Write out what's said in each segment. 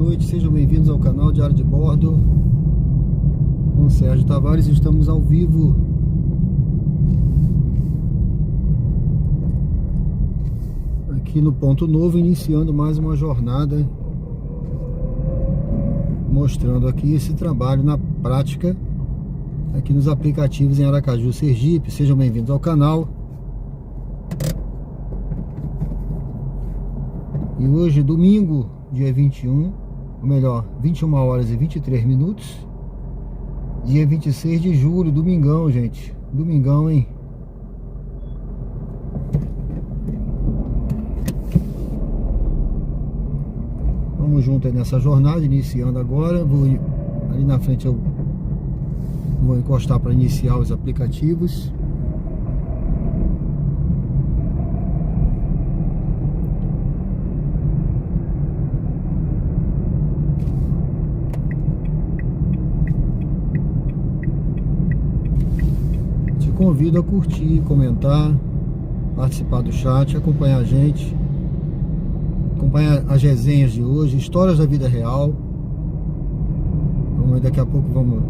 noite, sejam bem-vindos ao canal Diário de Bordo com Sérgio Tavares. Estamos ao vivo aqui no Ponto Novo, iniciando mais uma jornada, mostrando aqui esse trabalho na prática aqui nos aplicativos em Aracaju, Sergipe. Sejam bem-vindos ao canal. E hoje, domingo, dia 21, ou melhor, 21 horas e 23 minutos, dia 26 de julho, domingão, gente. Domingão, hein? Vamos junto aí nessa jornada, iniciando agora. Ali na frente eu vou encostar para iniciar os aplicativos. Convido a curtir, comentar, participar do chat, acompanhar a gente, acompanhar as resenhas de hoje, histórias da vida real. Daqui a pouco vamos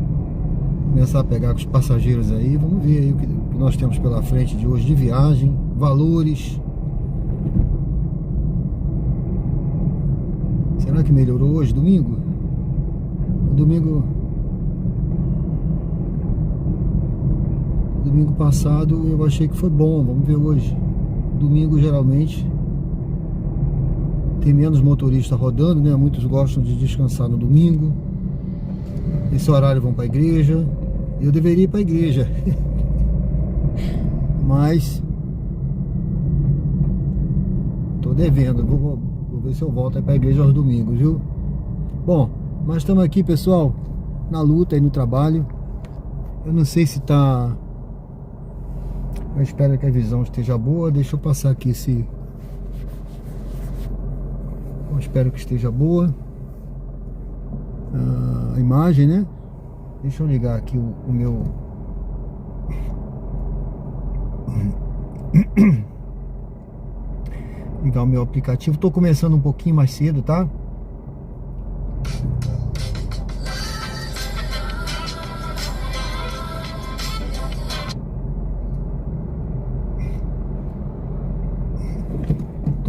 começar a pegar com os passageiros aí, vamos ver aí o que nós temos pela frente de hoje de viagem, valores. Será que melhorou hoje, domingo? Domingo passado eu achei que foi bom, vamos ver hoje. Domingo geralmente tem menos motorista rodando, né? Muitos gostam de descansar no domingo. Esse horário vão para a igreja. Eu deveria ir para a igreja, mas tô devendo. Vou ver se eu volto para a igreja aos domingos, viu? Bom, mas estamos aqui, pessoal, na luta aí no trabalho. Eu não sei se tá... Eu espero que a visão esteja boa. Deixa eu passar aqui esse... Eu espero que esteja boa a imagem, né? Deixa eu ligar aqui o meu... Ligar o meu aplicativo. Tô começando um pouquinho mais cedo, tá?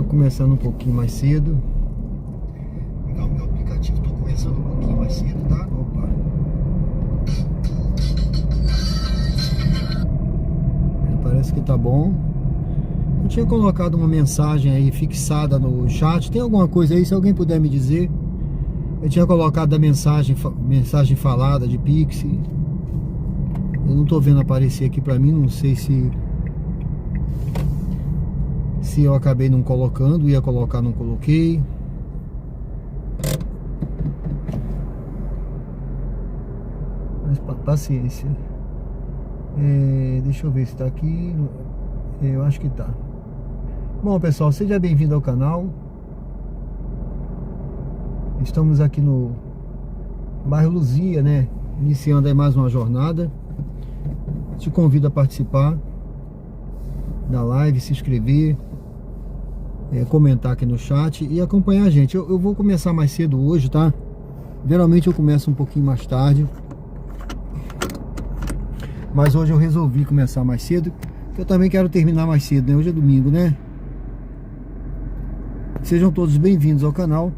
Começando um pouquinho mais cedo. Ligar o meu aplicativo, tô começando um pouquinho mais cedo, tá? Opa. Parece que tá bom. Eu tinha colocado uma mensagem aí fixada no chat. Tem alguma coisa aí, se alguém puder me dizer? Eu tinha colocado a mensagem falada de Pix. Eu não tô vendo aparecer aqui pra mim, não sei se eu acabei não colocando, ia colocar, não coloquei. Mas paciência. Deixa eu ver se tá aqui. Eu acho que tá. Bom, pessoal, seja bem-vindo ao canal. Estamos aqui no bairro Luzia, né? Iniciando aí mais uma jornada. Te convido a participar da live, se inscrever, comentar aqui no chat e acompanhar a gente. Eu vou começar mais cedo hoje, tá? Geralmente eu começo um pouquinho mais tarde, mas hoje eu resolvi começar mais cedo, porque eu também quero terminar mais cedo, né? Hoje é domingo, né? Sejam todos bem-vindos ao canal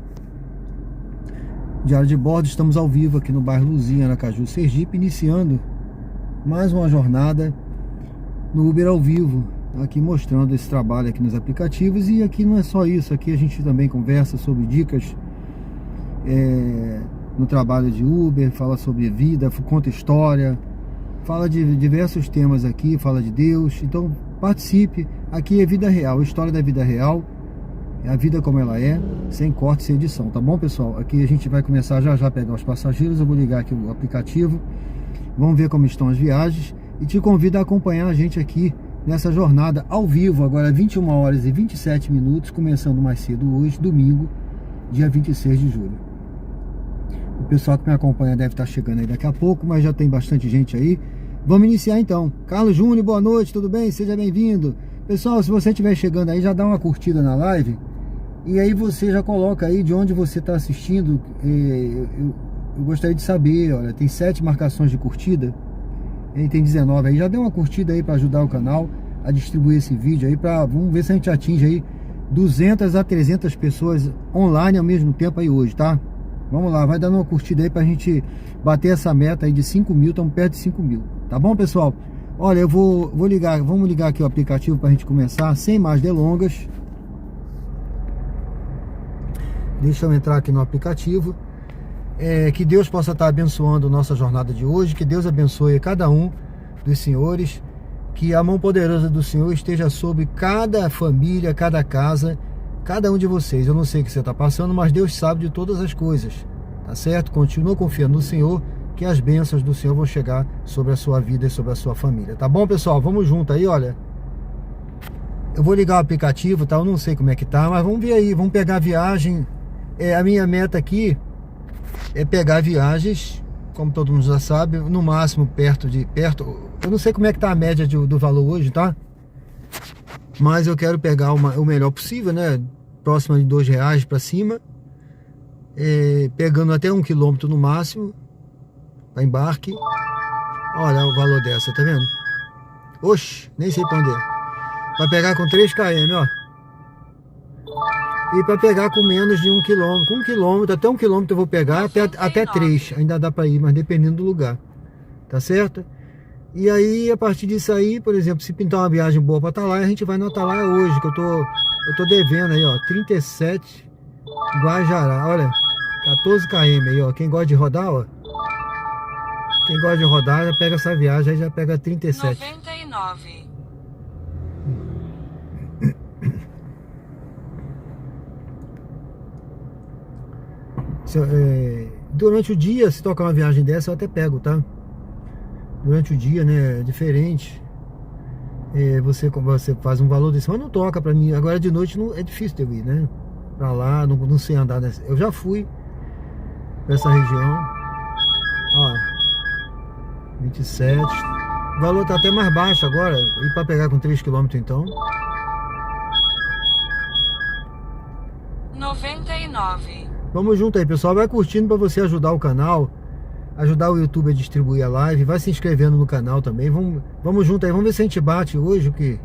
Diário de Bordo. Estamos ao vivo aqui no bairro Luzia, Aracaju, Sergipe, iniciando mais uma jornada no Uber ao vivo, aqui mostrando esse trabalho aqui nos aplicativos. E aqui não é só isso, aqui a gente também conversa sobre dicas no trabalho de Uber, fala sobre vida, conta história, fala de diversos temas aqui, fala de Deus. Então participe, aqui é vida real, história da vida real, a vida como ela é, sem corte, sem edição, tá bom, pessoal? Aqui a gente vai começar já a pegar os passageiros. Eu vou ligar aqui o aplicativo, vamos ver como estão as viagens e te convido a acompanhar a gente aqui nessa jornada ao vivo, agora 21 horas e 27 minutos, começando mais cedo hoje, domingo, dia 26 de julho. O pessoal que me acompanha deve estar chegando aí daqui a pouco, mas já tem bastante gente aí. Vamos iniciar então. Carlos Júnior, boa noite, tudo bem? Seja bem-vindo. Pessoal, se você estiver chegando aí, já dá uma curtida na live. E aí você já coloca aí de onde você está assistindo. Eu gostaria de saber, olha, tem 7 marcações de curtida, e tem 19 aí. Já dê uma curtida aí para ajudar o canal a distribuir esse vídeo aí, vamos ver se a gente atinge aí 200 a 300 pessoas online ao mesmo tempo aí hoje, tá? Vamos lá, vai dando uma curtida aí pra gente bater essa meta aí de 5 mil, estamos perto de 5 mil, tá bom, pessoal? Olha, eu vou ligar, vamos ligar aqui o aplicativo pra gente começar, sem mais delongas. Deixa eu entrar aqui no aplicativo. Que Deus possa estar abençoando nossa jornada de hoje, que Deus abençoe cada um dos senhores, que a mão poderosa do Senhor esteja sobre cada família, cada casa, cada um de vocês. Eu não sei o que você está passando, mas Deus sabe de todas as coisas, tá certo? Continua confiando no Senhor, que as bênçãos do Senhor vão chegar sobre a sua vida e sobre a sua família, tá bom, pessoal? Vamos junto aí, olha. Eu vou ligar o aplicativo, tá? Eu não sei como é que tá, mas vamos ver aí, vamos pegar a viagem. A minha meta aqui é pegar viagens, como todo mundo já sabe, no máximo perto. Eu não sei como é que tá a média do valor hoje, tá? Mas eu quero pegar o melhor possível, né? Próximo de R$2 para cima, pegando até 1 quilômetro no máximo para embarque. Olha o valor dessa, tá vendo? Oxe, nem sei pra onde é. Vai pegar com 3 km, ó. E para pegar com menos de 1 quilômetro, com 1 quilômetro, até 1 quilômetro eu vou pegar, até 3, ainda dá para ir, mas dependendo do lugar, tá certo? E aí, a partir disso aí, por exemplo, se pintar uma viagem boa para Atalaia, a gente vai no Atalaia hoje, que eu tô devendo aí, ó, 37 Guajará, olha, 14 km aí, ó, quem gosta de rodar, ó, quem gosta de rodar, já pega essa viagem, aí já pega 37. 99. Durante o dia, se tocar uma viagem dessa, eu até pego, tá? Durante o dia, né, é diferente. Você faz um valor desse, mas não toca pra mim. Agora de noite não, é difícil de eu ir, né? Pra lá, não sei andar nessa. Eu já fui pra essa região. Ó, 27. O valor tá até mais baixo agora. Ir pra pegar com 3 km então. 99. Vamos junto aí, pessoal. Vai curtindo pra você ajudar o canal, ajudar o YouTube a distribuir a live. Vai se inscrevendo no canal também. Vamos junto aí. Vamos ver se a gente bate hoje, o que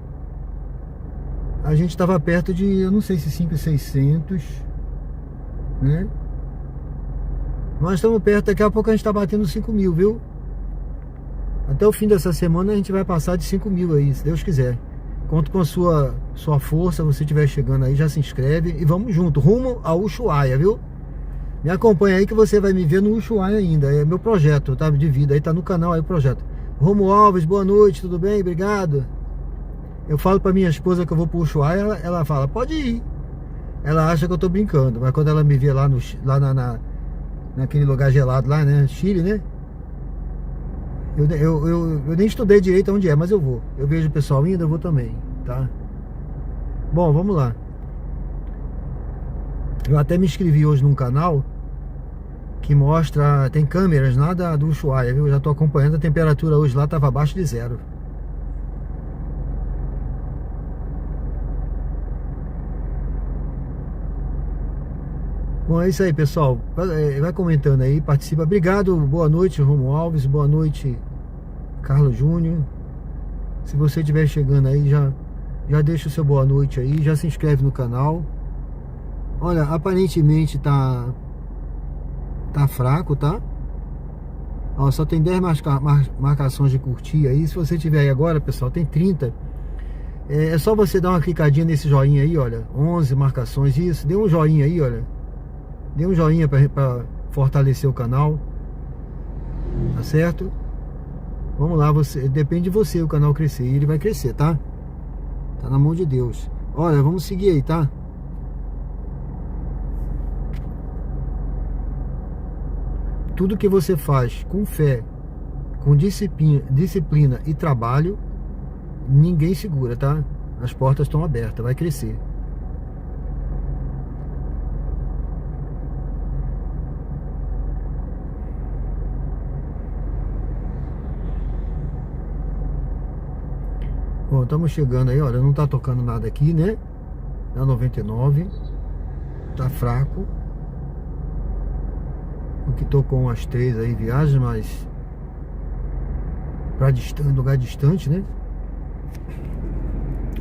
a gente tava perto de, eu não sei se 5.600, né? Nós estamos perto, daqui a pouco a gente tá batendo 5 mil, viu? Até o fim dessa semana a gente vai passar de 5 mil aí, se Deus quiser. Conto com a sua força, você estiver chegando aí, já se inscreve e vamos junto, rumo ao Ushuaia, viu? Me acompanha aí que você vai me ver no Ushuaia ainda, é meu projeto, tá? De vida, aí tá no canal aí o projeto. Romo Alves, boa noite, tudo bem? Obrigado. Eu falo pra minha esposa que eu vou pro Ushuaia, ela fala, pode ir. Ela acha que eu tô brincando, mas quando ela me vê lá, naquele lugar gelado lá, né? Chile, né? Eu nem estudei direito onde é, mas eu vou. Eu vejo o pessoal indo, eu vou também, tá? Bom, vamos lá. Eu até me inscrevi hoje num canal que mostra, tem câmeras lá do Ushuaia, viu? Eu já tô acompanhando, a temperatura hoje lá tava abaixo de 0. Bom, é isso aí, pessoal. Vai comentando aí, participa. Obrigado, boa noite, Romo Alves. Boa noite, Carlos Júnior. Se você estiver chegando aí, já deixa o seu boa noite aí, já se inscreve no canal. Olha, aparentemente tá fraco, tá? Ó, só tem 10 marcações de curtir aí. Se você tiver aí agora, pessoal, tem 30. É só você dar uma clicadinha nesse joinha aí, olha. 11 marcações, isso. Dê um joinha aí, olha. Dê um joinha para fortalecer o canal. Tá certo? Vamos lá, depende de você o canal crescer. E ele vai crescer, tá? Tá na mão de Deus. Olha, vamos seguir aí, tá? Tudo que você faz com fé, com disciplina e trabalho, ninguém segura, tá? As portas estão abertas, vai crescer. Bom, estamos chegando aí, olha, não tá tocando nada aqui, né? Na 99. tá fraco. O que tocou umas 3 aí viagens, mas pra lugar distante, né?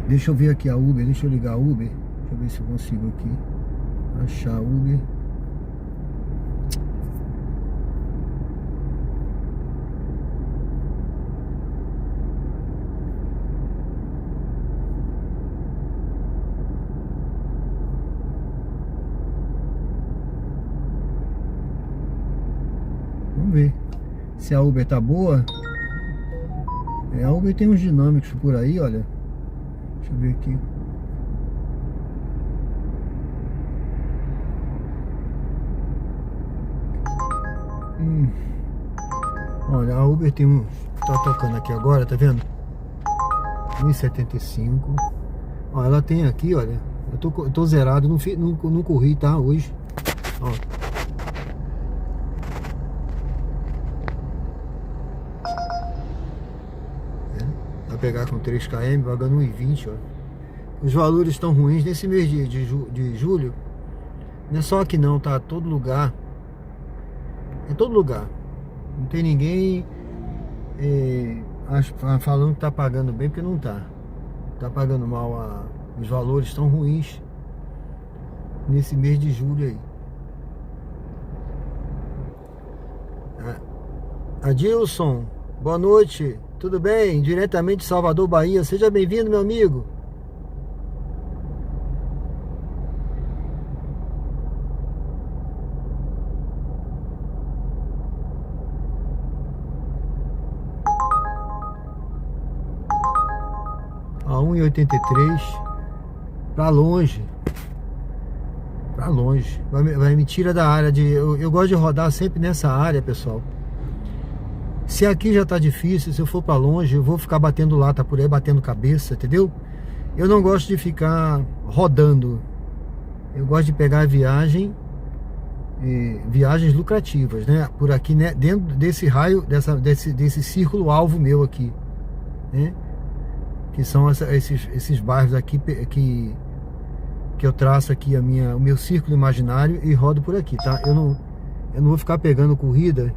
Deixa eu ver aqui a Uber, deixa eu ligar a Uber. Deixa eu ver se eu consigo aqui achar a Uber. Vamos ver se a Uber tá boa. A Uber tem uns dinâmicos por aí, olha. Deixa eu ver aqui. Olha, a Uber tem um... Tá tocando aqui agora, tá vendo? 1,75. Ó, ela tem aqui, olha. Eu tô zerado, não corri, tá? Hoje. Ó. Vai pegar com 3 km, pagando 1,20, ó. Os valores estão ruins nesse mês de julho. Não é só aqui não, tá? Todo lugar. Em todo lugar. Não tem ninguém falando que tá pagando bem, porque não tá. Tá pagando mal. Os valores estão ruins nesse mês de julho aí. Adilson, boa noite. Tudo bem? Diretamente de Salvador, Bahia. Seja bem-vindo, meu amigo. A 1,83. Pra longe. Pra longe. Vai me tira da área de... Eu gosto de rodar sempre nessa área, pessoal. Se aqui já tá difícil, se eu for pra longe, eu vou ficar batendo lata por aí, batendo cabeça, entendeu? Eu não gosto de ficar rodando. Eu gosto de pegar viagens lucrativas, né? Por aqui, né? Dentro desse raio, desse círculo alvo meu aqui, né? Que são esses bairros aqui que eu traço aqui o meu círculo imaginário e rodo por aqui, tá? Eu não vou ficar pegando corrida,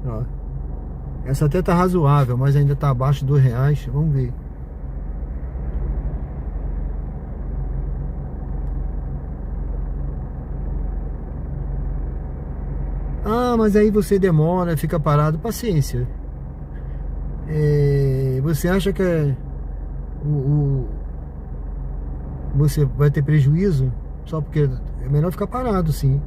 ó. Essa até tá razoável, mas ainda tá abaixo de R$2. Vamos ver. Ah, mas aí você demora, fica parado. Paciência. Você acha que você vai ter prejuízo? Só porque é melhor ficar parado, sim.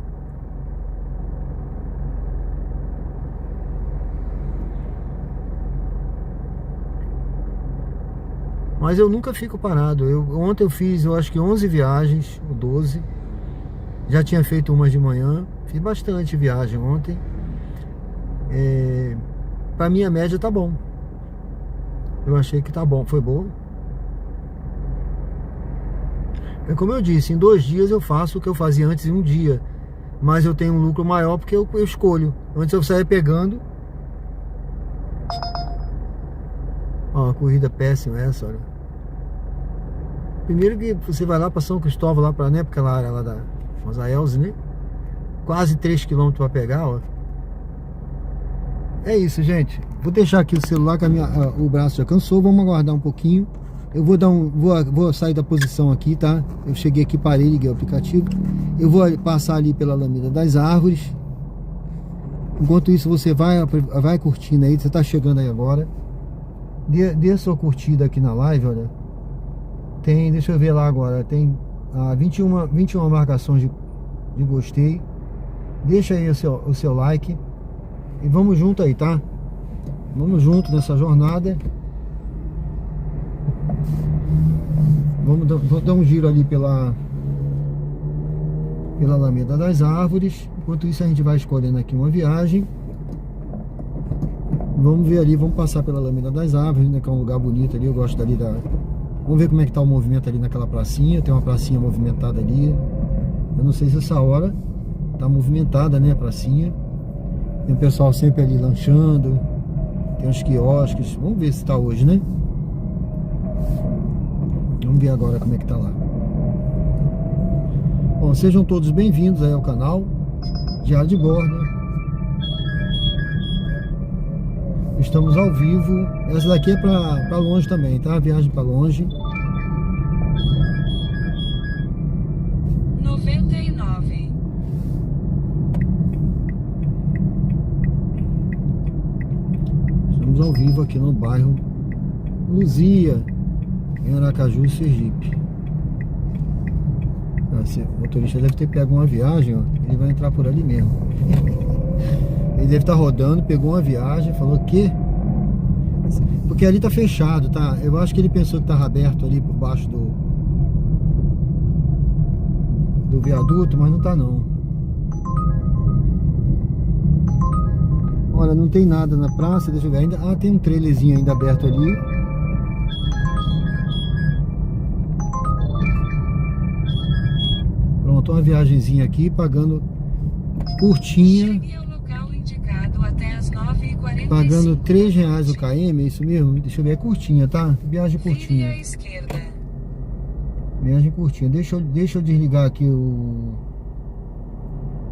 Mas eu nunca fico parado. Ontem eu fiz, eu acho que 11 viagens, ou 12. Já tinha feito umas de manhã. Fiz bastante viagem ontem. Pra minha média tá bom. Eu achei que tá bom, foi bom. Como eu disse, em 2 dias eu faço o que eu fazia antes em um dia. Mas eu tenho um lucro maior porque eu escolho. Antes eu saía pegando. Ó, uma corrida péssima essa, olha. Primeiro que você vai lá para São Cristóvão, lá para, né, aquela área lá da Mosaelze, né? Quase 3 km para pegar, ó. É isso, gente. Vou deixar aqui o celular que o braço já cansou. Vamos aguardar um pouquinho. Eu vou sair da posição aqui, tá? Eu cheguei aqui, parei, liguei o aplicativo. Eu vou passar ali pela Alameda das Árvores. Enquanto isso, você vai curtindo aí. Você tá chegando aí agora. Dê a sua curtida aqui na live, olha. Tem, deixa eu ver lá agora. Tem 21 marcações de gostei. Deixa aí o seu like. E vamos junto aí, tá? Vamos junto nessa jornada. Vou dar um giro ali pela Alameda das Árvores. Enquanto isso a gente vai escolhendo aqui uma viagem. Vamos ver ali, vamos passar pela Alameda das Árvores, né, que é um lugar bonito ali. Eu gosto dali Vamos ver como é que tá o movimento ali naquela pracinha. Tem uma pracinha movimentada ali. Eu não sei se essa hora tá movimentada, né, a pracinha. Tem o pessoal sempre ali lanchando. Tem uns quiosques. Vamos ver se tá hoje, né? Vamos ver agora como é que tá lá. Bom, sejam todos bem-vindos aí ao canal Diário de Bordo. Estamos ao vivo. Essa daqui é para longe também, tá? Viagem para longe. 99. Estamos ao vivo aqui no bairro Luzia, em Aracaju, Sergipe. O motorista deve ter pego uma viagem, ó. Ele vai entrar por ali mesmo. Ele deve estar rodando, pegou uma viagem, falou que... Porque ali tá fechado, tá? Eu acho que ele pensou que tava aberto ali por baixo do viaduto, mas não tá não. Olha, não tem nada na praça, deixa eu ver ainda. Ah, tem um trailerzinho ainda aberto ali. Pronto, uma viagenzinha aqui, pagando curtinha. Chegue ao local indicado até as 9h45. Pagando R$3 o km, é isso mesmo? Deixa eu ver, é curtinha, tá? Viagem Vire curtinha. à esquerda. Viagem curtinha. Deixa eu desligar aqui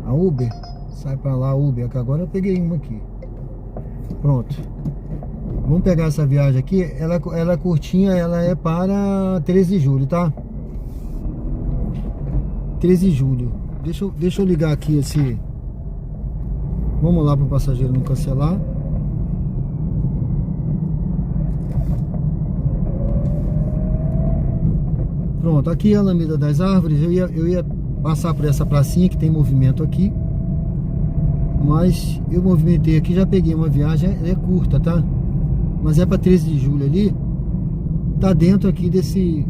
a Uber. Sai pra lá, Uber, que agora eu peguei uma aqui. Pronto. Vamos pegar essa viagem aqui. Ela é curtinha, ela é para 13 de julho, tá? 13 de julho. Deixa eu ligar aqui esse... Vamos lá para o passageiro não cancelar. Pronto, aqui é a Alameda das Árvores. Eu ia passar por essa pracinha que tem movimento aqui, mas eu movimentei aqui, já peguei uma viagem, é curta, tá? Mas é para 13 de julho ali. Tá dentro aqui desse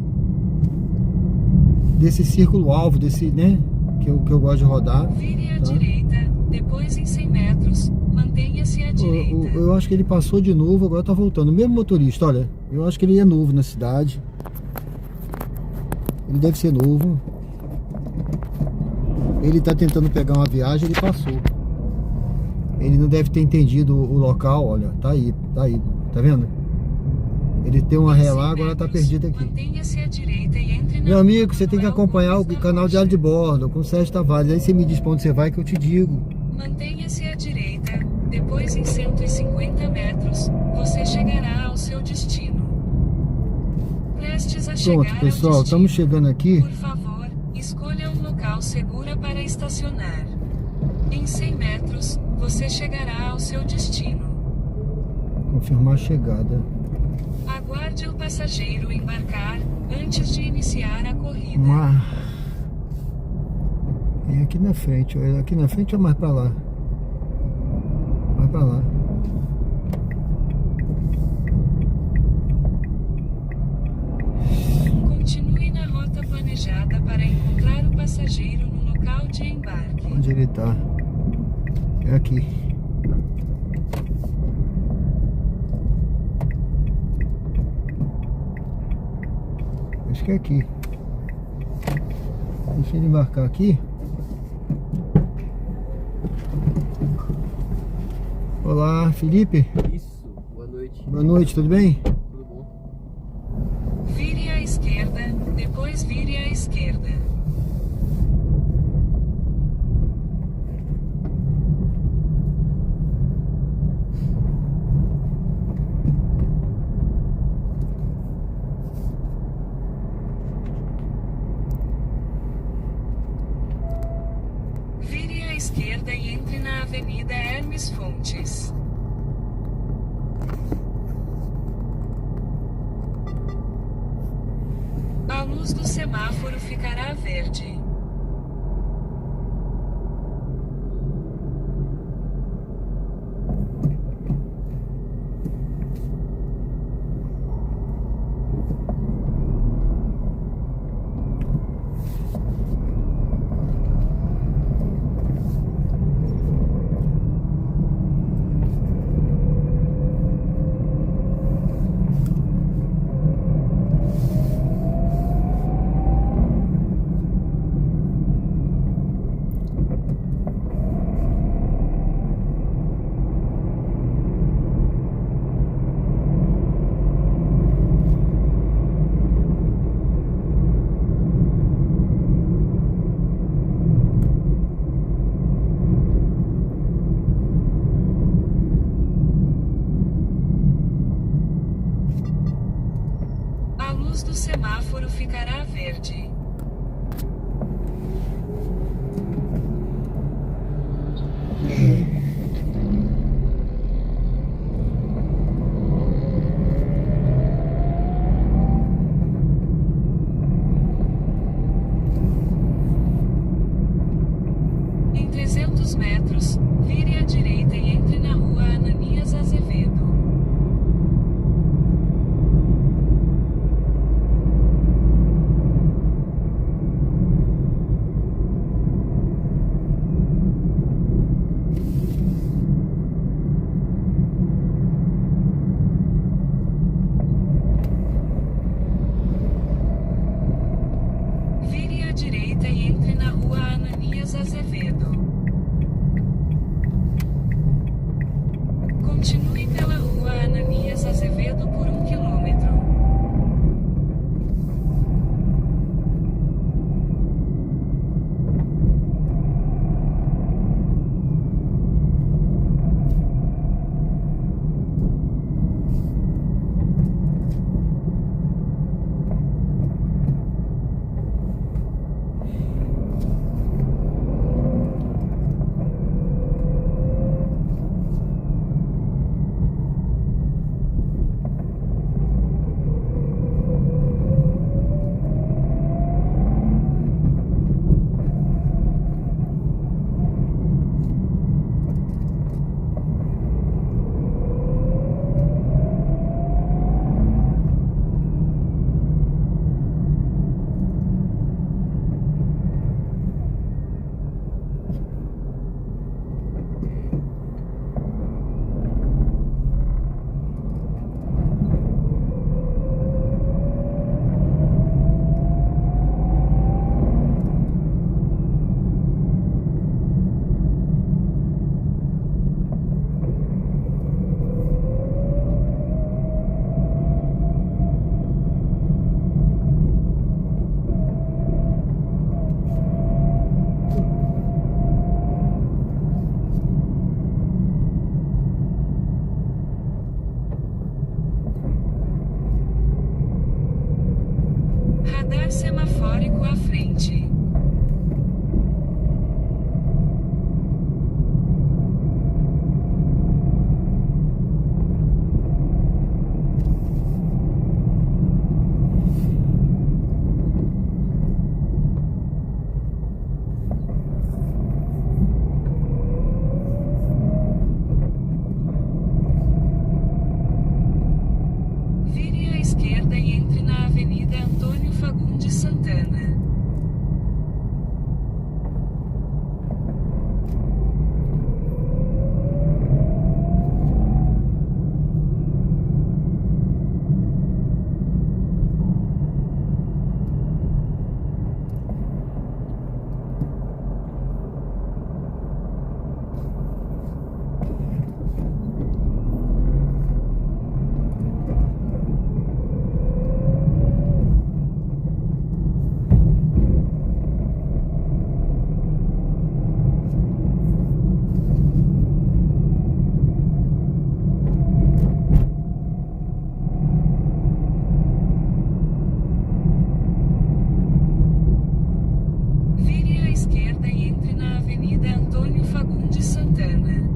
círculo alvo, desse, né? Que eu gosto de rodar. Vire à tá? direita, depois em 100 metros, mantenha-se à direita. Eu acho que ele passou de novo, agora tá voltando. O mesmo motorista, olha, eu acho que ele é novo na cidade. Ele deve ser novo. Ele tá tentando pegar uma viagem, ele passou. Ele não deve ter entendido o local, olha, tá aí, tá vendo? Ele tem uma ré lá, agora tá perdido aqui. Mantenha-se à direita e entre na Meu amigo, você rua tem que Manuel acompanhar o Gomes da canal Rocha. Diário de Bordo com o Sérgio Tavares. Aí você me diz pra onde você vai que eu te digo. Mantenha-se à direita, depois em 150 metros, você chegará ao seu destino. Prestes a chegar Pronto, pessoal, ao estamos destino. chegando aqui. Por favor, escolha um local seguro para estacionar. Em 100 metros, você chegará ao seu destino. Confirmar a chegada. Aguarde o passageiro embarcar antes de iniciar a corrida. É aqui na frente, ó. Aqui na frente ou mais pra lá? Mais pra lá. Continue na rota planejada para encontrar o passageiro no local de embarque. Onde ele tá? É aqui. Acho que é aqui. Deixa ele embarcar aqui. Olá, Felipe. Isso, boa noite. Boa noite, tudo bem? Tudo bom? Vire à esquerda, depois vire à esquerda. Vire à esquerda e entre na Avenida Hermes Fontes. A luz do semáforo ficará verde. luz do semáforo ficará verde. Em 300 metros, vire à direita e entre na rua Ananias Azevedo. Vire à direita e entre na rua Ananias Azevedo. Continue pela rua Ananias Azevedo por 1 quilômetro. Radar semafórico à frente. Vire à esquerda e entre na Avenida Antônio Fagundes Santana. Vire à esquerda e entre na Avenida Antônio Fagundes Santana.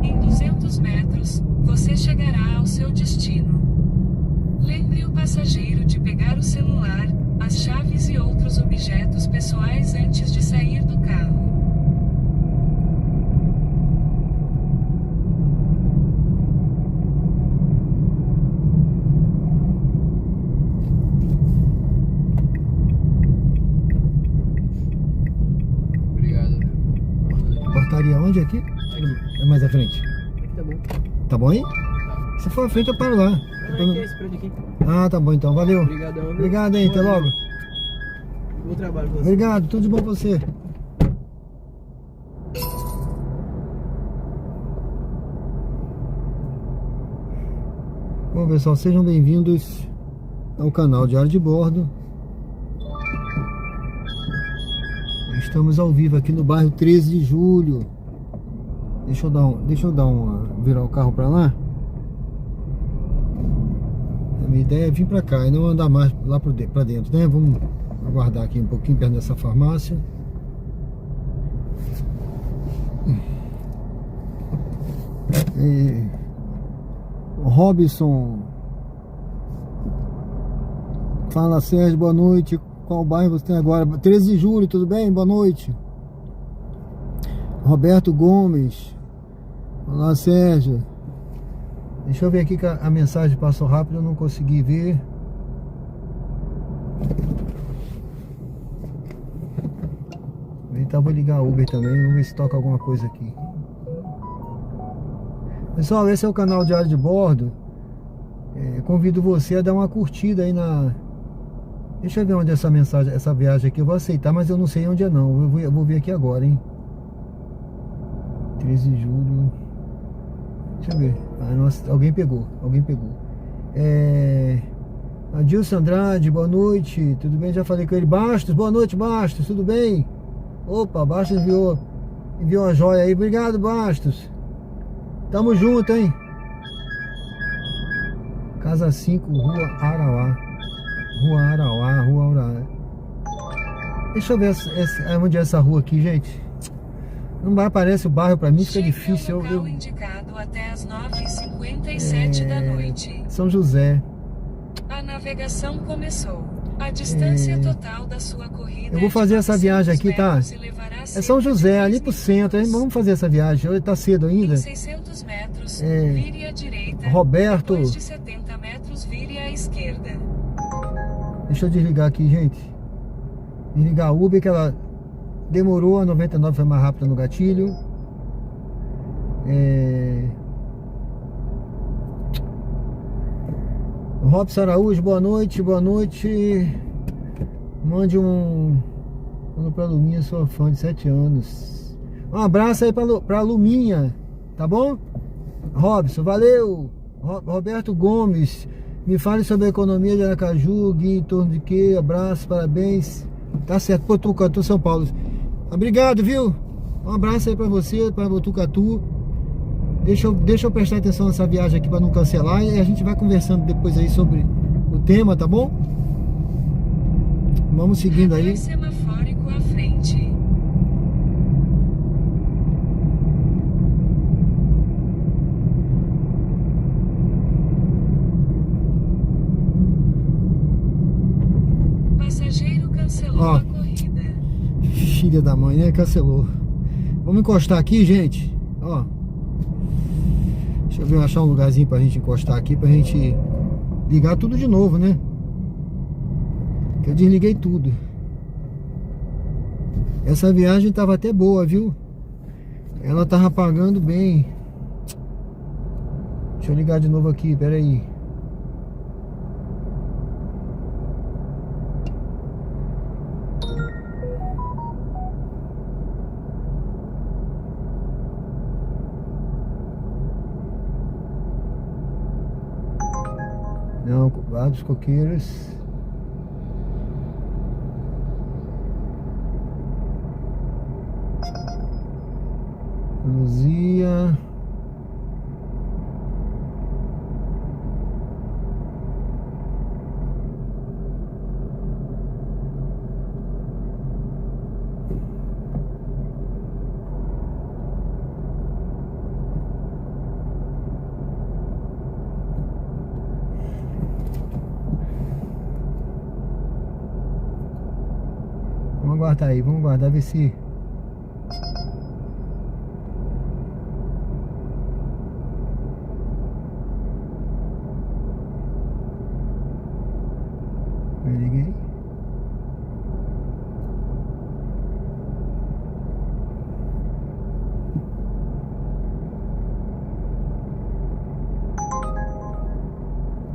Em 200 metros, você chegará ao seu destino. Lembre o passageiro de pegar o celular, as chaves e outros objetos pessoais antes de sair do carro. Obrigado. Portaria onde aqui? É mais à frente. Aqui tá bom. Tá bom aí? Se for à frente eu paro lá. Aqui é esse prédio aqui. Ah, tá bom então. Valeu. Obrigadão, viu? Obrigado aí, até Boa logo. noite. Bom trabalho pra você. Obrigado, tudo de bom pra você. Bom, pessoal, sejam bem-vindos ao canal Diário de Bordo. Estamos ao vivo aqui no bairro 13 de Julho. Deixa eu dar virar o carro para lá. A minha ideia é vir para cá e não andar mais lá para dentro, né? Vamos aguardar aqui um pouquinho perto dessa farmácia. O Robson fala: Sérgio, boa noite. Qual bairro você tem agora? 13 de Julho, tudo bem? Boa noite. Roberto Gomes. Olá, Sérgio. Deixa eu ver aqui que a mensagem passou rápido, eu não consegui ver. Então vou ligar a Uber também, vamos ver se toca alguma coisa aqui. Pessoal, esse é o canal Diário de Bordo. Convido você a dar uma curtida aí na... Deixa eu ver onde é essa viagem aqui. Eu vou aceitar, mas eu não sei onde é não. Eu vou ver aqui agora, hein. 13 de julho. Deixa eu ver. Nossa, alguém pegou. Adilson Andrade, boa noite. Tudo bem? Já falei com ele. Bastos, boa noite, Bastos. Tudo bem? Opa, Bastos enviou uma joia aí. Obrigado, Bastos. Tamo junto, hein? Casa 5, Rua Arauá. Deixa eu ver onde é essa rua aqui, gente. Não vai aparecer o bairro pra mim, fica difícil. Local indicado até as 9h57 da noite. São José. A navegação começou. A distância total da sua corrida. Eu vou fazer essa viagem aqui, tá? É São José, ali pro centro, hein? Vamos fazer essa viagem. Hoje tá cedo ainda. Em 600 metros, vire à direita. Roberto. Depois de 70 metros, vire à esquerda. Deixa eu desligar aqui, gente. Desligar a Uber, que ela demorou. A 99 foi mais rápida no gatilho. Robson Araújo, boa noite. Mande pra Luminha, sou fã de 7 anos. Um abraço aí pra Luminha, tá bom? Robson, valeu. Roberto Gomes, me fale sobre a economia de Aracaju, guia em torno de quê? Abraço, parabéns. Tá certo, Botucatu, São Paulo. Obrigado, viu? Um abraço aí pra você, pra Botucatu. Deixa eu prestar atenção nessa viagem aqui pra não cancelar. E a gente vai conversando depois aí sobre o tema, tá bom? Vamos seguindo aí. Semafórico à frente. Passageiro cancelou a corrida. Filha da mãe, né? Cancelou. Vamos encostar aqui, gente. Ó. Deixa eu ver, achar um lugarzinho pra gente encostar aqui, pra gente ligar tudo de novo, né? Que eu desliguei tudo. Essa viagem tava até boa, viu? Ela tava pagando bem. Deixa eu ligar de novo aqui, pera aí. Não, vários coqueiros. Luzia. Vamos aguardar aí, vamos aguardar, ver se... Eu liguei.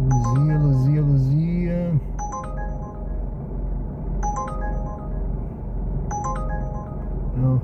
Luzia. Não.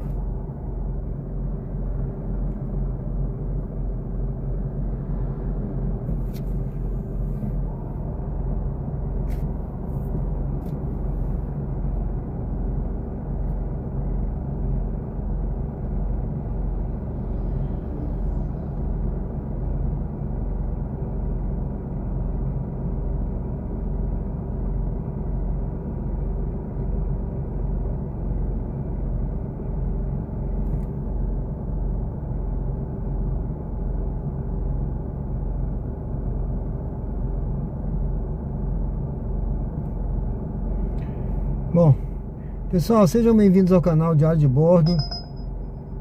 Pessoal, sejam bem-vindos ao canal Diário de Bordo.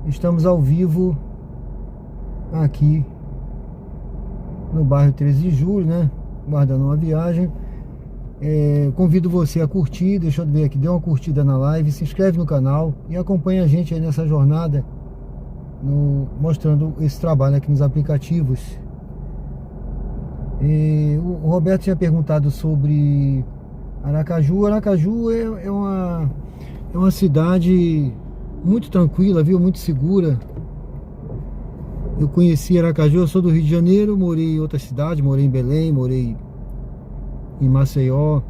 Estamos ao vivo aqui no bairro 13 de Julho, né? Guardando uma viagem. Convido você a curtir, deixa eu ver aqui, dê uma curtida na live, se inscreve no canal e acompanha a gente aí nessa jornada, mostrando esse trabalho aqui nos aplicativos. O Roberto tinha perguntado sobre Aracaju. Aracaju é uma cidade muito tranquila, viu? Muito segura. Eu conheci Aracaju, eu sou do Rio de Janeiro, morei em outra cidade, morei em Belém, morei em Maceió.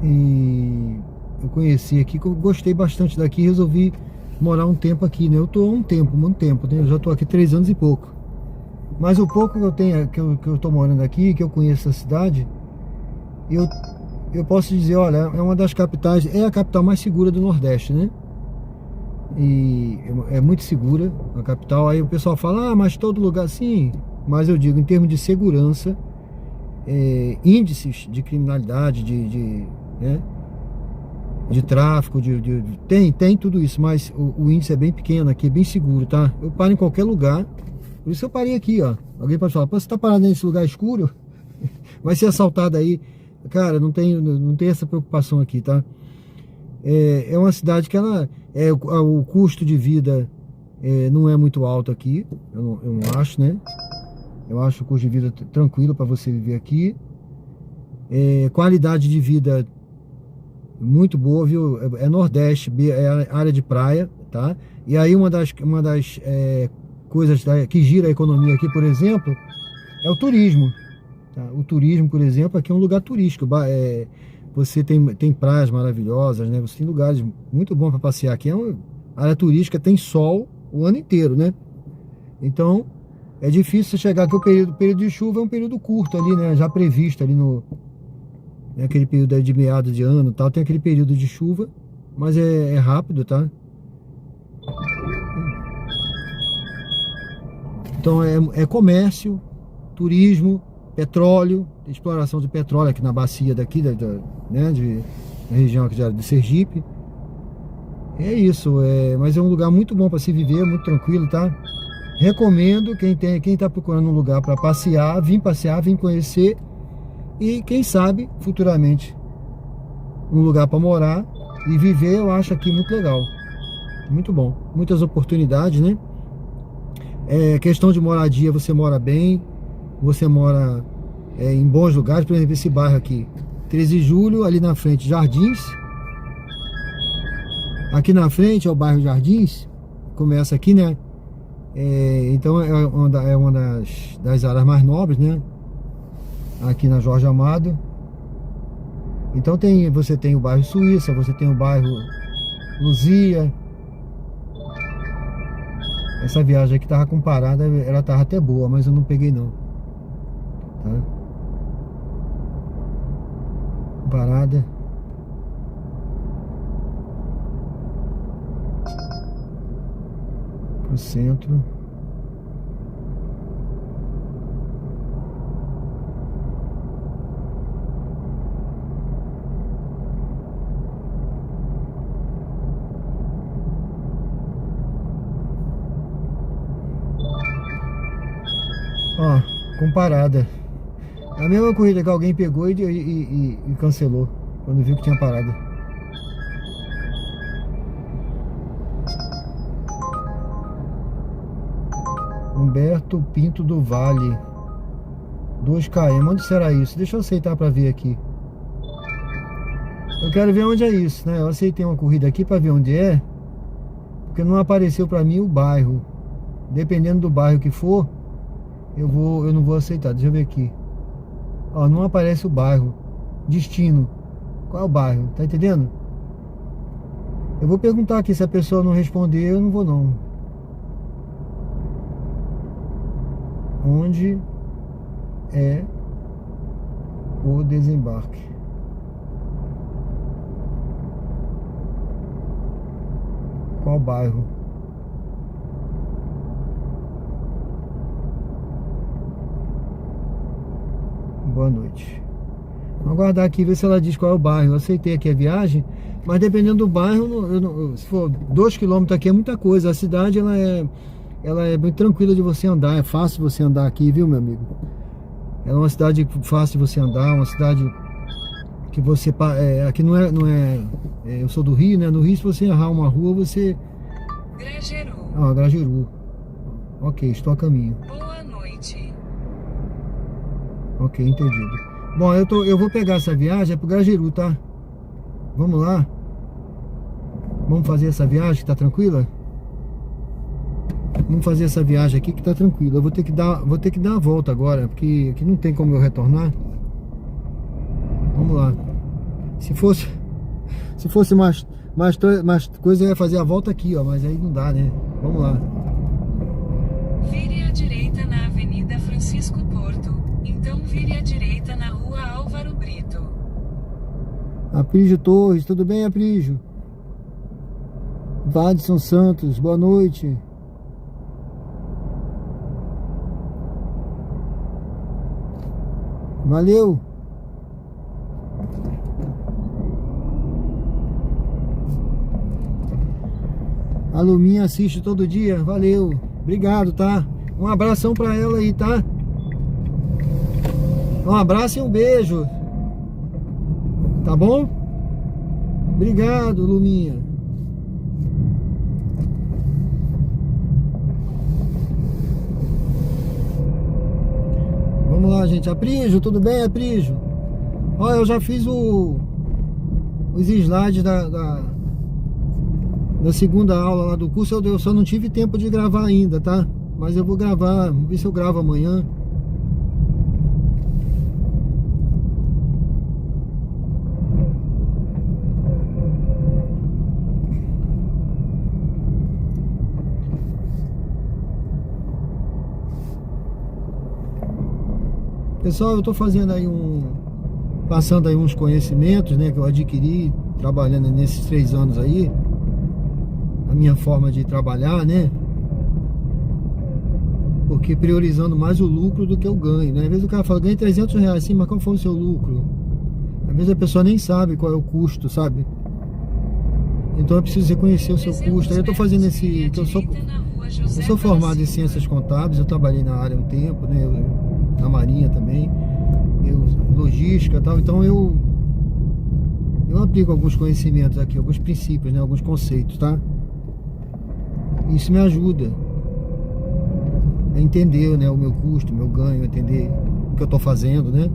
E eu conheci aqui, gostei bastante daqui, resolvi morar um tempo aqui, né? Eu tô há muito tempo, né? Eu já tô aqui 3 anos e pouco. Mas o pouco que eu tenho, que eu tô morando aqui, que eu conheço a cidade, eu posso dizer, olha, é uma das capitais, é a capital mais segura do Nordeste, né? E é muito segura a capital. Aí o pessoal fala, mas todo lugar, sim. Mas eu digo, em termos de segurança, índices de criminalidade, né? De tráfico, tem tudo isso, mas o índice é bem pequeno aqui, é bem seguro, tá? Eu paro em qualquer lugar. Por isso eu parei aqui, ó. Alguém pode falar, você tá parado nesse lugar escuro? Vai ser assaltado aí. Cara, não tem essa preocupação aqui, tá? É uma cidade que o custo de vida não é muito alto aqui. Eu não acho, né? Eu acho o custo de vida tranquilo para você viver aqui. Qualidade de vida muito boa, viu? É Nordeste, é área de praia, tá? E aí uma das coisas que gira a economia aqui, por exemplo, é o turismo, tá? O turismo, por exemplo, aqui é um lugar turístico. Você tem praias maravilhosas, né? Você tem lugares muito bons para passear aqui. É uma área turística, tem sol o ano inteiro, né? Então é difícil você chegar aqui. O período de chuva é um período curto ali, né? Já previsto ali aquele período aí de meados de ano e tal. Tem aquele período de chuva, mas é rápido, tá? Então é comércio, turismo, petróleo, exploração de petróleo aqui na bacia daqui, né, da região aqui de Sergipe. É isso, mas é um lugar muito bom para se viver, muito tranquilo, tá? Recomendo quem tá procurando um lugar para passear, vem conhecer e quem sabe futuramente um lugar para morar e viver. Eu acho aqui muito legal, muito bom, muitas oportunidades, né? Questão de moradia, você mora bem, você mora em bons lugares. Por exemplo, esse bairro aqui, 13 de Julho, ali na frente, Jardins. Aqui na frente é o bairro Jardins, começa aqui, né? Então é uma das áreas mais nobres, né? Aqui na Jorge Amado. Então você tem o bairro Suíça, você tem o bairro Luzia. Essa viagem aqui tava comparada, ela tava até boa, mas eu não peguei não, tá? Parada. Pro centro. Ó, comparada. A mesma corrida que alguém pegou e cancelou quando viu que tinha parada. Humberto Pinto do Vale, 2 km. Onde será isso? Deixa eu aceitar para ver aqui. Eu quero ver onde é isso, né? Eu aceitei uma corrida aqui para ver onde é, porque não apareceu para mim o bairro. Dependendo do bairro que for, eu não vou aceitar. Deixa eu ver aqui. Ó, não aparece o bairro. Destino. Qual é o bairro? Tá entendendo? Eu vou perguntar aqui, se a pessoa não responder, eu não vou não. Onde é o desembarque? Qual bairro? Boa noite. Vamos aguardar aqui, ver se ela diz qual é o bairro. Eu aceitei aqui a viagem, mas dependendo do bairro, se for 2 km aqui é muita coisa. A cidade, ela é bem tranquila de você andar, é fácil você andar aqui, viu, meu amigo? Ela é uma cidade fácil de você andar, uma cidade que você... aqui não é eu sou do Rio, né? No Rio, se você errar uma rua, você... Grajeru. Ah, Grajeru. Ok, estou a caminho. Boa noite. Ok, entendido. Bom, eu vou pegar essa viagem, é pro Grajeru, tá? Vamos lá? Vamos fazer essa viagem que tá tranquila? Vamos fazer essa viagem aqui que tá tranquila. Eu vou ter que dar a volta agora, porque aqui não tem como eu retornar. Vamos lá. Se fosse mais coisa, eu ia fazer a volta aqui, ó. Mas aí não dá, né? Vamos lá. Vire à direita na Avenida Francisco Porto. Então vire à direita na Rua Álvaro Brito. Aprígio Torres, tudo bem, Aprígio? Vadson Santos, boa noite. Valeu. A Luminha assiste todo dia, valeu. Obrigado, tá? Um abração pra ela aí, tá? Um abraço e um beijo. Tá bom? Obrigado, Luminha. Vamos lá, gente. Aprígio, tudo bem, Aprígio? Olha, eu já fiz os slides da segunda aula lá do curso. Eu só não tive tempo de gravar ainda, tá? Mas eu vou gravar, vamos ver se eu gravo amanhã. Pessoal, eu estou fazendo aí passando aí uns conhecimentos, né, que eu adquiri trabalhando nesses 3 anos aí, a minha forma de trabalhar, né, porque priorizando mais o lucro do que o ganho, né. Às vezes o cara fala, ganhei R$300, sim, mas qual foi o seu lucro? Às vezes a pessoa nem sabe qual é o custo, sabe? Então é preciso reconhecer o seu custo. Aí eu estou fazendo que eu sou formado em ciências contábeis, eu trabalhei na área há um tempo, né, na Marinha também, logística e tal, então eu aplico alguns conhecimentos aqui, alguns princípios, né, alguns conceitos, tá? Isso me ajuda a entender, né, o meu custo, o meu ganho, entender o que eu tô fazendo, né?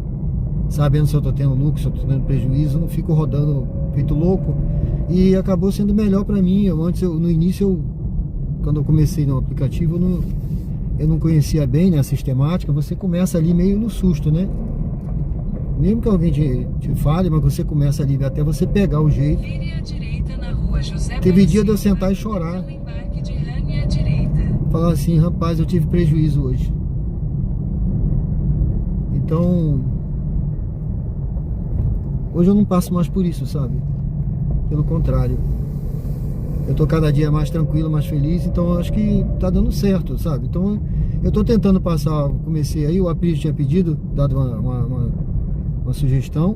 Sabendo se eu tô tendo lucro, se eu tô tendo prejuízo, eu não fico rodando feito louco. E acabou sendo melhor pra mim. No início, quando eu comecei no aplicativo, eu não conhecia bem, né, a sistemática. Você começa ali meio no susto, né? Mesmo que alguém te fale, mas você começa ali até você pegar o jeito. Teve dia de eu sentar e chorar. Falar assim, rapaz, eu tive prejuízo hoje. Então, hoje eu não passo mais por isso, sabe? Pelo contrário, eu tô cada dia mais tranquilo, mais feliz. Então eu acho que tá dando certo, sabe? Então eu tô tentando passar. Comecei aí, o Aprígio tinha pedido, dado uma sugestão.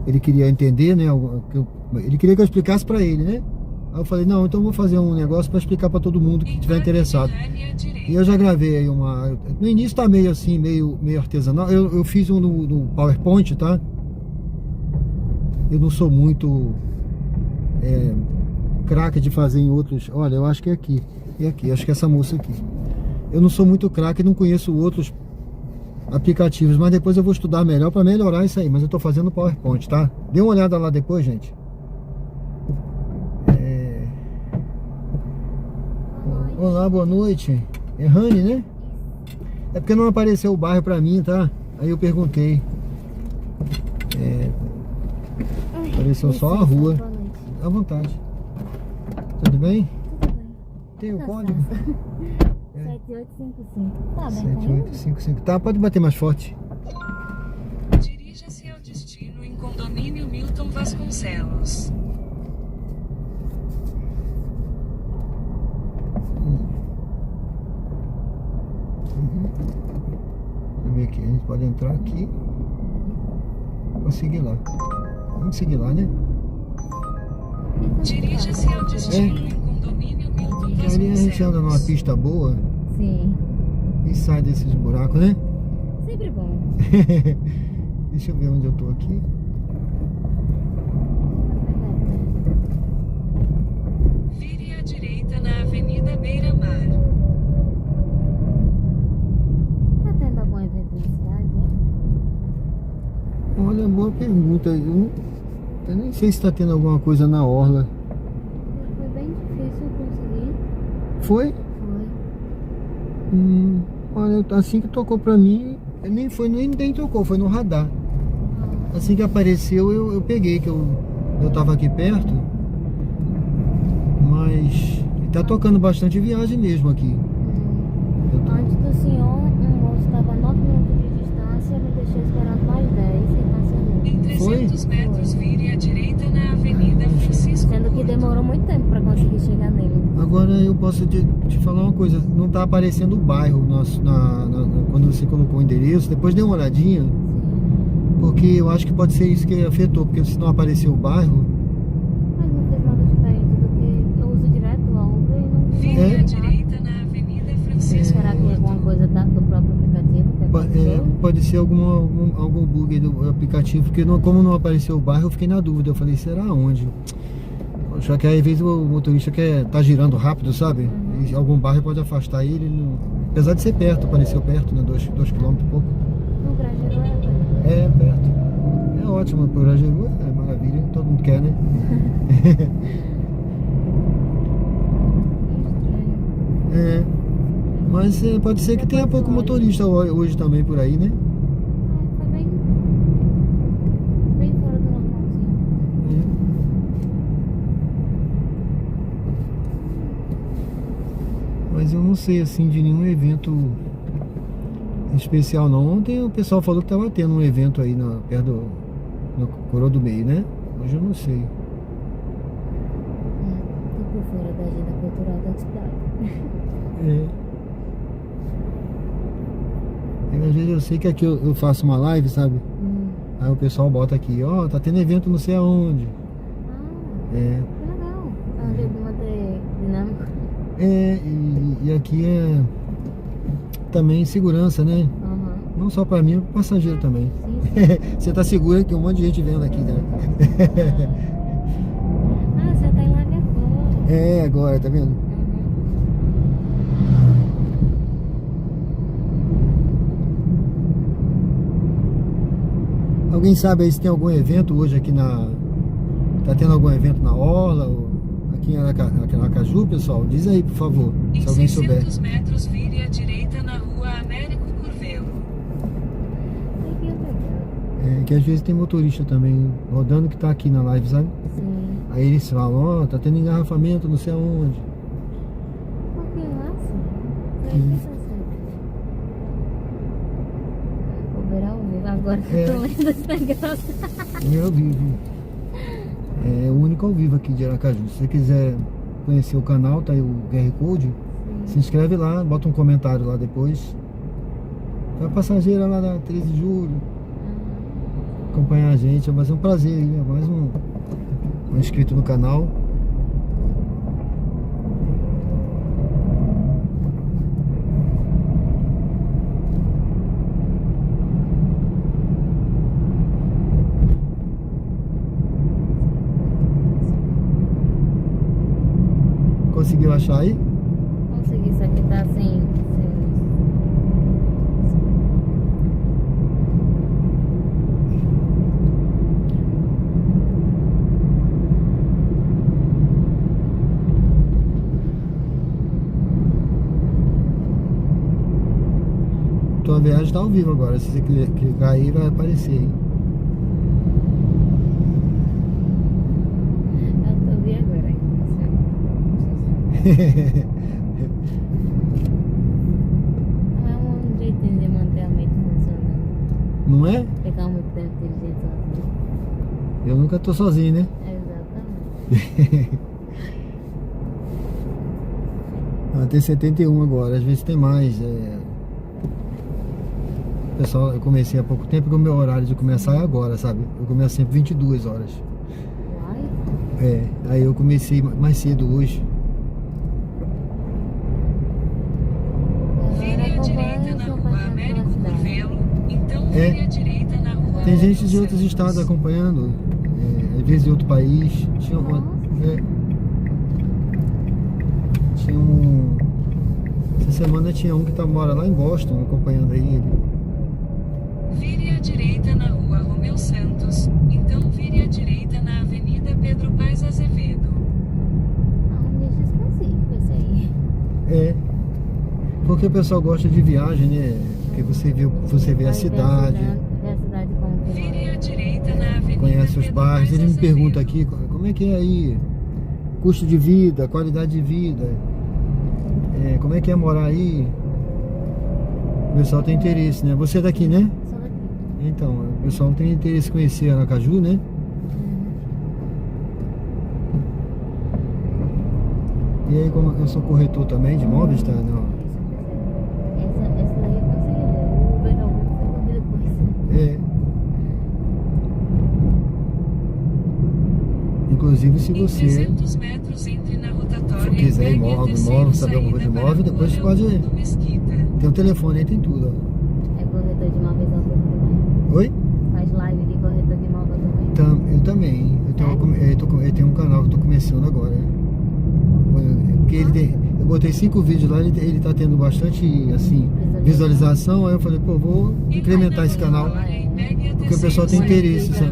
Ele queria entender, né? Ele queria que eu explicasse pra ele, né? Aí eu falei, não, então eu vou fazer um negócio pra explicar pra todo mundo que estiver interessado. E eu já gravei aí no início tá meio assim, meio artesanal. Eu fiz um no PowerPoint, tá? Eu não sou muito craque de fazer em outros. Olha, eu acho que é aqui. É aqui, acho que é essa moça aqui. Eu não sou muito craque, não conheço outros aplicativos, mas depois eu vou estudar melhor para melhorar isso aí. Mas eu tô fazendo PowerPoint, tá? Dê uma olhada lá depois, gente. Olá, boa noite. É Rani, né? É porque não apareceu o bairro pra mim, tá? Aí eu perguntei. Apareceu só a rua. À vontade. Tudo bem? Tudo bem. Tem o código? 7855. Tá bem, 7855. Tá, pode bater mais forte. Dirija-se ao destino em Condomínio Milton Vasconcelos. Vamos ver aqui, a gente pode entrar aqui. Vou seguir lá. Vamos seguir lá, né? Dirija-se ao destino em condomínio Milton Que ali a gente anda numa Vasconcelos. pista boa Sim. e sai desses buracos, né? Sempre bom. Deixa eu ver onde eu tô aqui. Vire à direita na Avenida Beira Mar. Tá tendo algum evento na cidade? Olha, boa pergunta. Eu nem sei se tá tendo alguma coisa na orla. Foi bem difícil conseguir. Foi? Foi. Olha, assim que tocou pra mim, nem tocou, foi no radar. Assim que apareceu, eu peguei, que eu tava aqui perto. Mas tá tocando bastante viagem mesmo aqui. Eu tô- Antes do senhor, um moço estava a 9 minutos de distância, me deixou esperando mais 10 e cancelou. Em 300 metros, vire à direita na Avenida Francisco Sendo que Porto. demorou muito tempo para conseguir chegar nele. Agora eu posso te falar uma coisa, não tá aparecendo o bairro quando você colocou o endereço, depois dê uma olhadinha, Sim. porque eu acho que pode ser isso que afetou, porque se não apareceu o bairro, Mas não fez nada diferente do que eu uso direto a Uber e não Vire É? à direita na Avenida Francisco Será que é alguma coisa do próprio aplicativo que aconteceu? pode ser algum bug do aplicativo, porque como não apareceu o bairro, eu fiquei na dúvida, eu falei, será onde? Só que aí às vezes o motorista tá girando rápido, sabe? E algum bairro pode afastar ele, apesar de ser perto, apareceu perto, né? 2 km e pouco. No Grajaú é É, perto. É ótimo, pro Grajaú é maravilha, todo mundo quer, né? estranho. É. Mas pode ser que tenha pouco motorista hoje também por aí, né? Foi bem fora do normalzinho. Mas eu não sei assim de nenhum evento especial não. Ontem o pessoal falou que tava tendo um evento aí perto do Coroa do Meio, né? Hoje eu não sei. Tô por fora da agenda cultural da cidade. É. Às vezes eu sei que aqui eu faço uma live, sabe? Aí o pessoal bota aqui, ó, tá tendo evento não sei aonde. Ah, É. que legal. É um jeito de manter dinâmico. E aqui é também segurança, né? Aham. Não só pra mim, pro passageiro também. Sim, sim. Você tá seguro que tem um monte de gente vendo aqui, né? Ah, você tá em live agora. É, agora, tá vendo? Alguém sabe aí se tem algum evento hoje aqui tá tendo algum evento na orla ou aqui em Aracaju, pessoal? Diz aí, por favor, Em se alguém souber. 600 metros, vire à direita na Rua Américo Curvelo. Tem que ir legal. Que às vezes tem motorista também rodando que tá aqui na live, sabe? Sim. Aí eles falam, ó, tá tendo engarrafamento, não sei aonde. Um pouquinho massa. Sim. Vou ver ao vivo agora que É. eu tô lendo esse negócio. É ao vivo. É o único ao vivo aqui de Aracaju. Se você quiser conhecer o canal, tá aí o QR Code. Se inscreve lá, bota um comentário lá depois. Tá a passageira lá da 13 de julho. Acompanhar a gente, vai ser um prazer aí, né? Mais um inscrito no canal. Conseguiu achar aí? Consegui, isso aqui tá sem Tua viagem tá ao vivo agora. Se você clicar aí, vai aparecer aí. Eu vi agora, hein? Não é um jeitinho de manter a mente funcionando. Não é? Ficar muito tempo dirigindo sozinho. Eu nunca tô sozinho, né? Exatamente. Tem 71 agora, às vezes tem mais. Pessoal, eu comecei há pouco tempo, porque o meu horário de começar é agora, sabe? Eu começo sempre 22 horas. Uai. Aí eu comecei mais cedo hoje. Vire à direita na rua Américo Curvelo, então É. vire à direita na rua Tem gente de Romeu outros Santos. estados acompanhando, às vezes de outro país. Tinha essa semana tinha um que mora lá em Boston, acompanhando aí ele. Vire à direita na rua Romeu Santos, então vire à direita na Avenida Pedro Paes Azevedo. É um nicho específico esse aí. Porque o pessoal gosta de viagem, né? Porque você vê a Vai cidade, ver a cidade como que Vire é. à direita na Avenida conhece os Pedro bairros. Paes Ele me Azevedo. pergunta aqui como é que é aí, custo de vida, qualidade de vida, como é que é morar aí. O pessoal tem interesse, né? Você é daqui, né? Só daqui. Então, o pessoal tem interesse em conhecer Aracaju, né? E aí, como eu sou corretor também de imóveis, tá? Não. Essa daí eu consegui ver. O Uber não foi depois. Inclusive, se Em você 300 metros entre na rotatória quiser e pegue a imóvel, terceira saber alguma coisa de saída imóvel, para a depois rua pode- Leopoldo Mesquita. tem o telefone aí, tem tudo, ó. É corretor de imóveis ao vivo também? Oi? Faz live de corretor de imóvel também? Eu também. Eu tenho um canal que eu tô começando agora, né? Porque eu botei 5 vídeos lá, ele tá tendo bastante, assim, visualização. Aí eu falei, pô, vou incrementar esse canal. Porque o pessoal tem interesse, sabe?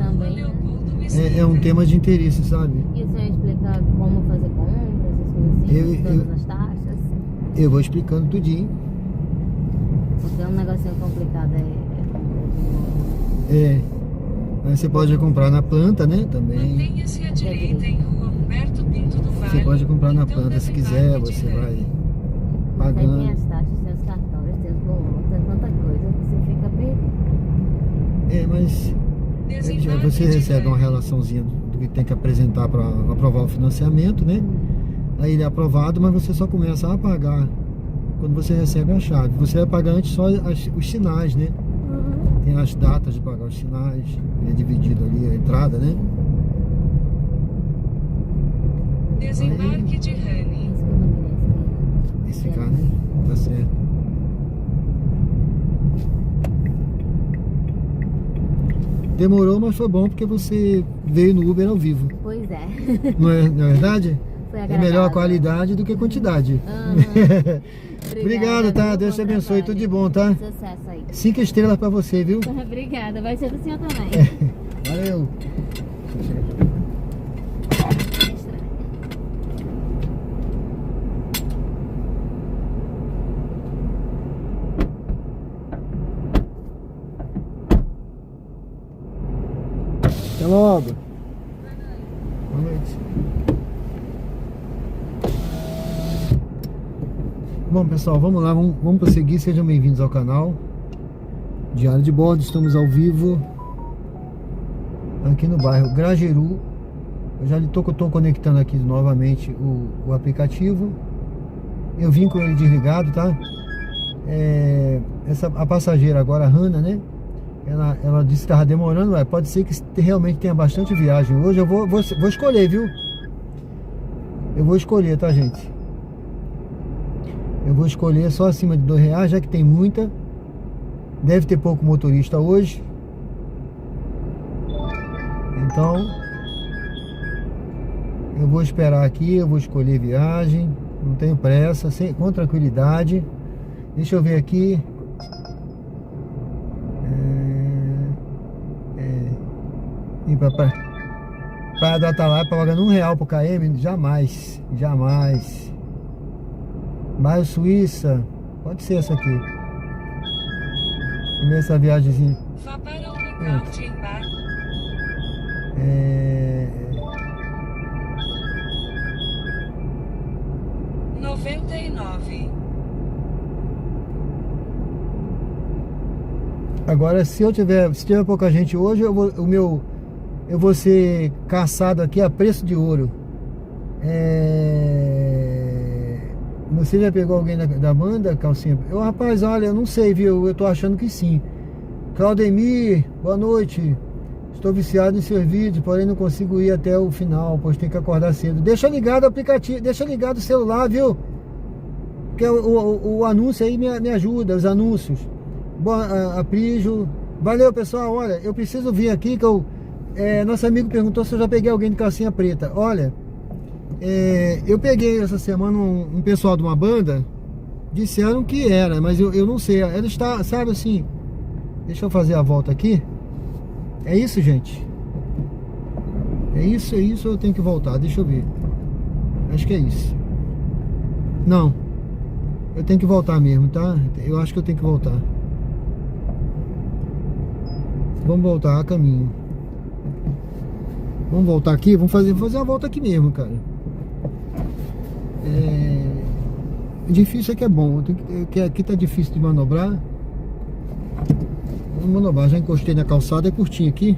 É um tema de interesse, sabe? E o senhor explicar como fazer compras, essas coisas assim, todas as taxas? Eu vou explicando tudinho. Porque é um negocinho complicado, é Aí você pode comprar na planta, né? Também. Mantenha-se à direita em rua Humberto Pinto do Vale. Você pode comprar na então planta se deve quiser, Parque de você Rã. vai Mas aí tem pagando. as taxas, tem os cartórios, tem os boletos, tem tanta coisa que você fica perdido. Mas Desembarque você de recebe uma Rã. relaçãozinha do que tem que apresentar para aprovar o financiamento, né? Aí ele é aprovado, mas você só começa a pagar quando você recebe a chave. Você vai pagar antes só os sinais, né? Tem as datas de pagar os sinais, é dividido ali a entrada, né? Desembarque de Rani. Esse condomínio à esquerda. Esse cara, né? Tá certo. Demorou, mas foi bom porque você veio no Uber ao vivo. Pois é. Não é verdade? Foi É agradável. melhor a qualidade do que a quantidade. Aham. Obrigado, tá? viu? Deus te Bom abençoe, trabalho. tudo de bom, tá? Sucesso aí. 5 estrelas pra você, viu? Obrigada, vai ser do senhor também. Valeu. Até logo. Boa noite. Bom, pessoal, vamos lá, vamos prosseguir. Sejam bem-vindos ao canal Diário de Bordo. Estamos ao vivo aqui no bairro Grajeru. Eu já estou conectando aqui novamente o aplicativo. Eu vim com ele desligado, tá? A passageira agora, a Hanna, né? Ela disse que estava demorando. Pode ser que realmente tenha bastante viagem hoje. Eu vou escolher, viu? Eu vou escolher, tá, gente? Eu vou escolher só acima de R$2, já que tem muita. Deve ter pouco motorista hoje. Então eu vou esperar aqui, eu vou escolher viagem. Não tenho pressa, com tranquilidade. Deixa eu ver aqui. E para do Atalaia, pagando R$1 por km, jamais. Bairro Suíça, pode ser essa aqui. Vamos ver essa viagemzinha. Vá para o local de embarque. É... 99. Agora, se tiver pouca gente hoje, eu vou ser caçado aqui a preço de ouro. Você já pegou alguém da banda, Calcinha? Rapaz, olha, eu não sei, viu? Eu tô achando que sim. Claudemir, boa noite. Estou viciado em seus vídeos, porém não consigo ir até o final, pois tem que acordar cedo. Deixa ligado o aplicativo, deixa ligado o celular, viu? Porque o anúncio aí me ajuda, os anúncios. Boa, Aprígio. Valeu, pessoal. Olha, eu preciso vir aqui que nosso amigo perguntou se eu já peguei alguém de calcinha preta. Olha, eu peguei essa semana um pessoal de uma banda, disseram que era, mas eu não sei. Ela está, sabe assim, deixa eu fazer a volta aqui. É isso, gente? É isso ou eu tenho que voltar? Deixa eu ver. Acho que é isso. Não. Eu tenho que voltar mesmo, tá? Eu acho que eu tenho que voltar. Vamos voltar a caminho. Vamos voltar aqui? Vamos fazer a volta aqui mesmo, cara. Difícil é que é bom. Aqui tá difícil de manobrar. Vamos manobrar. Já encostei na calçada, é curtinho aqui.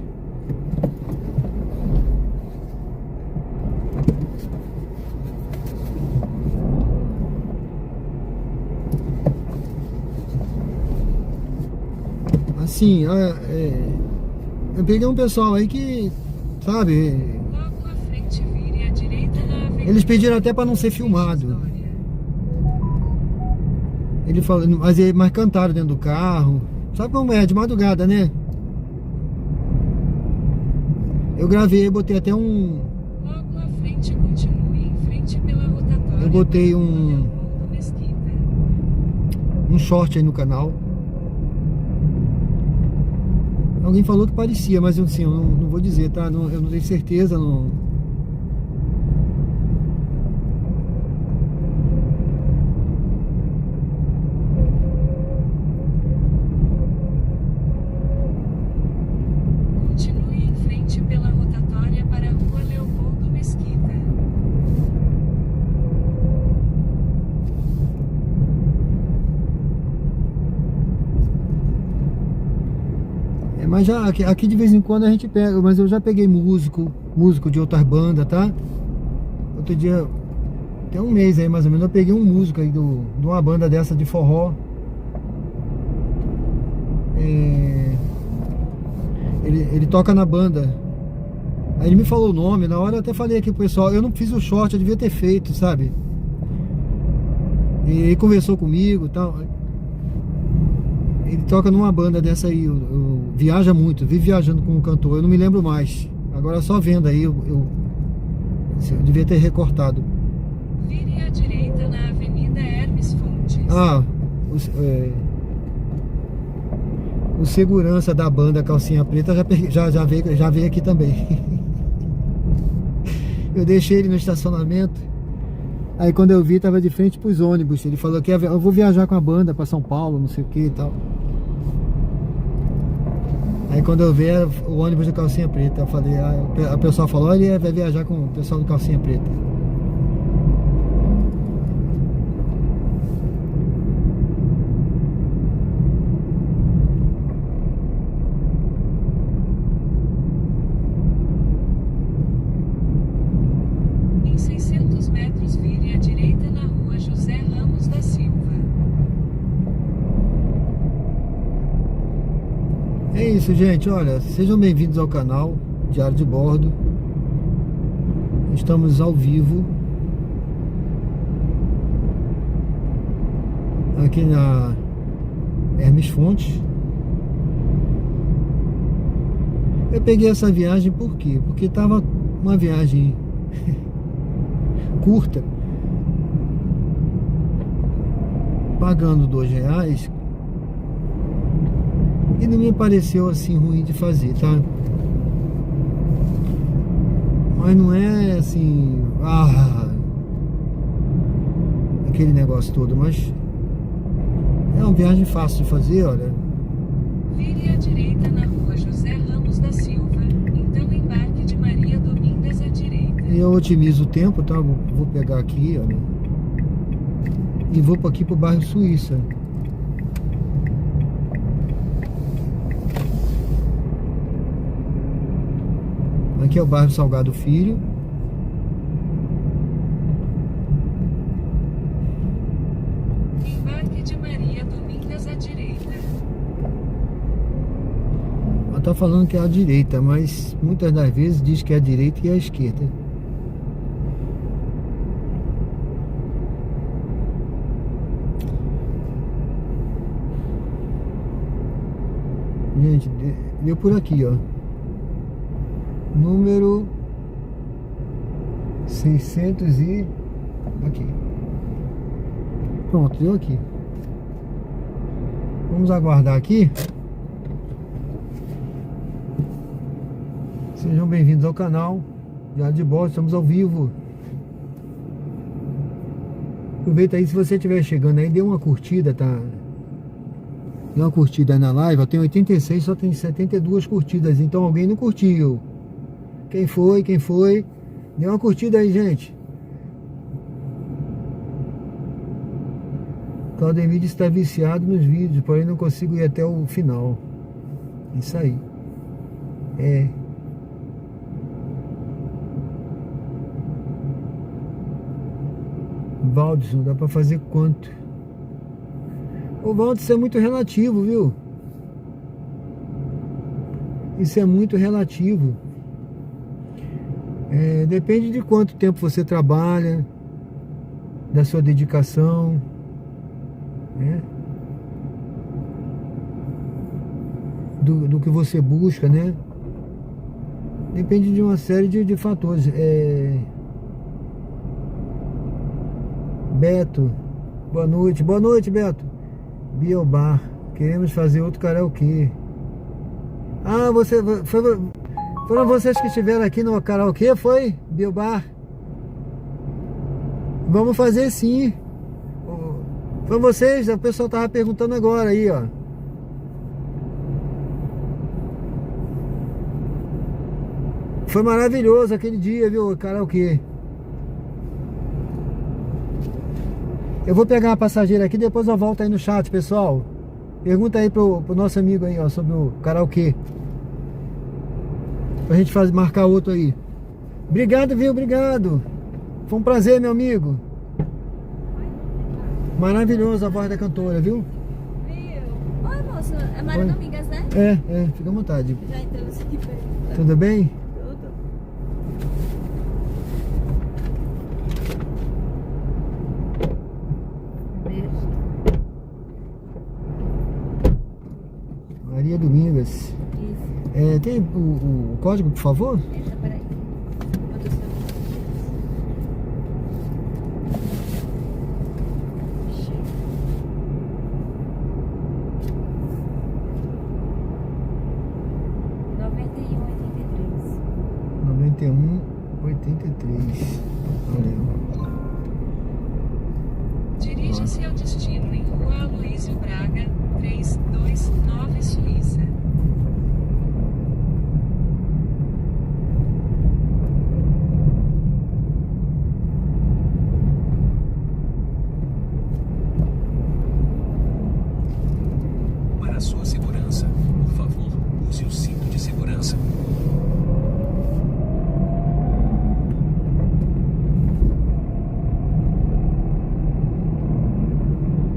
Assim, eu peguei um pessoal aí que, sabe, Logo à frente, vire à direita na avenida. eles pediram até para não ser filmado. Ele falou, mas cantaram dentro do carro. Sabe como é? De madrugada, né? Eu gravei, botei até um... Logo à frente, continue em frente pela rotatória. Eu botei para a Rua Leopoldo Mesquita. um short aí no canal. Alguém falou que parecia, mas assim, eu não vou dizer, tá? Eu não tenho certeza, não. Continue em frente pela rotatória para a Rua Leopoldo Mesquita. Mas já aqui de vez em quando a gente pega, mas eu já peguei músico de outras bandas, tá? Outro dia, tem um mês aí mais ou menos, eu peguei um músico aí de uma banda dessa de forró. Ele toca na banda. Aí ele me falou o nome, na hora eu até falei aqui pro pessoal, eu não fiz o short, eu devia ter feito, sabe? E ele conversou comigo e tal. Ele toca numa banda dessa aí, viaja muito, vive viajando com um cantor, eu não me lembro mais. Agora só vendo aí, eu devia ter recortado. Vire à direita na Avenida Hermes Fontes. O segurança da banda Calcinha Preta já veio aqui também. Eu deixei ele no estacionamento. Aí quando eu vi, tava de frente pros ônibus. Ele falou que eu vou viajar com a banda pra São Paulo, não sei o que e tal. Aí quando eu vi, era o ônibus do Calcinha Preta. Eu falei, a pessoa falou, ele vai viajar com o pessoal do Calcinha Preta. Em 600 metros, vire à direita na Rua José Ramos da Silva. É isso, gente, olha, sejam bem-vindos ao canal Diário de Bordo. Estamos ao vivo aqui na Hermes Fontes. Eu peguei essa viagem por quê? Porque tava uma viagem curta, pagando R$2, e não me pareceu assim ruim de fazer, tá? Mas não é assim, aquele negócio todo, mas é uma viagem fácil de fazer, olha. Vire à direita na Rua José Ramos da Silva, então embarque de Maria Domingas à direita. E eu otimizo o tempo, tá? Vou pegar aqui, olha, e vou aqui pro bairro Suíça. Aqui é o bairro Salgado Filho. Embarque de Maria Domingas à direita. tá falando que é a direita, mas muitas das vezes diz que é a direita e a esquerda. Gente, deu por aqui, ó. Número 600 e... aqui. Pronto, deu aqui. Vamos aguardar aqui. Sejam bem-vindos ao canal Diário de Bordo, estamos ao vivo. Aproveita aí, se você estiver chegando aí, dê uma curtida, tá? Dê uma curtida aí na live, ó, tem 86, só tem 72 curtidas, então alguém não curtiu. Quem foi? Dê uma curtida aí, gente. Claudemir está viciado nos vídeos, porém não consigo ir até o final. Isso aí. É. Valdson, dá pra fazer quanto? Ô Valdson, isso é muito relativo, viu? Isso é muito relativo. Depende de quanto tempo você trabalha, da sua dedicação, né? Do que você busca, né? Depende de uma série de fatores. Beto, boa noite Beto. Biobar, queremos fazer outro karaokê. Ah, foram vocês que estiveram aqui no karaokê, foi? Biobar? Vamos fazer sim. Foram vocês, o pessoal tava perguntando agora aí, ó. Foi maravilhoso aquele dia, viu, o karaokê. Eu vou pegar uma passageira aqui, depois eu volto aí no chat, pessoal. Pergunta aí pro nosso amigo aí, ó, sobre o karaokê. Pra gente marcar outro aí. Obrigado, viu? Obrigado. Foi um prazer, meu amigo. Maravilhoso a voz da cantora, viu? Oi, moço. É Mário Domingas, né? Fica à vontade. Já entramos aqui. Tudo bem? Tudo. Maria Domingas. Isso. Tem o código, por favor? Eita, peraí. Valeu. Dirija-se ao destino em Rua Aloysio Braga, 329 Suíça. Para sua segurança, por favor, use o cinto de segurança.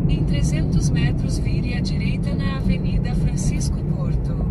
Em 300 metros vire à direita na Avenida Francisco Porto.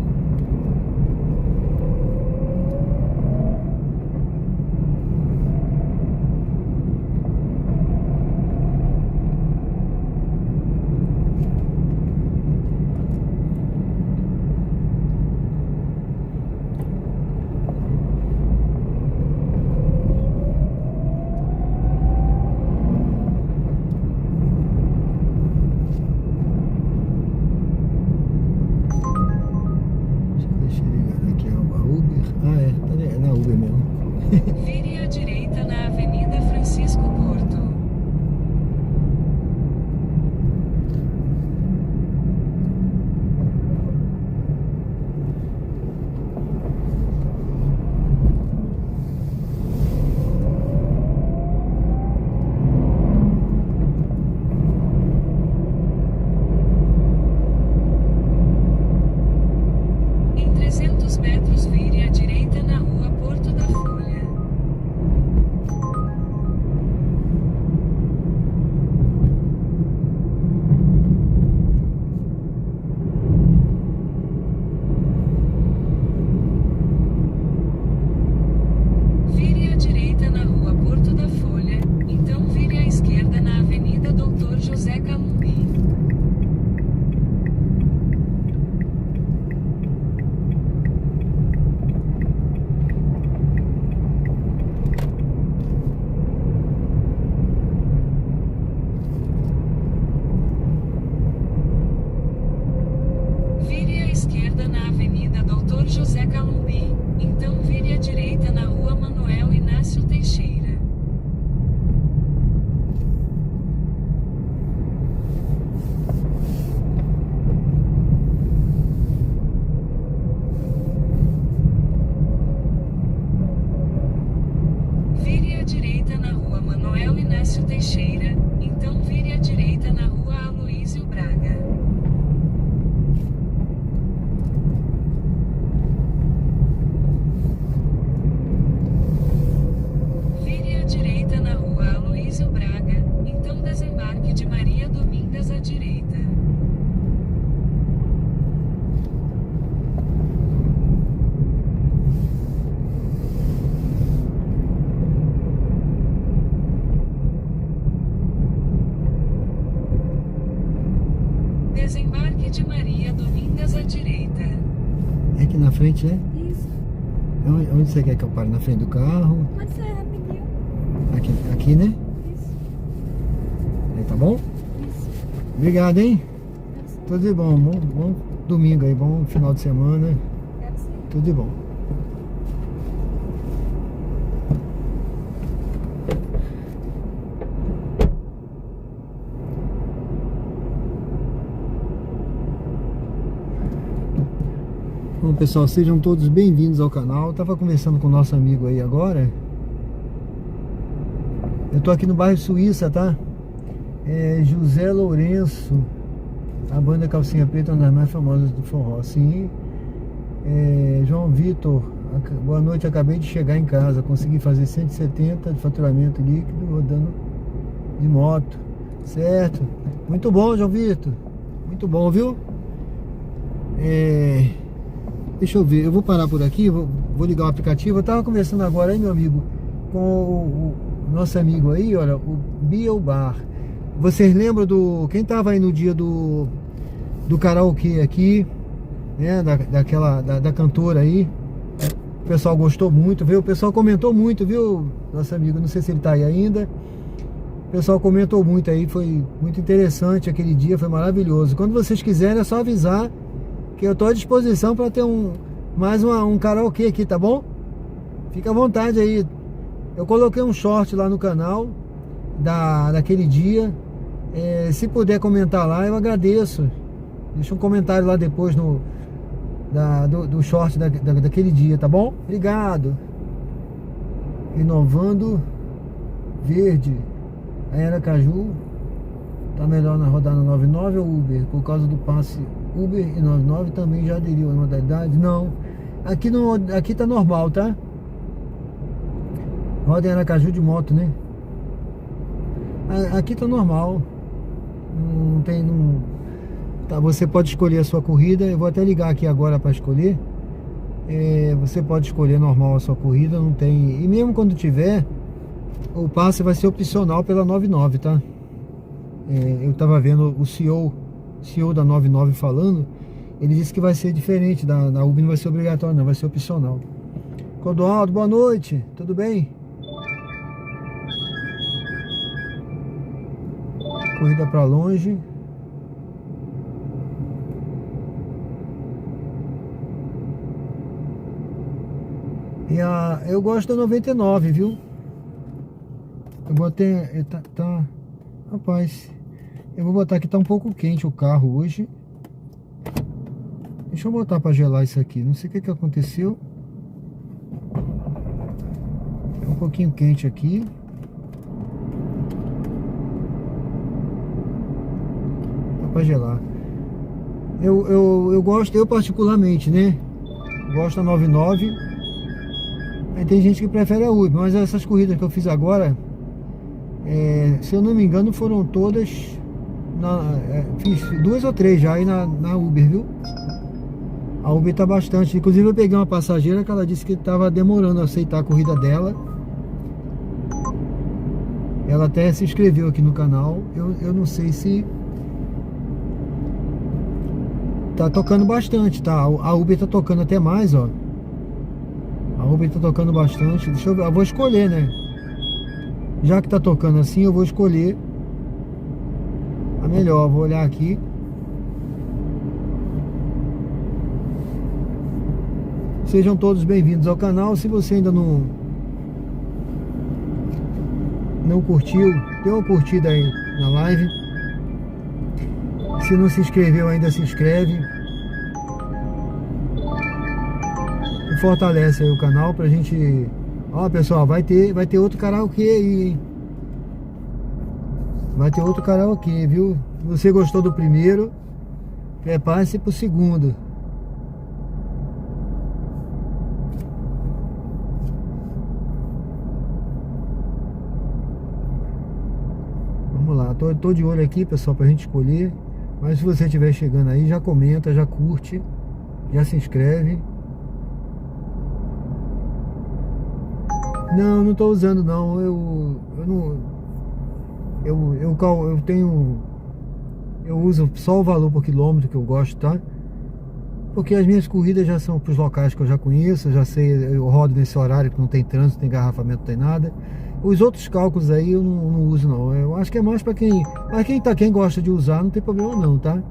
Desembarque de Maria Domingas à direita. É aqui na frente, é? Isso. Onde você quer que eu pare? Na frente do carro? Pode ser rapidinho. Aqui, né? Isso. Aí, tá bom? Isso. Obrigado, hein? Deve ser. Tudo de bom. Bom domingo aí, bom final de semana. Deve ser. Tudo de bom. Bom, pessoal, sejam todos bem-vindos ao canal. Eu tava conversando com o nosso amigo aí agora. Eu tô aqui no bairro Suíça, tá? É José Lourenço, a banda Calcinha Preta, uma das mais famosas do forró. Sim. João Vitor, boa noite. Acabei de chegar em casa, consegui fazer 170 de faturamento líquido rodando de moto. Certo? Muito bom, João Vitor. Muito bom, viu? Deixa eu ver, eu vou parar por aqui, vou ligar o aplicativo. Eu tava conversando agora aí, meu amigo, com o nosso amigo aí, olha, o Biel Bar. Vocês lembram quem tava aí no dia do karaokê aqui, né, da cantora aí? O pessoal gostou muito, viu? O pessoal comentou muito, viu, nosso amigo? Não sei se ele tá aí ainda. O pessoal comentou muito aí, foi muito interessante aquele dia, foi maravilhoso. Quando vocês quiserem é só avisar que eu tô à disposição para ter mais um karaokê aqui, tá bom? Fica à vontade aí. Eu coloquei um short lá no canal daquele dia. Se puder comentar lá, eu agradeço. Deixa um comentário lá depois do short daquele dia, tá bom? Obrigado. Inovando Verde. A Aracaju tá melhor na rodar no 99 ou Uber? Por causa do passe Uber e 99 também já aderiu à modalidade? Não. Aqui tá normal, tá? Roda em Aracaju de moto, né? Aqui tá normal. Não tem... Tá, você pode escolher a sua corrida. Eu vou até ligar aqui agora para escolher. Você pode escolher normal a sua corrida. Não tem... E mesmo quando tiver, o passe vai ser opcional pela 99, tá? Eu tava vendo o CEO da 99 falando. Ele disse que vai ser diferente da Uber, não vai ser obrigatório não, vai ser opcional. Clodoaldo, boa noite, tudo bem? Corrida pra longe. Eu gosto da 99, viu? Eu vou até... Rapaz, eu vou botar aqui, tá um pouco quente o carro hoje. Deixa eu botar pra gelar isso aqui. Não sei o que aconteceu. É um pouquinho quente aqui. Tá pra gelar. Eu gosto, eu particularmente, né? Gosto da 99. Aí tem gente que prefere a Uber. Mas essas corridas que eu fiz agora, se eu não me engano, foram todas... fiz 2 ou 3 já aí na Uber, viu? A Uber tá bastante. Inclusive eu peguei uma passageira que ela disse que tava demorando a aceitar a corrida dela. Ela até se inscreveu aqui no canal. Eu não sei se... Tá tocando bastante, tá? A Uber tá tocando até mais, ó. A Uber tá tocando bastante. Deixa eu ver, eu vou escolher, né? Já que tá tocando assim, eu vou escolher a melhor. Vou olhar aqui. Sejam todos bem-vindos ao canal. Se você ainda não curtiu, dê uma curtida aí na live. Se não se inscreveu ainda, se inscreve. E fortalece aí o canal pra gente... Ó, pessoal, vai ter outro karaokê aí, hein? Vai ter outro karaokê, viu? Se você gostou do primeiro, prepare-se pro segundo. Vamos lá, tô de olho aqui, pessoal, pra gente escolher. Mas se você estiver chegando aí, já comenta, já curte, já se inscreve. Não tô usando não. Eu Eu uso só o valor por quilômetro que eu gosto, tá? Porque as minhas corridas já são para os locais que eu já conheço, eu já sei, eu rodo nesse horário que não tem trânsito, não tem engarrafamento, não tem nada. Os outros cálculos aí eu não uso não. Eu acho que é mais para quem... Mas quem gosta de usar não tem problema não, tá?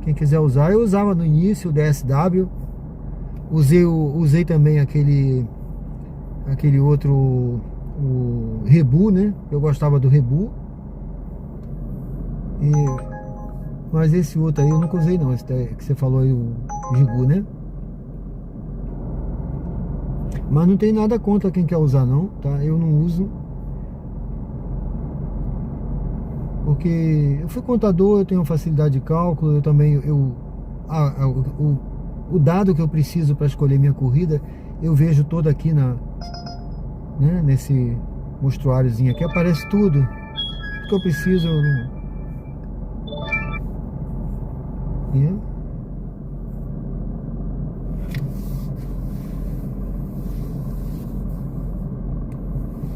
Quem quiser usar, eu usava no início o DSW. Usei também aquele outro, o Rebu, né? Eu gostava do Rebu. Mas esse outro aí eu nunca usei não, esse que você falou aí, o Gigu, né? Mas não tem nada contra quem quer usar não, tá? Eu não uso. Porque eu fui contador, eu tenho facilidade de cálculo, eu também, o dado que eu preciso para escolher minha corrida, eu vejo todo aqui né, nesse mostruáriozinho aqui, aparece tudo. O que eu preciso, eu não...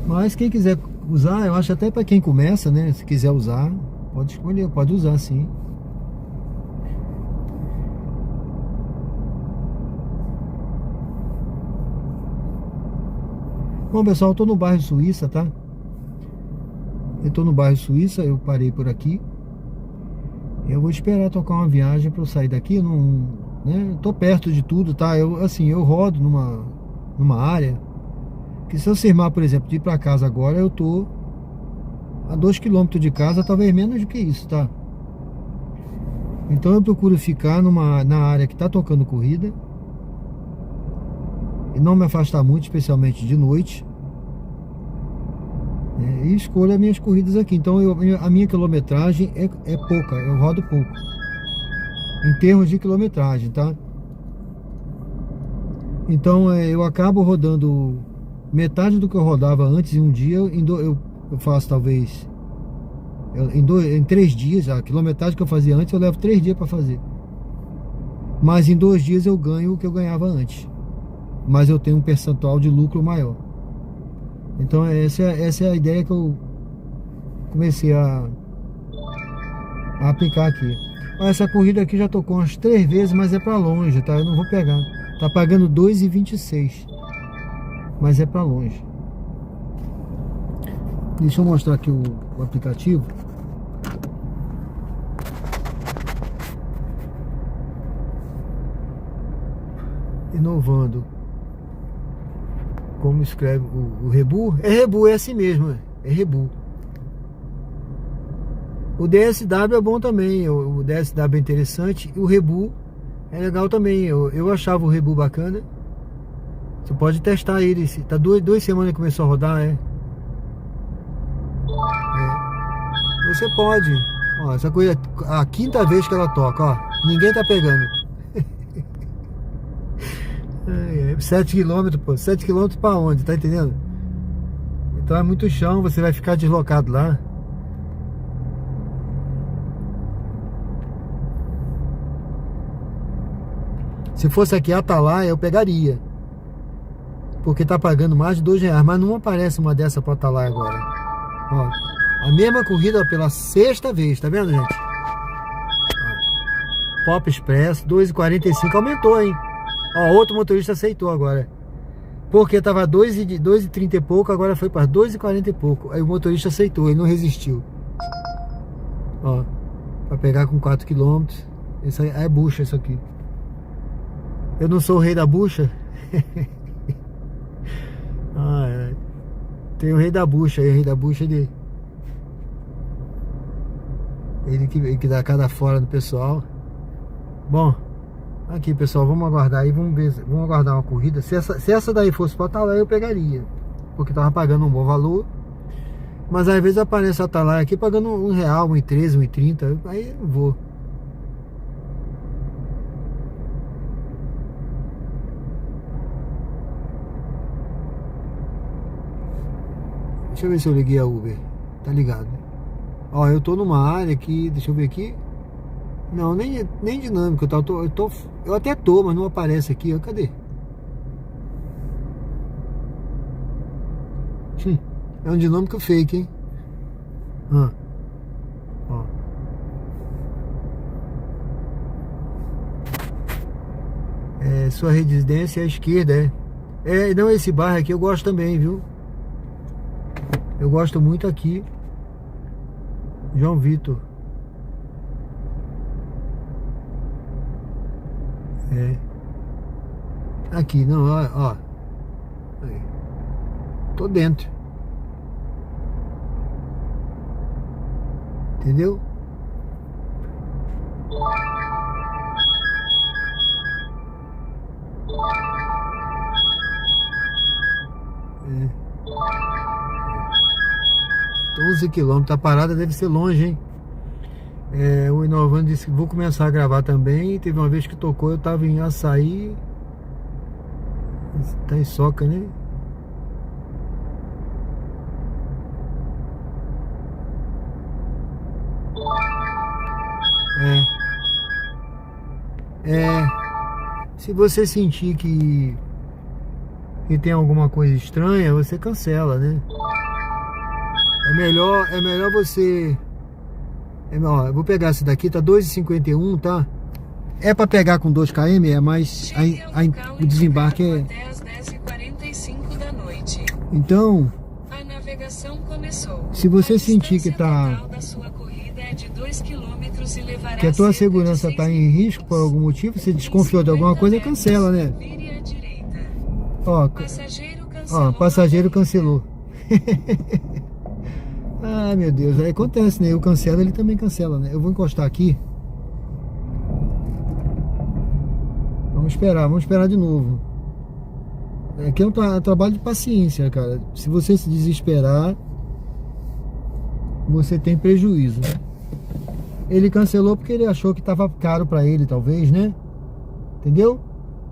Mas quem quiser usar, eu acho até para quem começa, né? Se quiser usar, pode escolher, pode usar sim. Bom, pessoal, eu tô no bairro Suíça, tá? Eu tô no bairro Suíça, eu parei por aqui. Eu vou esperar tocar uma viagem para eu sair daqui. Eu não, né? Tô perto de tudo, tá? Eu rodo numa área que, se eu cismar, por exemplo, de ir para casa agora, eu tô a 2 km de casa, talvez menos do que isso, tá? Então eu procuro ficar na área que tá tocando corrida e não me afastar muito, especialmente de noite. E escolho as minhas corridas aqui. Então a minha quilometragem é pouca, eu rodo pouco em termos de quilometragem, tá? Então eu acabo rodando metade do que eu rodava antes em um dia. Eu faço talvez em 3 dias. A quilometragem que eu fazia antes eu levo 3 dias para fazer, mas em 2 dias eu ganho o que eu ganhava antes, mas eu tenho um percentual de lucro maior. Então essa é a ideia que eu comecei a aplicar aqui. Essa corrida aqui já tocou umas 3 vezes, mas é para longe, tá? Eu não vou pegar. Tá pagando 2,26, mas é para longe. Deixa eu mostrar aqui o aplicativo. Inovando. Como escreve o Rebu? É Rebu, é assim mesmo, é Rebu. O DSW é bom também, o DSW é interessante, e o Rebu é legal também. Eu achava o Rebu bacana. Você pode testar ele, tá 2 semanas que começou a rodar, Você pode. Ó, essa coisa, a 5ª vez que ela toca, ó, ninguém tá pegando. 7 km, pô. 7 km pra onde? Tá entendendo? Então é muito chão, você vai ficar deslocado lá. Se fosse aqui Atalaia, eu pegaria, porque tá pagando mais de R$2, mas não aparece uma dessa pra Atalaia agora. Ó, a mesma corrida pela 6ª vez, tá vendo, gente? Ó, Pop Express, 2,45, aumentou, hein? Ó, outro motorista aceitou agora, porque tava 2,30 e pouco, agora foi para 2,40 e pouco. Aí o motorista aceitou, ele não resistiu. Ó, para pegar com 4 km. Isso aí é bucha, isso aqui. Eu não sou o rei da bucha. Tem o rei da bucha aí, o rei da bucha ele que dá cada fora do pessoal. Bom, aqui, pessoal, vamos aguardar aí, vamos aguardar uma corrida. Se essa daí fosse para Atalaia, eu pegaria, porque tava pagando um bom valor. Mas às vezes aparece a Atalaia aqui pagando R$1, R$1,13, R$1,30, aí eu não vou. Deixa eu ver se eu liguei a Uber. Tá ligado? Ó, eu tô numa área aqui, deixa eu ver aqui. Não, nem dinâmico, eu até tô, mas não aparece aqui, ó, cadê? É um dinâmico fake, hein? Ó. Sua residência é à esquerda, não, esse bairro aqui eu gosto também, viu? Eu gosto muito aqui. João Vitor. Aqui, não, ó. Aí. Tô dentro. Entendeu? É. 11 quilômetros. A parada deve ser longe, hein? O Inovando disse que vou começar a gravar também. Teve uma vez que tocou, eu tava em Açaí. Tá em Soca, né? Se você sentir que tem alguma coisa estranha, você cancela, né? É melhor você... ó, eu vou pegar esse daqui, tá 2,51, tá? É pra pegar com 2 km, mas o desembarque é... Até às 10h45 da noite. Então, A navegação começou. se você sentir que tá... total da sua corrida é de 2 km e levará que a tua cerca de segurança 6 tá em risco por algum motivo, você desconfiou de alguma coisa, cancela, né? Vire à direita. Ó, passageiro cancelou. Ah, meu Deus, aí acontece, né? Eu cancelo, ele também cancela, né? Eu vou encostar aqui. Vamos esperar de novo. Aqui é um trabalho de paciência, cara. Se você se desesperar, você tem prejuízo. Ele cancelou porque ele achou que estava caro para ele, talvez, né? Entendeu?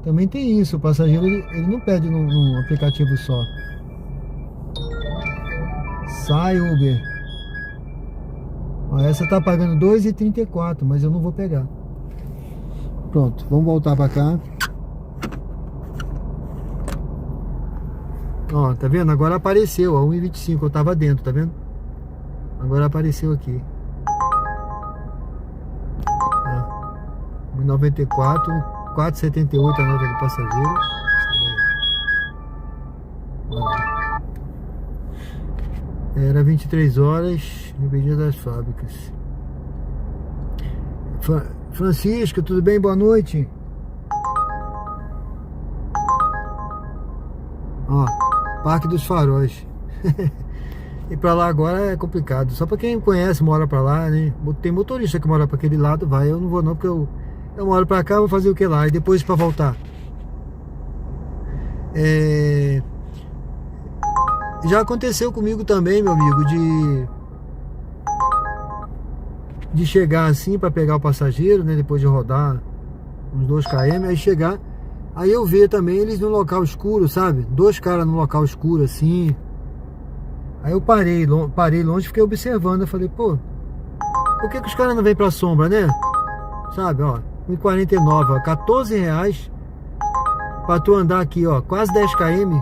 Também tem isso. O passageiro, ele não pede num aplicativo só. Sai, Uber. Ó, essa tá pagando 2,34, mas eu não vou pegar. Pronto, vamos voltar para cá. Ó, tá vendo? Agora apareceu, ó, 1,25. Eu tava dentro, tá vendo? Agora apareceu aqui. 1,94, 4,78 a nota do passageiro. Era 23 horas, no Avenida das Fábricas. Francisco, tudo bem? Boa noite. Ó, Parque dos Faróis. E pra lá agora é complicado. Só pra quem conhece, mora pra lá, né? Tem motorista que mora pra aquele lado, vai. Eu não vou não, porque eu moro pra cá, vou fazer o que lá? E depois pra voltar. Já aconteceu comigo também, meu amigo, de chegar assim pra pegar o passageiro, né? Depois de rodar uns 2 km, aí chegar. Aí eu ver também eles no local escuro, sabe? 2 caras no local escuro assim. Aí eu parei longe, fiquei observando. Eu falei, pô, por que os caras não vêm pra sombra, né? Sabe, ó, 1,49, ó, 14 reais pra tu andar aqui, ó, quase 10 km.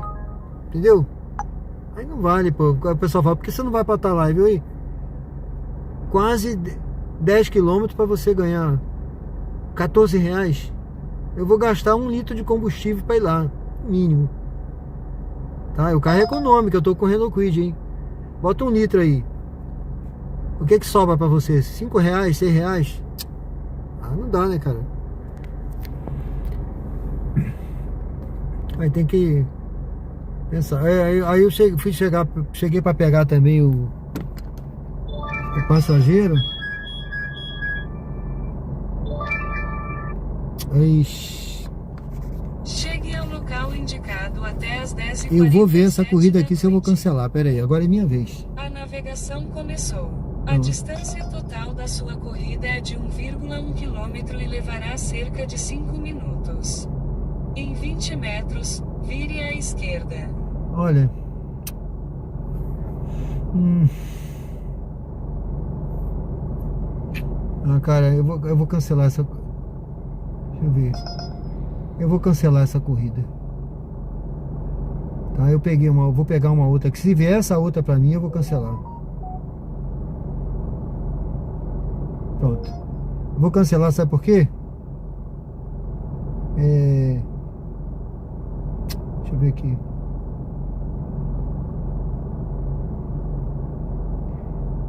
Entendeu? Aí não vale, pô. O pessoal fala, por que você não vai pra Atalaia, viu aí? Quase 10 km pra você ganhar 14 reais. Eu vou gastar 1 litro de combustível pra ir lá, mínimo. Tá? O carro é econômico, eu tô correndo o Quid, hein? Bota 1 litro aí. O que sobra pra você? 5 reais, 6 reais? Ah, não dá, né, cara? Aí tem que pensar. Aí eu cheguei pra pegar também o passageiro. Chegue ao local indicado até as 10h47. Eu vou ver essa corrida aqui se eu vou cancelar. Pera aí, agora é minha vez. A navegação começou. A distância total da sua corrida é de 1,1 km e levará cerca de 5 minutos. Em 20 metros, vire à esquerda. Olha. Ah, cara, eu vou cancelar essa. Deixa eu ver. Eu vou cancelar essa corrida. Tá, eu vou pegar uma outra aqui. Se vier essa outra pra mim, eu vou cancelar. Pronto. Vou cancelar, sabe por quê? ver aqui.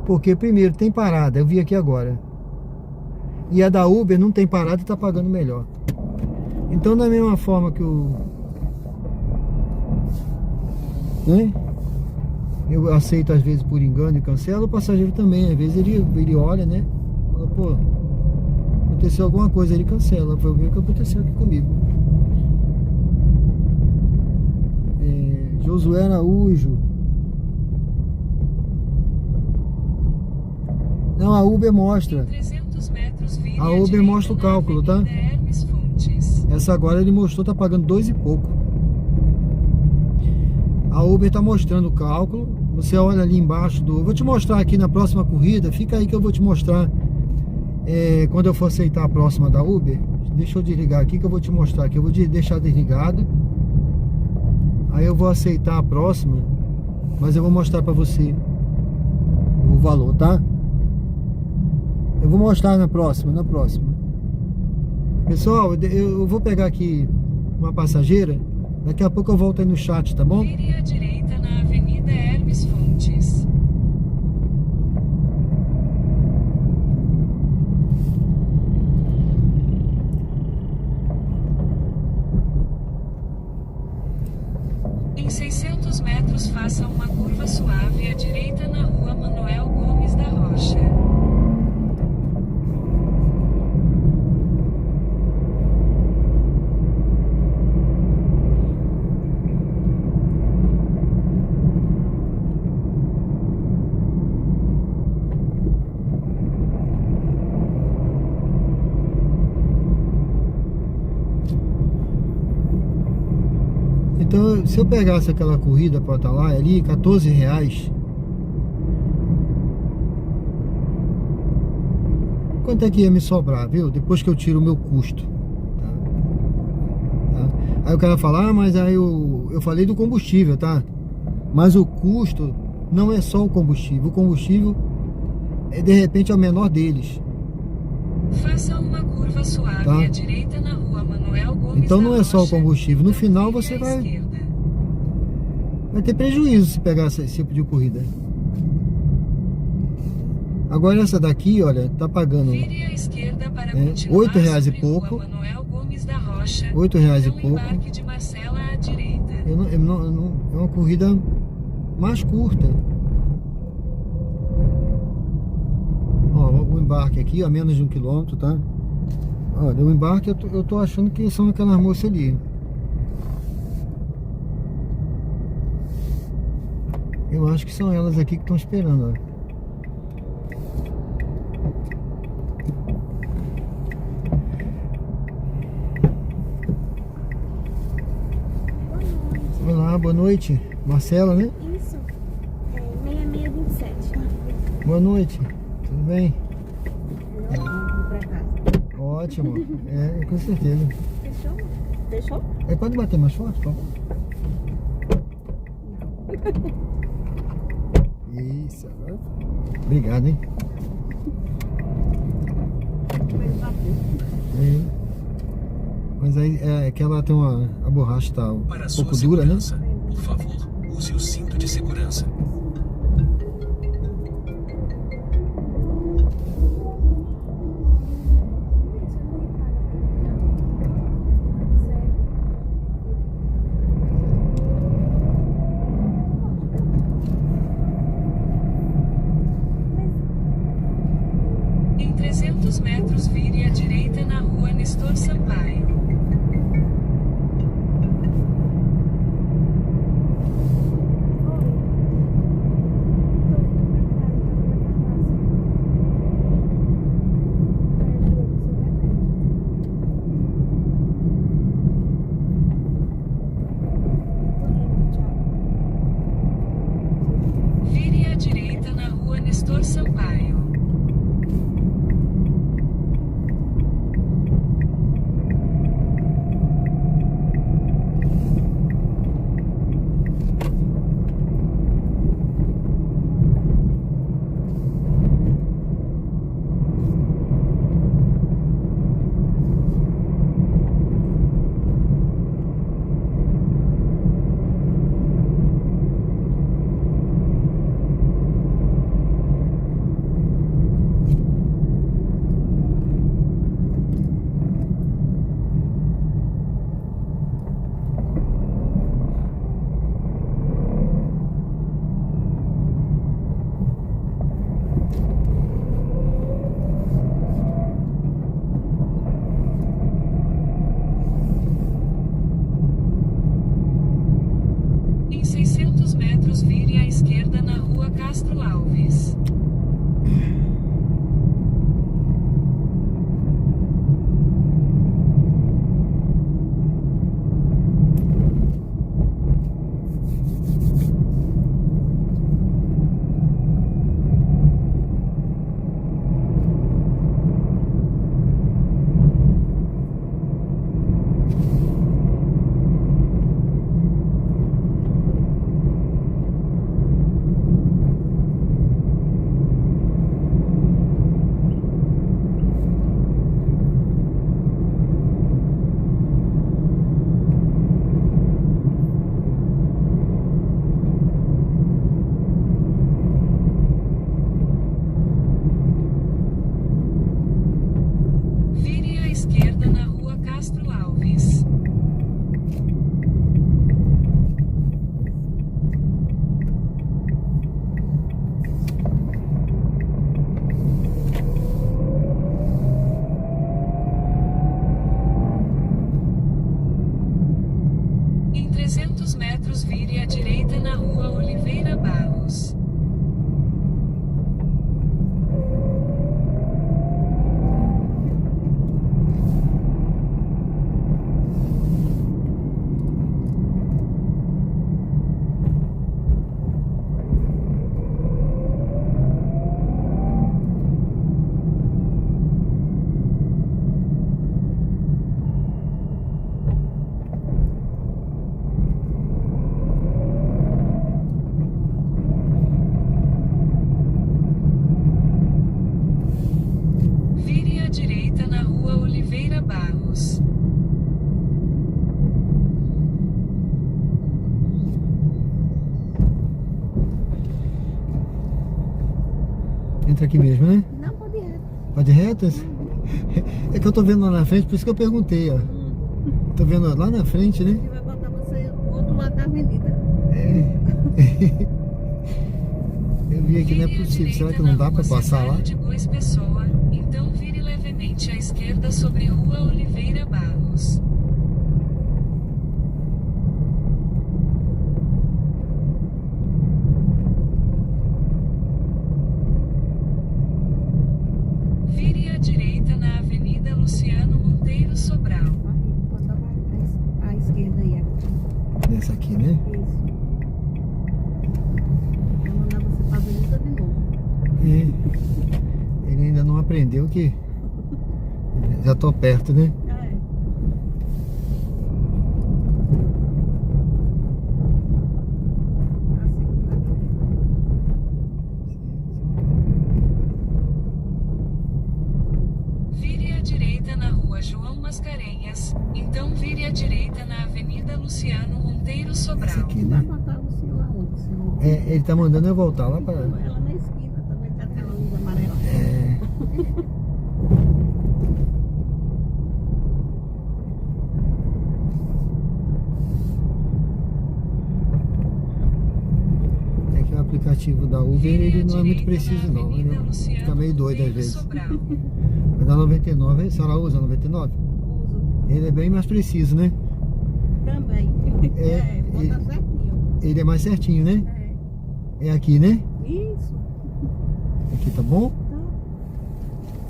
Porque primeiro tem parada, eu vi aqui agora. E a da Uber não tem parada e tá pagando melhor. Então da mesma forma que eu aceito às vezes por engano e cancelo, o passageiro também, às vezes ele olha, né? Fala, pô, aconteceu alguma coisa, ele cancela. Foi o que aconteceu aqui comigo. Josué Araújo. Não, a Uber mostra. 300 metros, vire A à Uber direita mostra o na cálculo, tá? Avenida Hermes Fontes. Essa agora ele mostrou, tá pagando 2 e pouco. A Uber tá mostrando o cálculo. Você olha ali embaixo do... Vou te mostrar aqui na próxima corrida. Fica aí que eu vou te mostrar quando eu for aceitar a próxima da Uber. Deixa eu desligar aqui que eu vou te mostrar aqui. Eu vou deixar desligado. Aí eu vou aceitar a próxima. Mas eu vou mostrar pra você o valor, tá? Eu vou mostrar na próxima. Pessoal, eu vou pegar aqui uma passageira. Daqui a pouco eu volto aí no chat, tá bom? Vire à direita na Avenida Hermes Fontes. Em 600 metros, faça uma curva suave à direita na Rua Manuel Gomes da Rocha. Então, se eu pegasse aquela corrida para estar lá ali, R$14, quanto é que ia me sobrar, viu? Depois que eu tiro o meu custo, tá? Aí o cara fala, mas aí eu falei do combustível, tá? Mas o custo não é só o combustível de repente é o menor deles. Faça uma curva suave Tá. à direita na Rua Manuel Gomes Então da não é só o Rocha. combustível, no final Vire você à vai esquerda. ter prejuízo se pegar esse tipo de corrida. Agora essa daqui, olha, tá pagando Vire à esquerda para continuar R$8 e sobre pouco. Rua Manuel Gomes da Rocha. R$8 e Então pouco. embarque de Marcela à direita. É uma corrida mais curta. Ó, o embarque aqui, a menos de 1 quilômetro, tá? Olha, o embarque eu tô achando que são aquelas moças ali. Eu acho que são elas aqui que estão esperando, ó. Olá, boa noite. Marcela, né? Isso. 6627. Boa noite. Tudo bem? Pra casa. Ótimo. Com certeza. Fechou? Fechou? Pode bater mais forte, por favor? Isso, agora. Obrigado, hein? Mas aí é que ela tem a borracha tá um Para a sua pouco dura, né? segurança, por favor, use o cinto de segurança. Em 300 metros, vire à direita na Rua Nestor Sampaio. Vire à direita na Rua Nestor Sampaio. Entra aqui mesmo, né? Não, pode ir. Pode ir retas? É que eu tô vendo lá na frente, por isso que eu perguntei, ó. Tô vendo lá na frente, né? Ele vai botar você do outro lado da avenida. Eu vi aqui, não é Vire à possível. Será direita que não na dá rua pra passar lá? Cercado de Boas Pessoa, então vire levemente à esquerda sobre Rua Oliveira Barros. Vire à direita na Avenida Luciano Monteiro Sobral. Bota a esquerda aí. Nessa aqui, né? Isso. Vai mandar você pra avenida de novo. Ele ainda não aprendeu que já tô perto, né? É. A segunda Vire à direita na Rua João Mascarenhas, então vire à direita na Avenida Luciano Monteiro Essa Sobral. aqui, vai né? botar o celular onde? O celular. Ele tá mandando eu voltar lá pra... Ela na esquina também tá aquela luz amarela. É que o aplicativo da Uber, ele não é muito preciso não, né? Fica meio doido às vezes. Mas da 99, a senhora usa 99? Uso Ele é bem mais preciso, né? também. Bota certinho. Ele é mais certinho, né? É. É aqui, né? Isso. Aqui tá bom? Tá.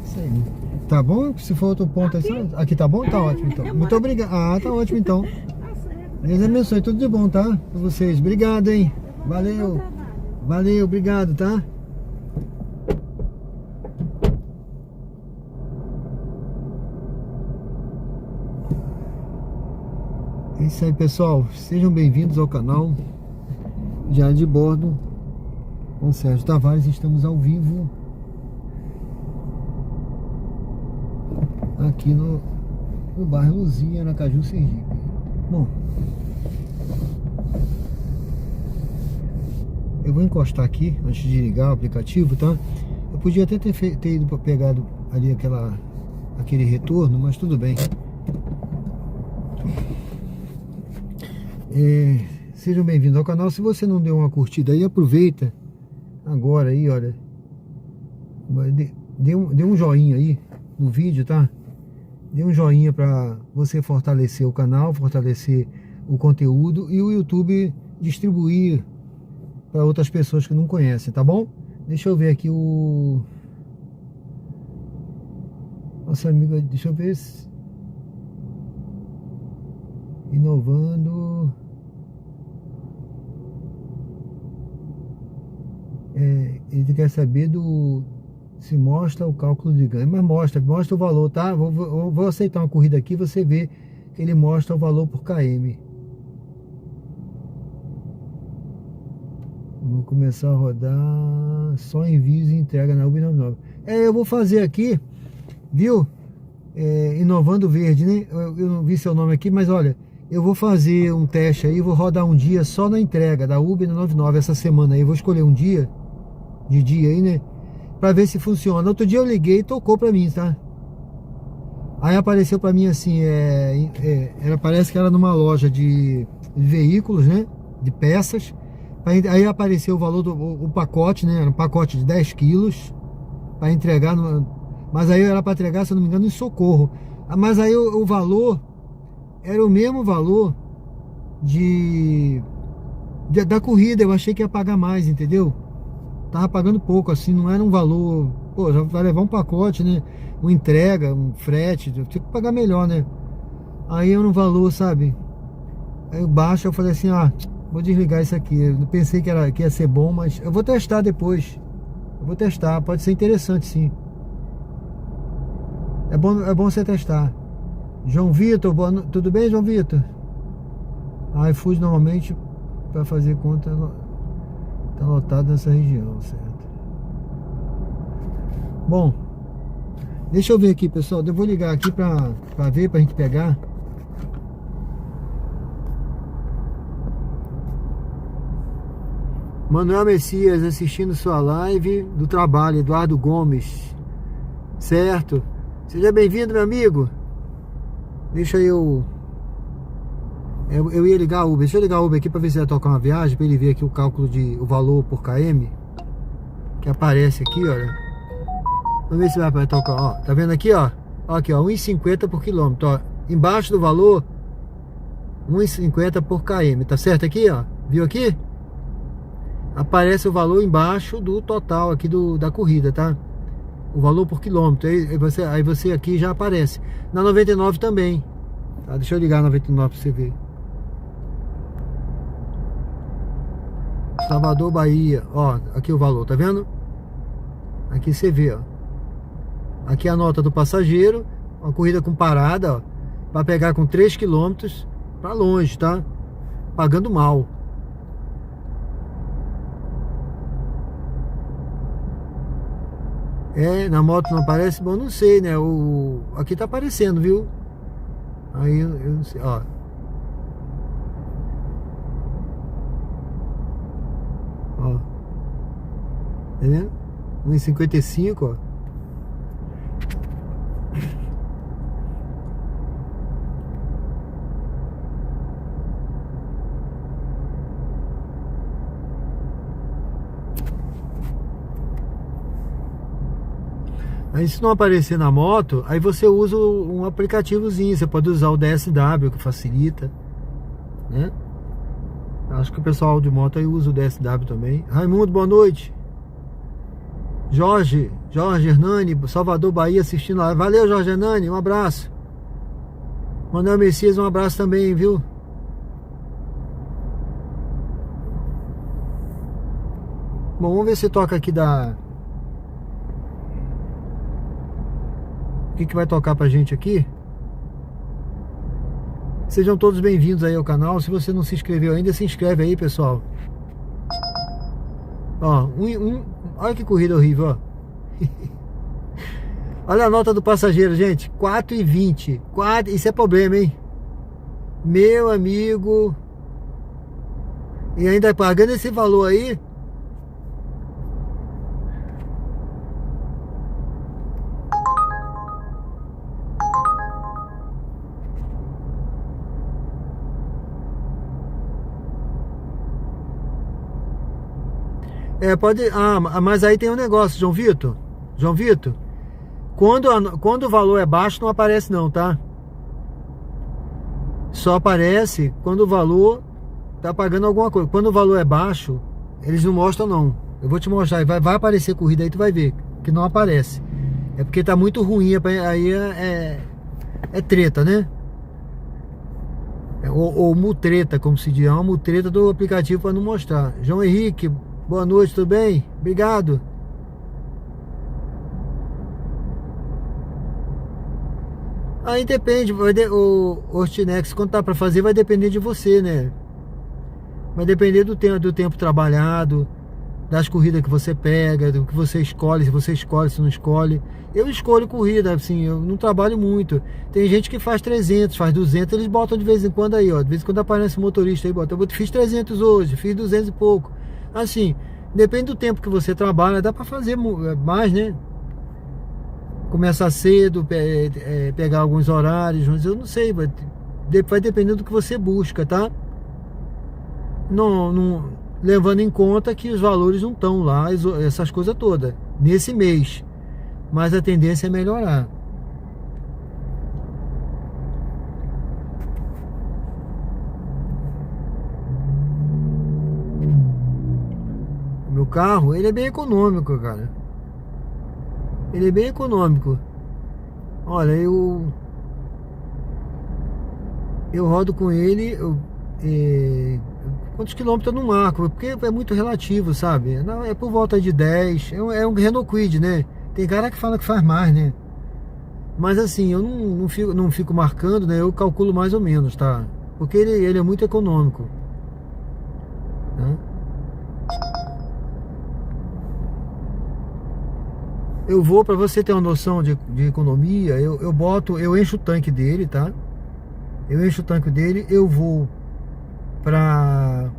Isso aí. Tá bom? Se for outro ponto aí, aqui tá bom? Tá ótimo então. Muito obrigado. Ah, tá ótimo então. Tá certo. Deus abençoe, tudo de bom, tá? Pra vocês. Obrigado, hein? Valeu. Valeu, obrigado, tá? É isso aí, pessoal. Sejam bem-vindos ao canal Diário de Bordo com Sérgio Tavares. Estamos ao vivo aqui no bairro Luzia, Aracaju, Sergipe. Bom, eu vou encostar aqui antes de ligar o aplicativo, tá? Eu podia até ter ido para pegado ali aquele retorno, mas tudo bem. Sejam bem-vindos ao canal. Se você não deu uma curtida aí, aproveita agora aí, olha, dê um joinha aí no vídeo, tá? Dê um joinha para você fortalecer o canal, fortalecer o conteúdo e o YouTube distribuir para outras pessoas que não conhecem, tá bom? Deixa eu ver aqui o nosso amigo, deixa eu ver se... Inovando. Ele quer saber se mostra o cálculo de ganho, mas mostra o valor, tá? Vou aceitar uma corrida aqui, você vê que ele mostra o valor por km. Vou começar a rodar só envios e entrega na Uber 99. Eu vou fazer aqui, viu? Inovando Verde, né? Eu não vi seu nome aqui, mas olha, eu vou fazer um teste aí, vou rodar um dia só na entrega da Uber 99 essa semana aí. Vou escolher um dia aí, né? Pra ver se funciona. Outro dia eu liguei e tocou pra mim, tá? Aí apareceu pra mim assim, parece que era numa loja de veículos, né? De peças. Aí apareceu o valor do pacote, né? Era um pacote de 10 quilos pra entregar, mas aí era pra entregar, se eu não me engano, em Socorro. Mas aí o valor era o mesmo valor da corrida. Eu achei que ia pagar mais, entendeu? Tava pagando pouco, assim, não era um valor... Pô, já vai levar um pacote, né? Uma entrega, um frete, eu tinha que pagar melhor, né? Aí era um valor, sabe? Aí baixo, eu falei assim, vou desligar isso aqui. Eu pensei que ia ser bom, mas eu vou testar depois. Eu vou testar, pode ser interessante, sim. É bom você testar. João Vitor, tudo bem, João Vitor? iFood normalmente para fazer conta tá lotado nessa região, certo? Bom, deixa eu ver aqui, pessoal. Eu vou ligar aqui pra ver, pra gente pegar. Manuel Messias assistindo sua live do trabalho, Eduardo Gomes. Certo? Seja bem-vindo, meu amigo. Deixa eu ia ligar o Uber. Deixa eu ligar o Uber aqui para ver se vai tocar uma viagem, para ele ver aqui o cálculo o valor por km que aparece aqui, olha. Vamos ver se vai tocar, ó. Tá vendo aqui, ó? Ó, aqui, ó, 1,50 por quilômetro, ó. Embaixo do valor 1,50 por km, tá certo aqui, ó? Viu aqui? Aparece o valor embaixo do total aqui da corrida, tá? O valor por quilômetro. Aí você aqui já aparece. Na 99 também. Tá? Deixa eu ligar a 99 pra você ver. Salvador, Bahia. Ó, aqui o valor, tá vendo? Aqui você vê, ó. Aqui a nota do passageiro. Uma corrida com parada, ó. Pra pegar com 3 km pra longe, tá? Pagando mal. Na moto não aparece? Bom, não sei, né? Aqui tá aparecendo, viu? Aí eu não sei, ó. Ó. Tá vendo? 1,55, ó. Aí se não aparecer na moto, aí você usa um aplicativozinho. Você pode usar o DSW, que facilita, né? Acho que o pessoal de moto aí usa o DSW também. Raimundo, boa noite. Jorge Hernani, Salvador, Bahia, assistindo lá. Valeu, Jorge Hernani, um abraço. Manuel Messias, um abraço também, viu? Bom, vamos ver se toca aqui o que vai tocar pra gente aqui. Sejam todos bem-vindos aí ao canal. Se você não se inscreveu ainda, se inscreve aí, pessoal. Ó, olha que corrida horrível, ó. Olha a nota do passageiro, gente, 4,20. Isso é problema, hein? Meu amigo. E ainda pagando esse valor aí. Pode. Mas aí tem um negócio, João Vitor. Quando o valor é baixo, não aparece não, tá? Só aparece quando o valor tá pagando alguma coisa. Quando o valor é baixo, eles não mostram não. Eu vou te mostrar, vai aparecer corrida aí, tu vai ver que não aparece. É porque tá muito ruim, aí é treta, né? Ou mutreta, como se diz. É uma mutreta do aplicativo para não mostrar. João Henrique, boa noite, tudo bem? Obrigado. Aí depende, o Ortinex, quando tá para fazer, vai depender de você, né? Vai depender do tempo trabalhado, das corridas que você pega, do que você escolhe, se você escolhe, se não escolhe. Eu escolho corrida, assim, eu não trabalho muito. Tem gente que faz 300, faz 200, eles botam de vez em quando aí, ó. De vez em quando aparece um motorista aí, bota, eu fiz 300 hoje, fiz 200 e pouco. Assim, depende do tempo que você trabalha, dá para fazer mais, né? Começar cedo, pegar alguns horários, mas eu não sei, vai depender do que você busca, tá? Não, levando em conta que os valores não estão lá, essas coisas todas, nesse mês. Mas a tendência é melhorar. Meu carro, ele é bem econômico, cara. Ele é bem econômico. Olha, eu rodo com ele. Quantos quilômetros eu não marco? Porque é muito relativo, sabe? É por volta de 10. É um Renault Kwid, né? Tem cara que fala que faz mais, né? Mas assim, eu não fico marcando, né? Eu calculo mais ou menos, tá? Porque ele é muito econômico, né? Eu vou, para você ter uma noção de economia, eu encho o tanque dele, tá? Eu vou para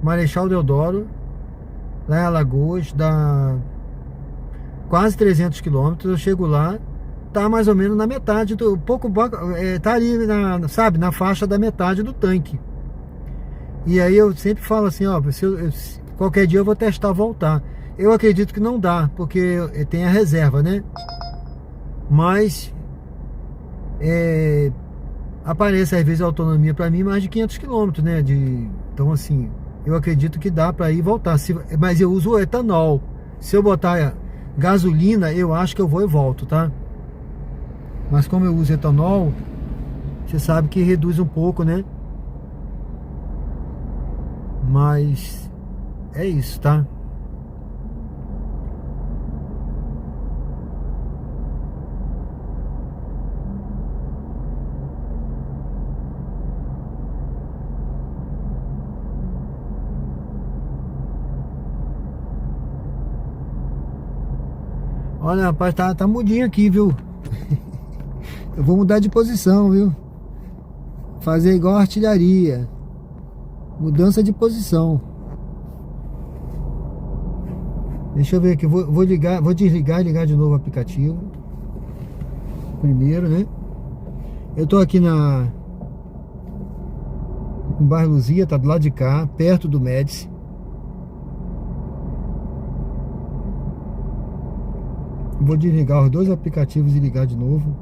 Marechal Deodoro, lá em Alagoas, dá quase 300 quilômetros. Eu chego lá, tá mais ou menos na metade do tá ali sabe, na faixa da metade do tanque. E aí eu sempre falo assim, ó, qualquer dia eu vou testar voltar. Eu acredito que não dá, porque tem a reserva, né? Mas aparece às vezes a autonomia para mim mais de 500 quilômetros, né? Então assim, eu acredito que dá para ir e voltar. Mas eu uso o etanol. Se eu botar gasolina, eu acho que eu vou e volto, tá? Mas como eu uso etanol, você sabe que reduz um pouco, né? Mas é isso, tá? Olha, rapaz, tá mudinho aqui, viu? Eu vou mudar de posição, viu? Fazer igual a artilharia. Mudança de posição. Deixa eu ver aqui, vou desligar e ligar de novo o aplicativo. Primeiro, né? Eu tô aqui no bairro Luzia, tá do lado de cá, perto do Médici. Vou desligar os dois aplicativos e ligar de novo.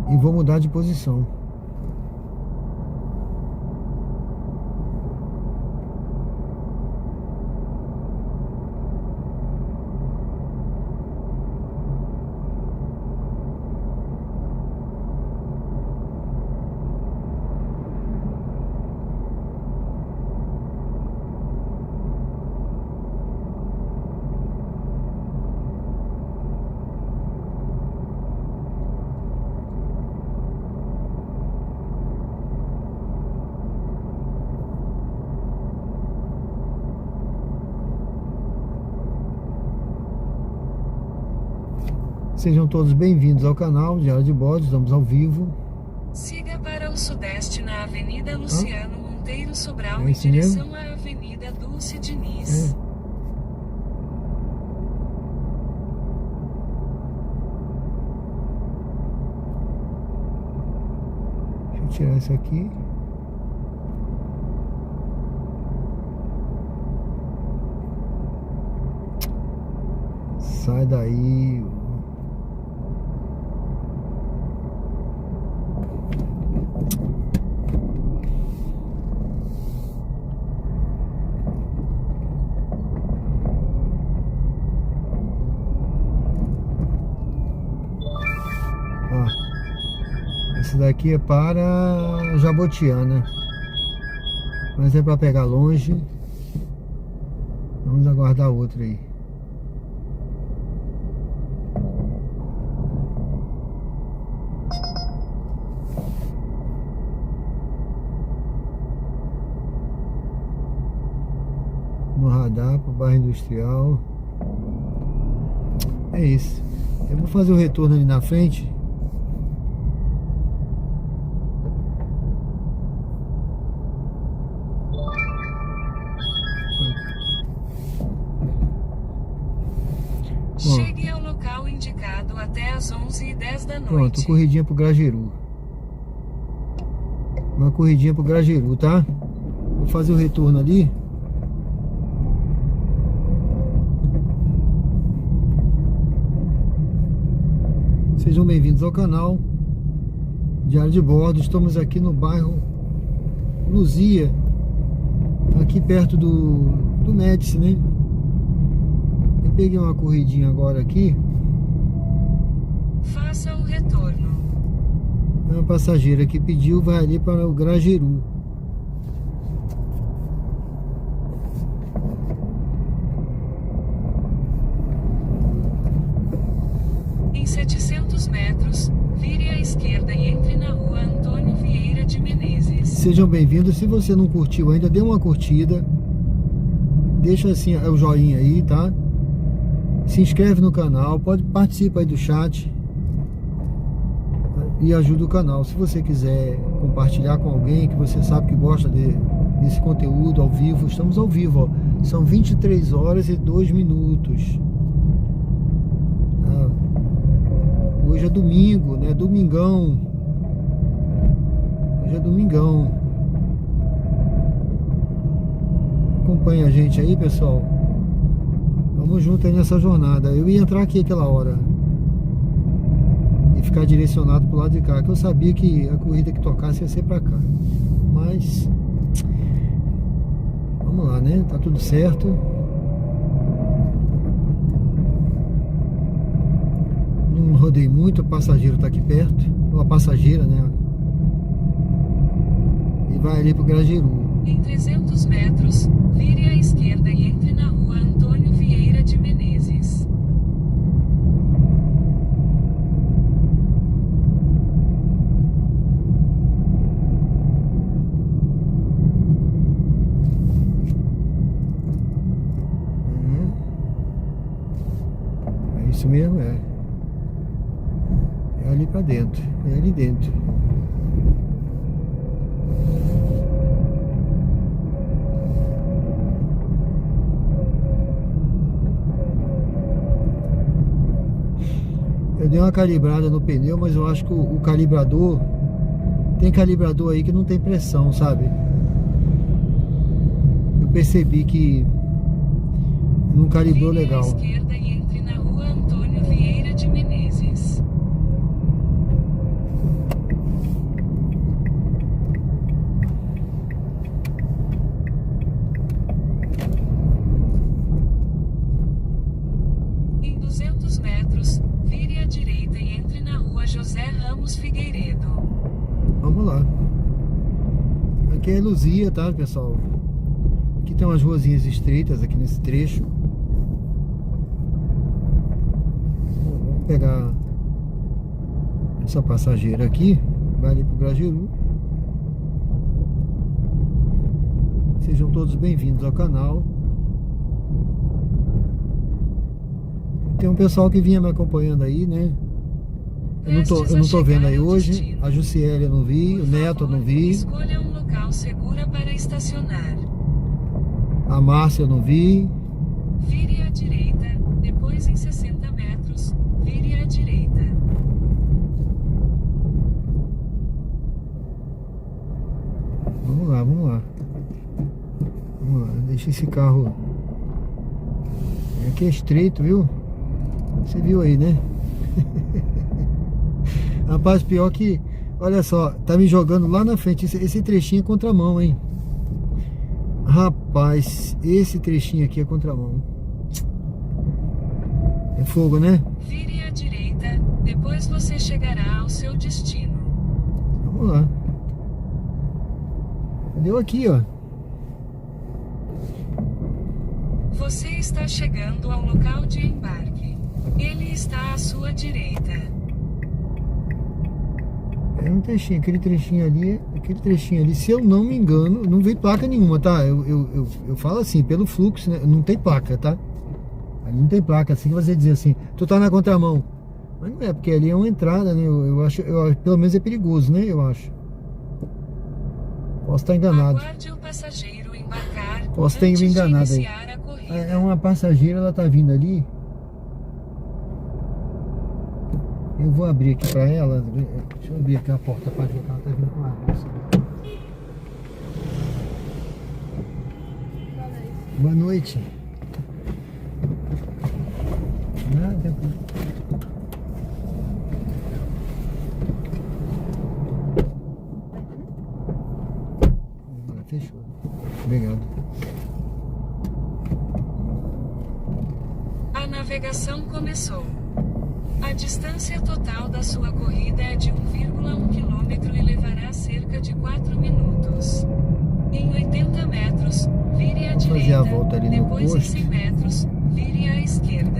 E vou mudar de posição. Sejam todos bem-vindos ao canal Diário de Bordo, estamos ao vivo. Siga para o sudeste na Avenida Luciano Monteiro Sobral É em esse mesmo? direção à Avenida Dulce Diniz. Deixa eu tirar isso aqui. Sai daí. Esse daqui é para Jabotiana, mas é para pegar longe. Vamos aguardar outro aí. No radar para o bairro industrial. É isso. Eu vou fazer o retorno ali na frente. Chegue ao local indicado até às 11h10 da noite. Pronto, corridinha pro Grajeru. Uma corridinha pro Grajeru, tá? Vou fazer o retorno ali. Sejam bem-vindos ao canal Diário de Bordo. Estamos aqui no bairro Luzia, aqui perto do Médici, né? Eu peguei uma corridinha agora aqui. Faça o retorno. Uma passageira que pediu vai ali para o Grajeru. Em 700 metros, vire à esquerda e entre na rua Antônio Vieira de Menezes. Sejam bem-vindos. Se você não curtiu ainda, dê uma curtida. Deixa assim o joinha aí, tá? Se inscreve no canal, pode participar aí do chat e ajuda o canal. Se você quiser compartilhar com alguém que você sabe que gosta esse conteúdo ao vivo. Estamos ao vivo, ó. São 23 horas e 2 minutos. Hoje é domingo, né? Domingão. Hoje é domingão. Acompanha a gente aí, pessoal. Vamos junto aí nessa jornada. Eu ia entrar aqui aquela hora e ficar direcionado pro lado de cá, que eu sabia que a corrida que tocasse ia ser pra cá. Mas vamos lá, né? Tá tudo certo. Não rodei muito, o passageiro tá aqui perto. Ou a passageira, né? E vai ali pro Grajaú. Em 300 metros, vire à esquerda e entre na rua Antônio Vieira de Menezes. É isso mesmo, é. É ali pra dentro. É ali dentro. Eu dei uma calibrada no pneu, mas eu acho que o calibrador... Tem calibrador aí que não tem pressão, sabe? Eu percebi que não calibrou Vire legal. à esquerda e entre na rua Antônio Vieira de Menezes. Em 200 metros, vire à direita e entre na rua José Ramos Figueiredo. Vamos lá. Aqui é Luzia, tá, pessoal? Aqui tem umas ruazinhas estreitas aqui nesse trecho. Vamos pegar essa passageira aqui. Vai ali pro Grajaú. Sejam todos bem-vindos ao canal. Tem um pessoal que vinha me acompanhando aí, né? Eu não tô vendo aí hoje. A Jussiele eu não vi, o Neto eu não vi. Escolha um local seguro para estacionar. A Márcia eu não vi. Vire à direita, depois em 60 metros, vire à direita. Vamos lá, vamos lá. Vamos lá, deixa esse carro. Aqui é estreito, viu? Você viu aí, né? Rapaz, pior que... Olha só, tá me jogando lá na frente. Esse trechinho é contramão, hein? Rapaz, esse trechinho aqui é contramão. É fogo, né? Vire à direita, depois você chegará ao seu destino. Vamos lá. Deu aqui, ó. Você está chegando ao local de embarque. Ele está à sua direita. É um trechinho, aquele trechinho ali, se eu não me engano, não veio placa nenhuma, tá? Eu falo assim, pelo fluxo, né? Não tem placa, tá? Ali não tem placa, assim que você dizer assim, tu tá na contramão. Mas não é, porque ali é uma entrada, né? Eu acho, pelo menos é perigoso, né? Eu acho. Posso estar enganado. Aguarde o passageiro embarcar. Posso ter antes me de enganado aí. iniciar a corrida. É uma passageira, ela tá vindo ali. Eu vou abrir aqui pra ela. Deixa eu abrir aqui a porta pra ver que ela tá vindo com a bolsa. Boa noite. Nada. Fechou. Obrigado. A navegação começou. A distância total da sua corrida é de 1,1 km e levará cerca de 4 minutos. Em 80 metros, vire à direita. Fazer a volta ali no depois em posto. 100 metros, vire à esquerda.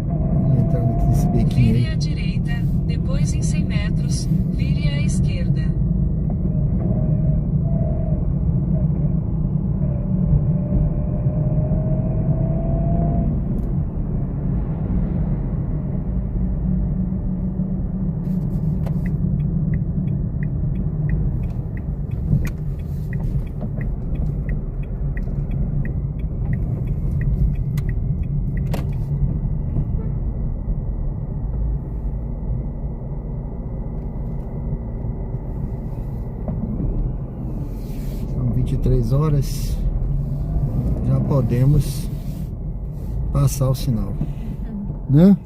Vamos entrar nesse bequinho Vire aí. à direita, depois em 100 metros, vire à esquerda. 23 horas, já podemos passar o sinal, né?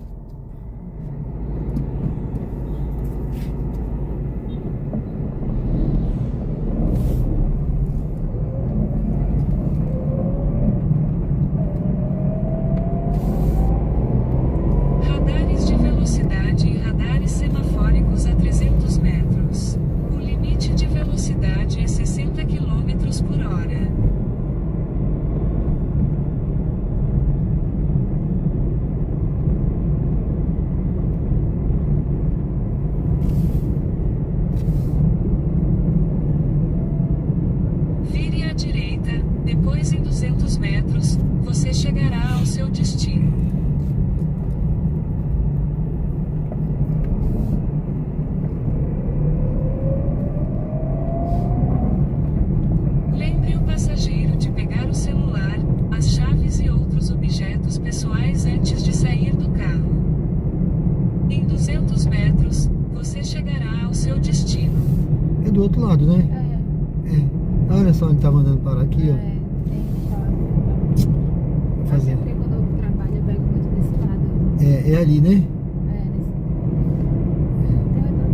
Radares de velocidade e radares semafóricos a 300 metros. O limite de velocidade é 60 km por hora. Vire à direita, depois em 200 metros, você chegará ao seu destino. Lembre o passageiro de pegar o celular, as chaves e outros objetos pessoais antes de sair do carro. Em 200 metros, você chegará ao seu destino. É do outro lado, né? É, Olha só, ele tá mandando parar aqui, ó. tem chave. Vou fazer. Porque quando eu trabalho, eu pego muito desse lado. É ali, né? É, nesse. Tem retorno.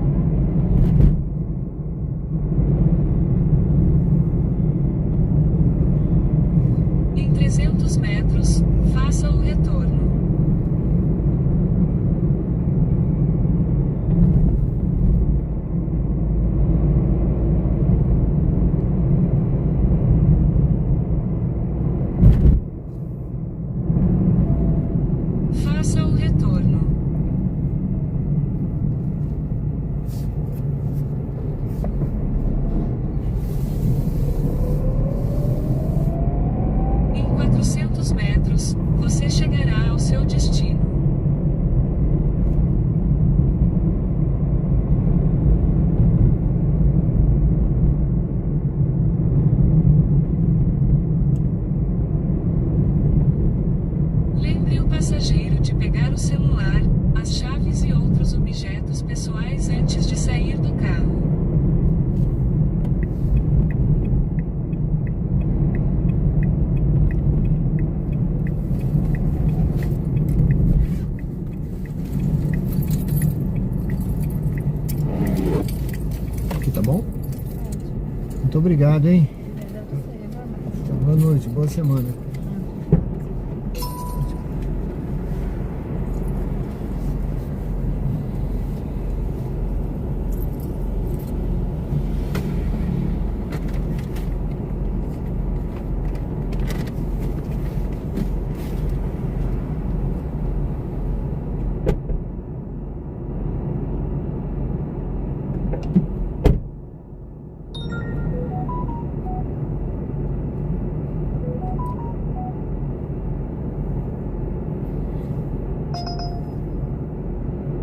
Em 300 metros, faça o retorno. Faça o retorno. Em 400 metros, você chegará ao seu destino. Lembre o passageiro de pegar o celular, as chaves e outros objetos pessoais antes de sair do carro. Aqui tá bom? Muito obrigado, hein? Boa noite, boa semana.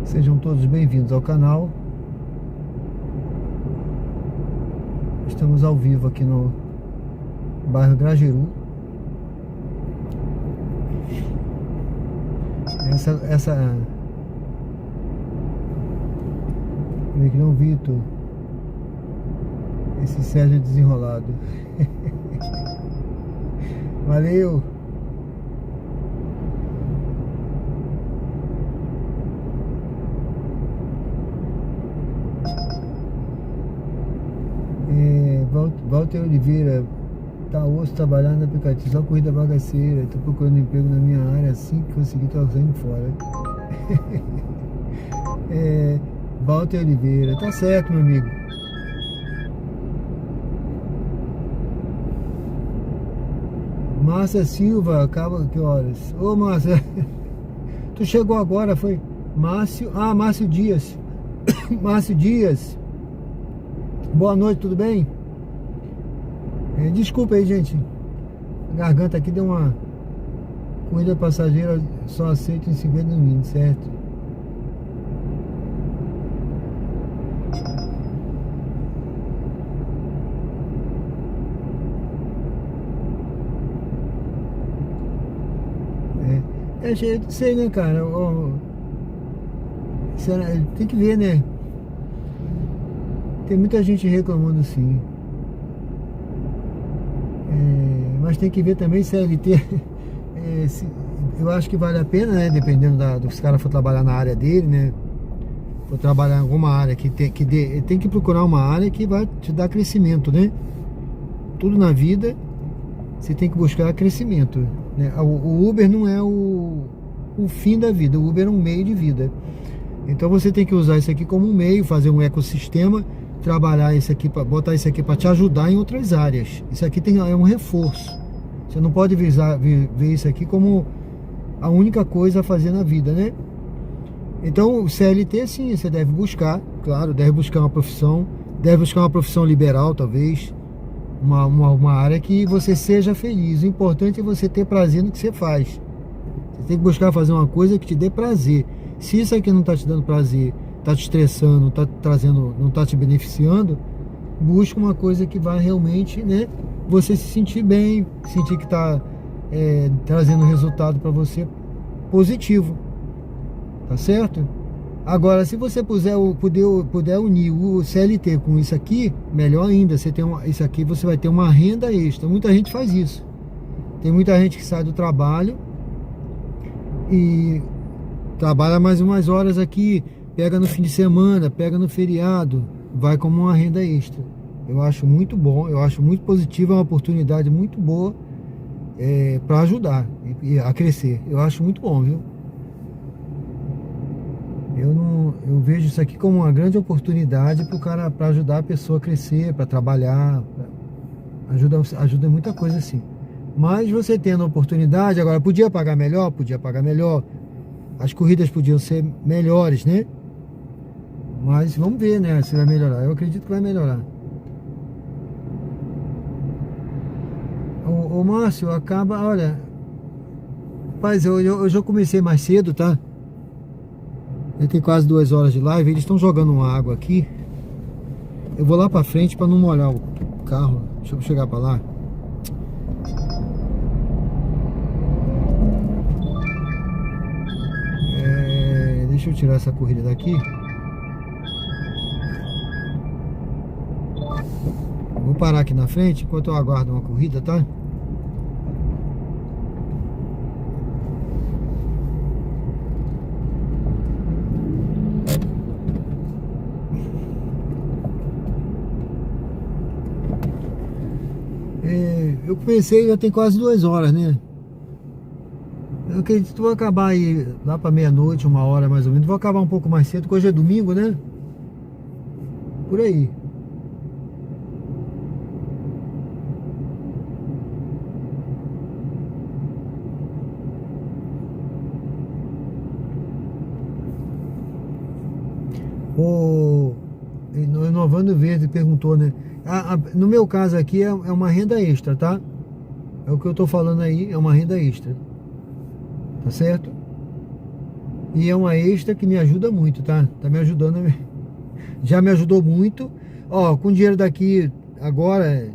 Sejam todos bem-vindos ao canal. Estamos ao vivo aqui no bairro Grajeru. Essa Negrão Vitor, esse Sérgio desenrolado. Valeu! Walter Oliveira, tá osso trabalhando no aplicativo, só corrida bagaceira, tô procurando emprego na minha área, assim que conseguir tô saindo fora. Walter Oliveira, tá certo, meu amigo. Márcia Silva, acaba que horas? Ô Márcia, tu chegou agora, foi? Márcio Dias. Márcio Dias. Boa noite, tudo bem? Desculpa aí, gente. A garganta aqui deu uma corrida passageira, só aceito em 50 no mínimo, certo? Eu sei, né, cara? Tem que ver, né? Tem muita gente reclamando sim. Mas tem que ver também CLT. Eu acho que vale a pena, né? Dependendo do que os caras for trabalhar na área dele, né? For trabalhar em alguma área que tem que procurar uma área que vai te dar crescimento, né? Tudo na vida você tem que buscar crescimento, né? O Uber não é o fim da vida, o Uber é um meio de vida. Então você tem que usar isso aqui como um meio, fazer um ecossistema, trabalhar isso aqui, botar isso aqui para te ajudar em outras áreas. Isso aqui é um reforço. Você não pode ver isso aqui como a única coisa a fazer na vida, né? Então o CLT sim, você deve buscar, claro, deve buscar uma profissão liberal talvez, uma área que você seja feliz. O importante é você ter prazer no que você faz. Você tem que buscar fazer uma coisa que te dê prazer. Se isso aqui não está te dando prazer, está te estressando, não está te beneficiando, busca uma coisa que vai realmente, né, você se sentir bem, sentir que está trazendo resultado para você positivo, tá certo? Agora, se você puder unir o CLT com isso aqui, melhor ainda. Isso aqui você vai ter uma renda extra. Muita gente faz isso. Tem muita gente que sai do trabalho e trabalha mais umas horas aqui, pega no fim de semana, pega no feriado, vai como uma renda extra. Eu acho muito bom, eu acho muito positivo, é uma oportunidade muito boa para ajudar a crescer. Eu acho muito bom, viu? Eu vejo isso aqui como uma grande oportunidade para o cara, para ajudar a pessoa a crescer, para trabalhar, ajuda em muita coisa assim. Mas você tendo a oportunidade, agora podia pagar melhor, as corridas podiam ser melhores, né? Mas vamos ver, né, se vai melhorar. Eu acredito que vai melhorar. O Márcio, olha, rapaz, eu já comecei mais cedo, tá? Já tem quase 2 horas de live. Eles estão jogando uma água aqui. Eu vou lá pra frente pra não molhar o carro. Deixa eu chegar pra lá. Deixa eu tirar essa corrida daqui. Vou parar aqui na frente enquanto eu aguardo uma corrida, tá? Eu comecei, já tem quase 2 horas, né? Eu acredito que vou acabar aí lá pra meia-noite, 1 hora mais ou menos. Vou acabar um pouco mais cedo, porque hoje é domingo, né? Por aí. O Inovando Verde perguntou, né? No meu caso aqui é uma renda extra, tá? É o que eu tô falando aí, é uma renda extra. Tá certo? E é uma extra que me ajuda muito, tá? Tá me ajudando. Já me ajudou muito. Ó, com o dinheiro daqui, agora,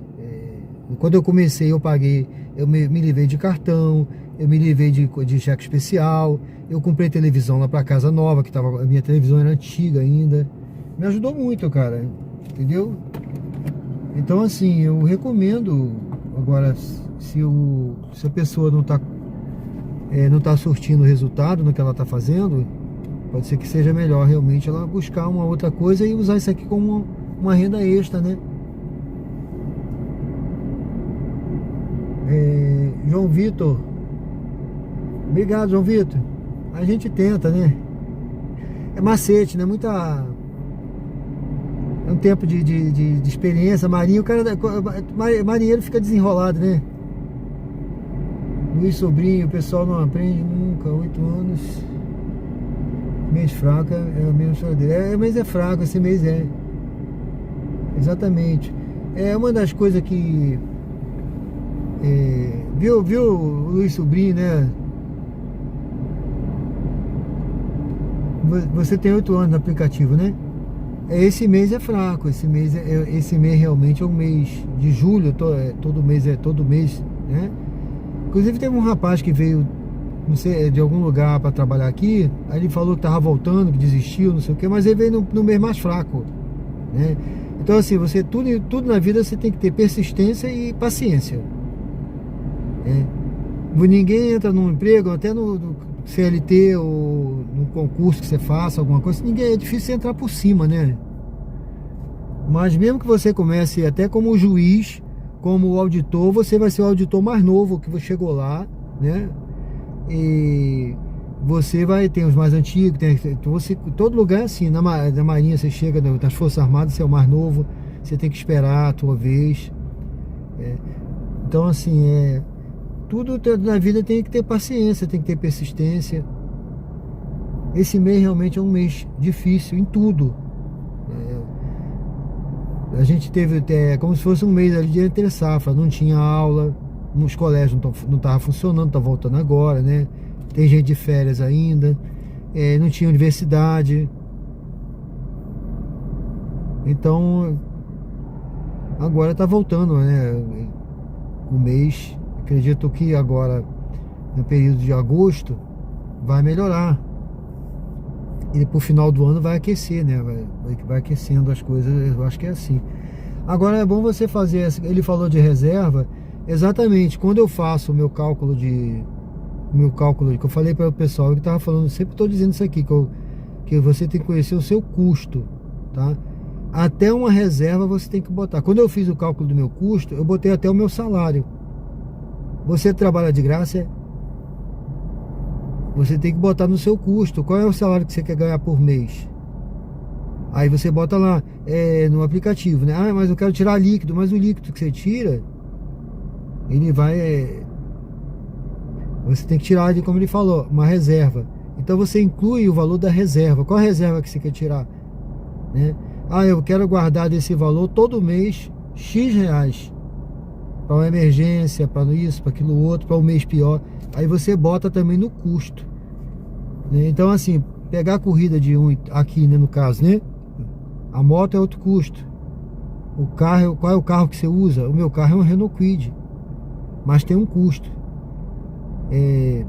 quando eu comecei, eu paguei, eu me livrei de cartão, eu me livrei de cheque especial, eu comprei televisão lá pra casa nova, a minha televisão era antiga ainda. Me ajudou muito, cara. Entendeu? Então, assim, eu recomendo. Agora, se a pessoa não tá surtindo resultado no que ela tá fazendo, pode ser que seja melhor realmente ela buscar uma outra coisa e usar isso aqui como uma renda extra, né? João Vitor, obrigado, João Vitor. A gente tenta, né? É macete, né? É um tempo de experiência. Marinheiro fica desenrolado, né? Luiz Sobrinho, o pessoal não aprende nunca. 8 anos. Mês fraco é a mesma choradeira. Mês é fraco, esse mês é. Exatamente. É uma das coisas que... viu o Luiz Sobrinho, né? Você tem 8 anos no aplicativo, né? Esse mês é fraco. Esse mês realmente é o mês de julho. Todo mês, né? Inclusive teve um rapaz que veio, não sei, de algum lugar para trabalhar aqui. Aí ele falou que tava voltando, que desistiu, não sei o que, mas ele veio no mês mais fraco, né? Então assim, tudo na vida você tem que ter persistência e paciência. Ninguém entra num emprego, até no CLT ou no concurso que você faça, alguma coisa, é difícil você entrar por cima, né? Mas mesmo que você comece até como juiz, como auditor, você vai ser o auditor mais novo que você chegou lá, né? E você vai ter os mais antigos, todo lugar é assim, na Marinha você chega, nas Forças Armadas você é o mais novo, você tem que esperar a tua vez. Então assim, tudo na vida tem que ter paciência, tem que ter persistência. Esse mês realmente é um mês difícil em tudo. A gente teve como se fosse um mês ali de entre safra, não tinha aula, nos colégios não estava funcionando, tá voltando agora, né? Tem gente de férias ainda, não tinha universidade. Então, agora tá voltando, né? O mês, acredito que agora, no período de agosto, vai melhorar. E pro final do ano vai aquecer, né? Vai aquecendo as coisas, eu acho que é assim. Agora é bom você fazer, ele falou de reserva, exatamente, quando eu faço o meu cálculo que eu falei para o pessoal que estava falando, sempre estou dizendo isso aqui, que você tem que conhecer o seu custo, tá? Até uma reserva você tem que botar. Quando eu fiz o cálculo do meu custo, eu botei até o meu salário. Você trabalha de graça, você tem que botar no seu custo. Qual é o salário que você quer ganhar por mês? Aí você bota lá no aplicativo, né? Ah, mas eu quero tirar líquido. Mas o líquido que você tira, ele vai... você tem que tirar ali, como ele falou, uma reserva. Então você inclui o valor da reserva. Qual a reserva que você quer tirar? Né? Ah, eu quero guardar desse valor todo mês X reais. Para uma emergência, para isso, para aquilo outro, para um mês pior. Aí você bota também no custo, né? Então assim, pegar a corrida de aqui, né, no caso, né? A moto é outro custo. O carro, qual é o carro que você usa? O meu carro é um Renault Kwid, mas tem um custo.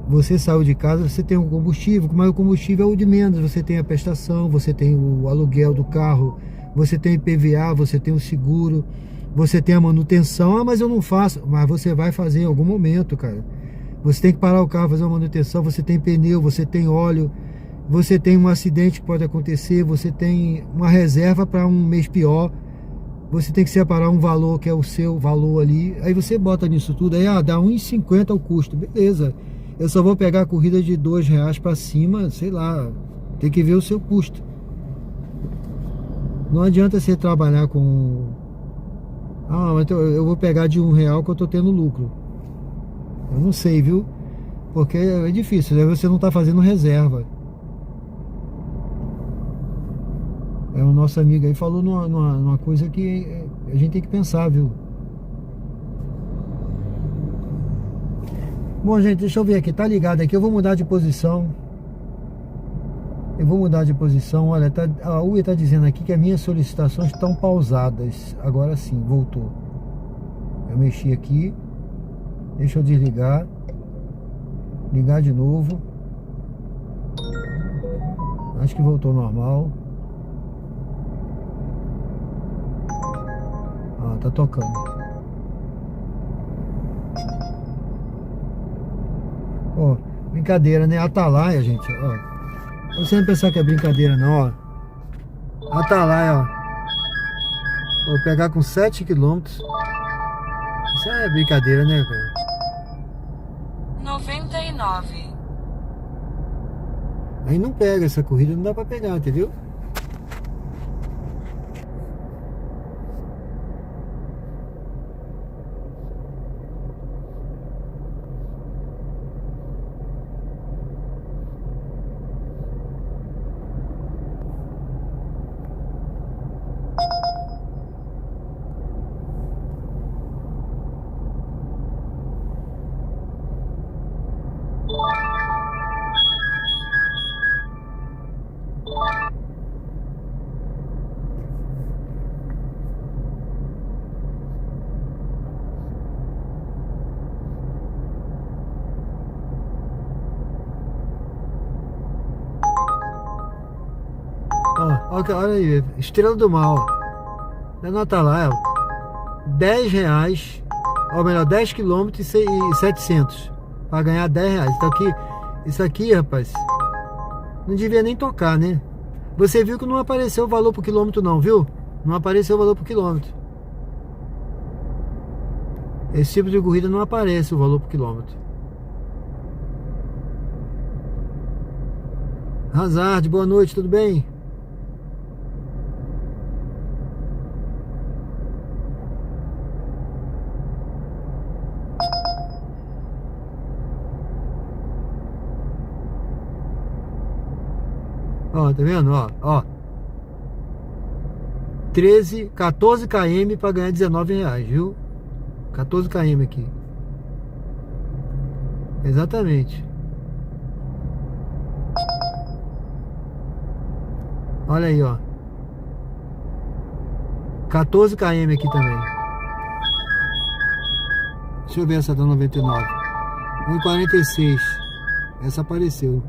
Você saiu de casa, você tem um combustível, mas o combustível é o de menos. Você tem a prestação, você tem o aluguel do carro, você tem IPVA, você tem o seguro, você tem a manutenção. Ah, mas eu não faço. Mas você vai fazer em algum momento, cara. Você tem que parar o carro, fazer uma manutenção. Você tem pneu, você tem óleo, você tem um acidente que pode acontecer, você tem uma reserva para um mês pior. Você tem que separar um valor que é o seu valor ali. Aí você bota nisso tudo, aí dá R$1,50 o custo. Beleza, eu só vou pegar a corrida de R$2 para cima, sei lá. Tem que ver o seu custo. Não adianta você trabalhar com... Ah, mas eu vou pegar de R$1 que eu tô tendo lucro. Eu não sei, viu? Porque é difícil, né? Você não tá fazendo reserva. O nosso amigo aí falou numa coisa que a gente tem que pensar, viu? Bom, gente, deixa eu ver aqui. Tá ligado aqui, eu vou mudar de posição. Olha, a UE tá dizendo aqui que as minhas solicitações estão pausadas. Agora sim, voltou. Eu mexi aqui. Deixa eu desligar. Ligar de novo. Acho que voltou normal. Ah, tá tocando. Ó, brincadeira, né? Atalaia, gente, ó. Você não pensar que é brincadeira, não, ó. Atalaia, ó. Vou pegar com 7 km. Isso é brincadeira, né, cara? 99. Aí não pega essa corrida, não dá pra pegar, entendeu? Olha aí, Estrela do Mal. Anota lá, R$10 Ou melhor, 10 km e 700 para ganhar 10 reais. Então aqui, isso aqui, rapaz, não devia nem tocar, né? Você viu que não apareceu o valor por quilômetro não, viu? Não apareceu o valor por quilômetro. Esse tipo de corrida não aparece o valor por quilômetro. Hazard, boa noite, tudo bem? Ó, tá vendo? Ó. 14 km para ganhar 19 reais, viu? 14 km aqui. Exatamente. Olha aí, ó. 14 km aqui também. Deixa eu ver essa da 99. 1,46. Essa apareceu.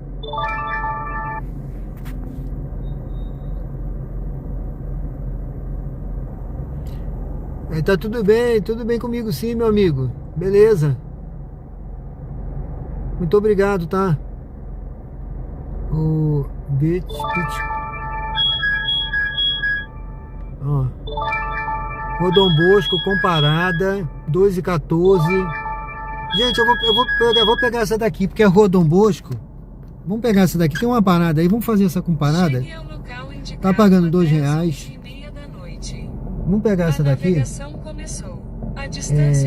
Tá tudo bem comigo sim, meu amigo. Beleza. Muito obrigado, tá? O ó. Rodom Bosco comparada 2,14. Gente, eu vou pegar essa daqui porque é Rodom Bosco. Vamos pegar essa daqui, tem uma parada aí, vamos fazer essa comparada. Tá pagando R$2. Vamos pegar essa daqui.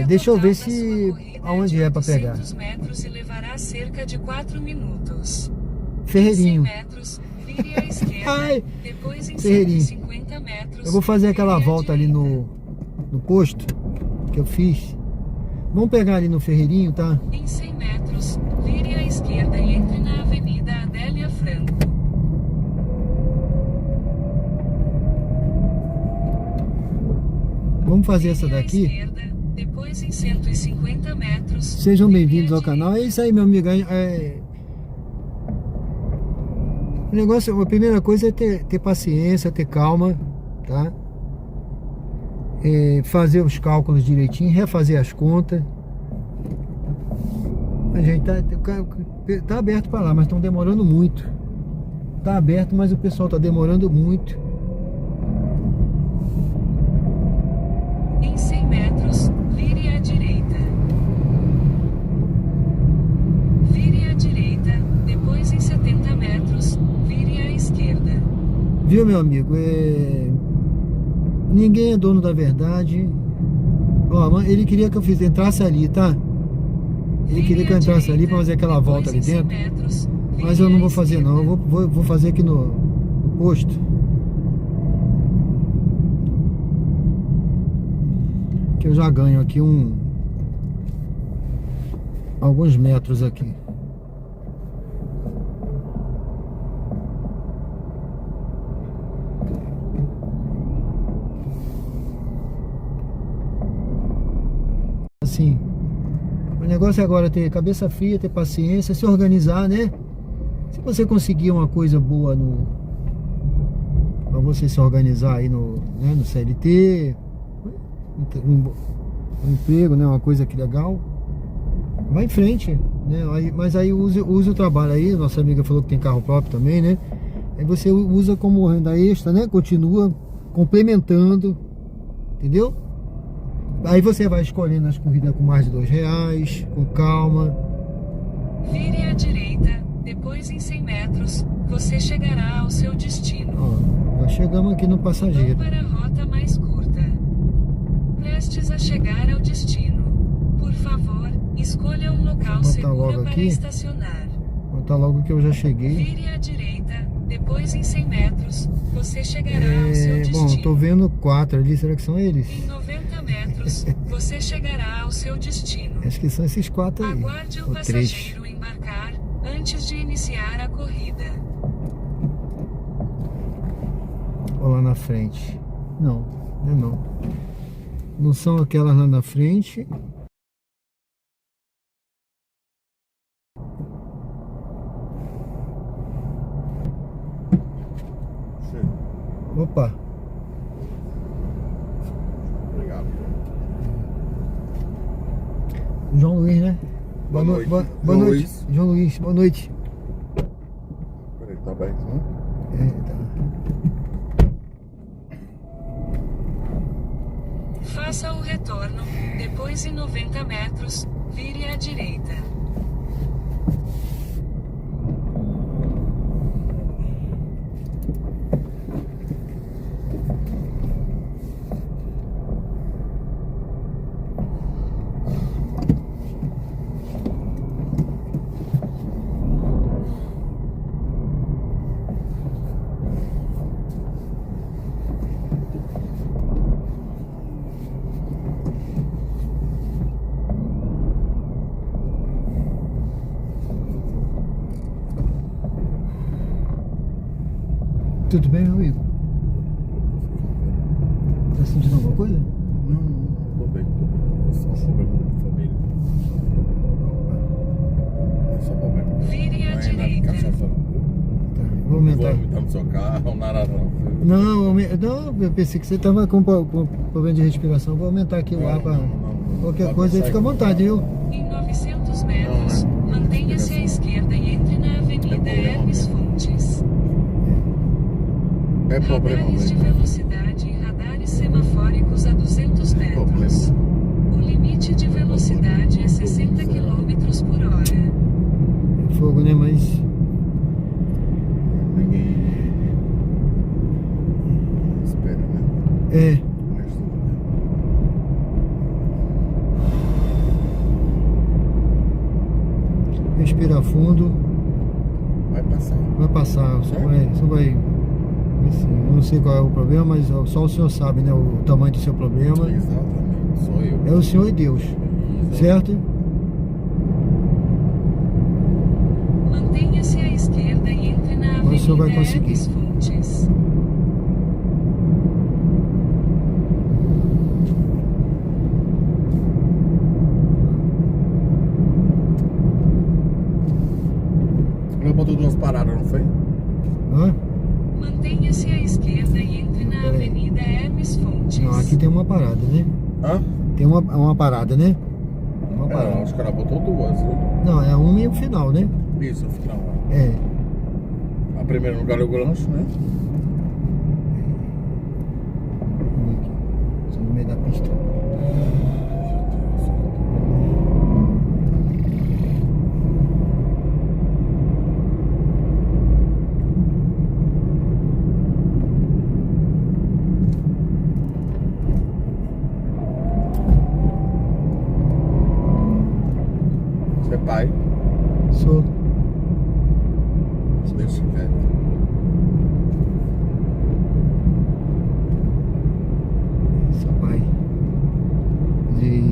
Deixa eu ver se aonde é para pegar. Metros e levará cerca de 4 minutos. Ferreirinho. 100 metros, vire à esquerda. Ai, depois em Ferreirinho. 150 metros. Eu vou fazer aquela vire à volta ali direita. no posto que eu fiz. Vamos pegar ali no Ferreirinho, tá? Em 100 metros, vire à esquerda e entre na Avenida Adélia Franco. Vamos fazer essa Vire à daqui. esquerda, depois em 150 metros. Sejam vire à bem-vindos ao direita. canal. É isso aí, meu amigo. O negócio, a primeira coisa é ter paciência, ter calma, tá? Fazer os cálculos direitinho, refazer as contas. A gente tá aberto para lá, mas estão demorando muito. Tá aberto, mas o pessoal tá demorando muito. Em 100 metros, vire à direita. Vire à direita, depois em 70 metros, vire à esquerda. Viu, meu amigo? Ninguém é dono da verdade. Ó, ele queria que eu entrasse ali, tá? Ele queria que eu entrasse ali para fazer aquela volta ali dentro. Mas eu não vou fazer não. Eu vou fazer aqui no posto. Que eu já ganho aqui alguns metros aqui. Assim, o negócio é agora ter cabeça fria, ter paciência, se organizar, né? Se você conseguir uma coisa boa pra você se organizar aí no CLT, um emprego, né? Uma coisa que legal, vai em frente, né? Mas aí use o trabalho aí. Nossa amiga falou que tem carro próprio também, né? Aí você usa como renda extra, né? Continua complementando, entendeu? Aí você vai escolhendo as corridas com mais de R$2, com calma. Vire à direita, depois em 100 metros, você chegará ao seu destino. Ó, já chegamos aqui no passageiro. Vão para a rota mais curta. Prestes a chegar ao destino. Por favor, escolha um local Vou botar seguro logo para aqui. estacionar. Vou botar logo que eu já cheguei. Vire à direita, depois em 100 metros, você chegará ao seu Bom, destino. tô vendo 4 ali, será que são eles? Em 90 metros, você chegará ao seu destino. Acho que são esses 4 aí. Aguarde o Ou 3. passageiro embarcar antes de iniciar a corrida. Ou lá na frente. Não, não. Não são aquelas lá na frente. Opa. Obrigado. João Luiz, né? Boa noite. Boa João noite. Luiz. João Luiz, boa noite. Peraí, tá aberto, né? Tá. Faça o retorno, depois em 90 metros, vire à direita. Tudo bem, meu amigo? Tá sentindo alguma coisa? Não, tô bem. É só um problema de família. É só problema. Vire à Não é nada de direita. cachaça, não. Tá, vou Não vou aumentar. vomitar no seu carro, nada não. Não, eu pensei que você tava com problema de respiração. Vou aumentar aqui o ar pra qualquer Pode coisa aí, passar fica à aqui. vontade, viu? Em 900 metros, Não, né? mantenha-se à esquerda e entre na Avenida problema Hermes mesmo. Fontes. É problema Radares de mesmo. velocidade e radares semafóricos a 200 É metros. O limite de velocidade é 60 km por hora. É fogo, né? Mas Ninguém espera, né? é. Mas tudo bem. Respira fundo, Vai passar. vai passar. Só vai. Assim, eu não sei qual é o problema, mas só o senhor sabe, né? O tamanho do seu problema. Exatamente. Sou eu. É o senhor e Deus, certo? Mantenha-se à esquerda e entre na Mas o senhor vai Avenida conseguir. Hermes Fontes. Ela botou duas paradas, não foi? Hã? Mantenha-se à esquerda e entre na Peraí. Avenida Hermes Fontes. Não, aqui tem uma parada, né? Hã? Tem uma parada, né? Uma É, parada. acho que ela botou duas, viu? Não, é uma e o final, né? Isso, afinal. É. A primeira no Galo Lanche, né? Só no meio da pista. Você é pai? Sou. Deixa quieto. Sou pai. De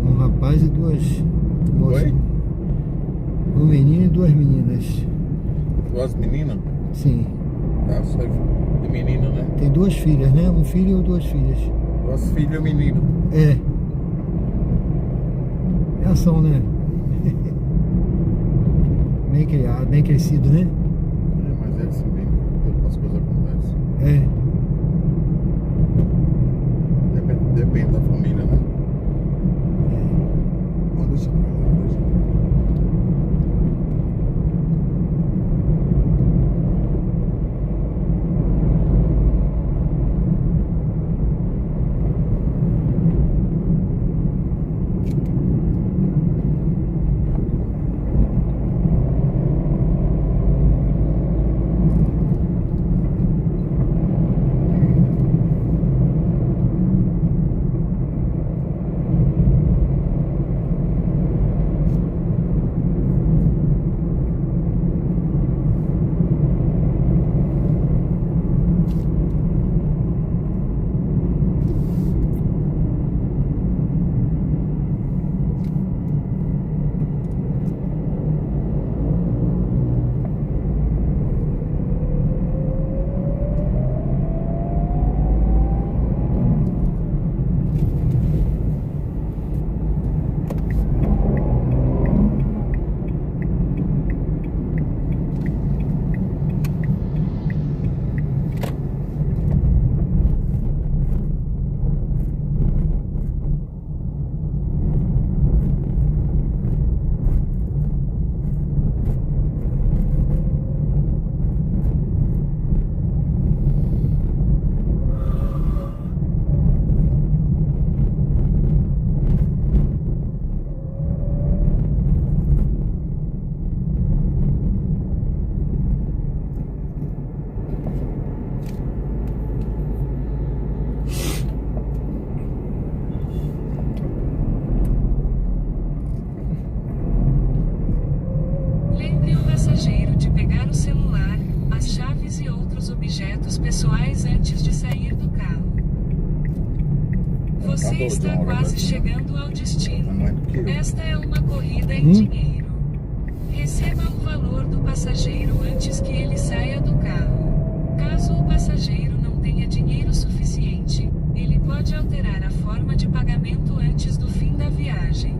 um rapaz e duas moças. Oi? Um menino e duas meninas. Duas meninas? Sim. Tá, só de menina, né? Tem duas filhas, né? Um filho e duas filhas. Duas filhas e um menino. É. É ação, né? Bem criado, bem crescido, né? É, mas é assim mesmo. As coisas acontecem. É. Depende da família, né? Mas deixa pra lá, deixa pra lá. objetos pessoais antes de sair do carro. Você está quase chegando ao destino. Esta é uma corrida em dinheiro. Receba o valor do passageiro antes que ele saia do carro. Caso o passageiro não tenha dinheiro suficiente, ele pode alterar a forma de pagamento antes do fim da viagem.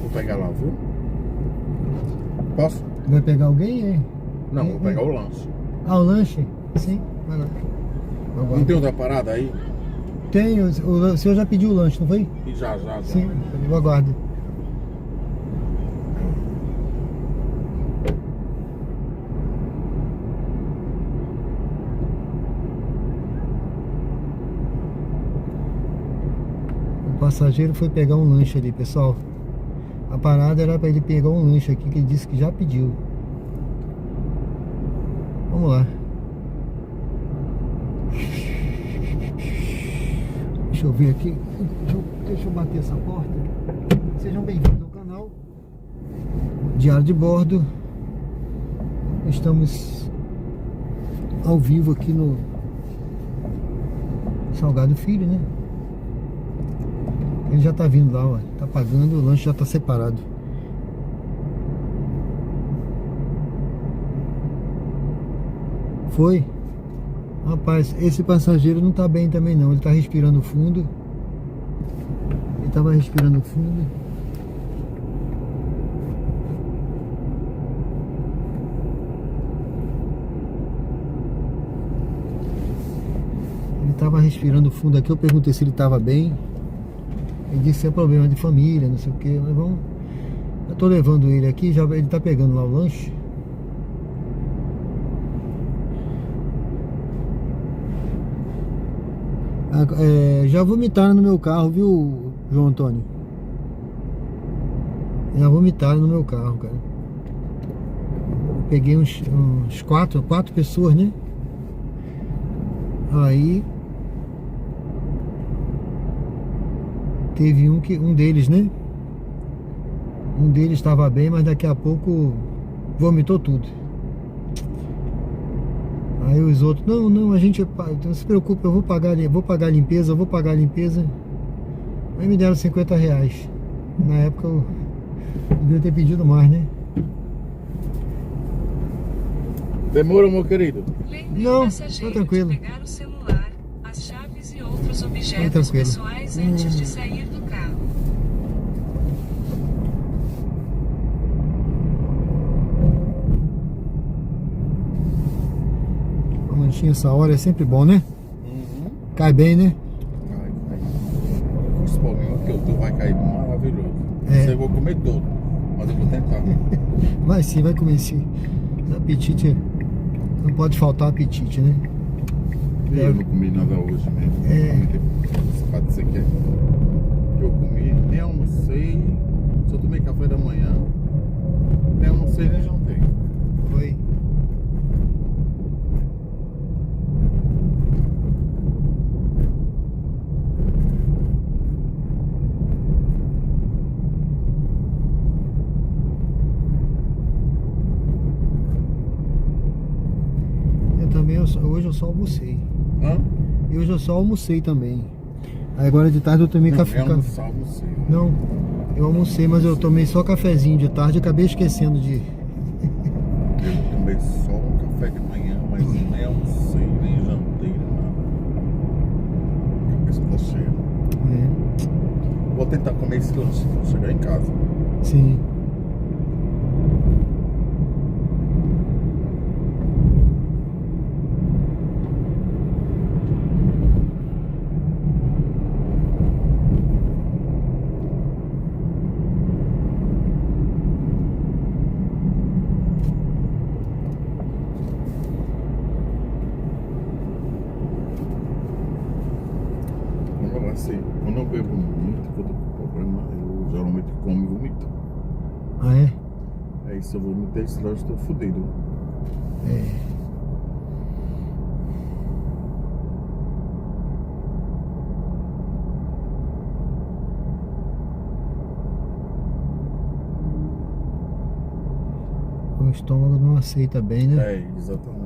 Vou pegar lá, viu? Posso? Vai pegar alguém, hein? Não, vou pegar o lanche. Ah, o lanche? Sim, vai lá. Não tem outra parada aí? Tem, o senhor já pediu o lanche, não foi? E já. Sim, eu aguardo. O passageiro foi pegar um lanche ali, pessoal. A parada era para ele pegar um lanche aqui que ele disse que já pediu. Vamos lá. Deixa eu ver aqui. Deixa eu bater essa porta. Sejam bem-vindos ao canal Diário de Bordo. Estamos ao vivo aqui no Salgado Filho, né? Ele já tá vindo lá, ó. Tá pagando, o lanche já tá separado. Foi? Rapaz, esse passageiro não tá bem também não. Ele tá respirando fundo. Ele tava respirando fundo. Ele tava respirando fundo aqui. Eu perguntei se ele tava bem. Ele disse que é problema de família, não sei o que. Mas vamos. Eu tô levando ele aqui. Já, ele tá pegando lá o lanche. Já vomitaram no meu carro, viu, João Antônio? Já vomitaram no meu carro, cara. Eu peguei uns quatro pessoas, né? Aí teve um deles, né? Um deles estava bem, mas daqui a pouco vomitou tudo. Aí os outros, não, a gente, não se preocupe, eu vou pagar a limpeza. Aí me deram 50 reais. Na época eu devia ter pedido mais, né? Demora, meu querido? Não, tá tranquilo. Pegar o celular, as chaves e outros objetos pessoais antes de sair do carro. Uma lanchinha essa hora é sempre bom, né? Uhum. Cai bem, né? Cai. Com esse problema que tu vai cair maravilhoso. É. Eu vou comer todo, mas eu vou tentar. Vai sim, vai comer sim. Apetite, não pode faltar apetite, né? Eu não comi nada hoje mesmo. Pra dizer que eu comi, nem almocei, só tomei café da manhã, nem almocei nem jantei. Foi. Hoje eu só almocei. Hã? E hoje eu só almocei também. Aí agora de tarde eu tomei café. Almocei. Não, eu almocei, mas eu tomei só cafezinho de tarde e acabei esquecendo de. Eu tomei só um café de manhã, mas nem almocei, nem jantei, nem nada. A cabeça tá cheia. Vou tentar comer esse lanche quando chegar em casa. Sim. Quando eu bebo muito, quando eu tô com problema, eu geralmente como e vomito. Ah, é? É isso, eu vomitei, senão eu estou fodido. É. estômago não aceita bem, né? É, exatamente.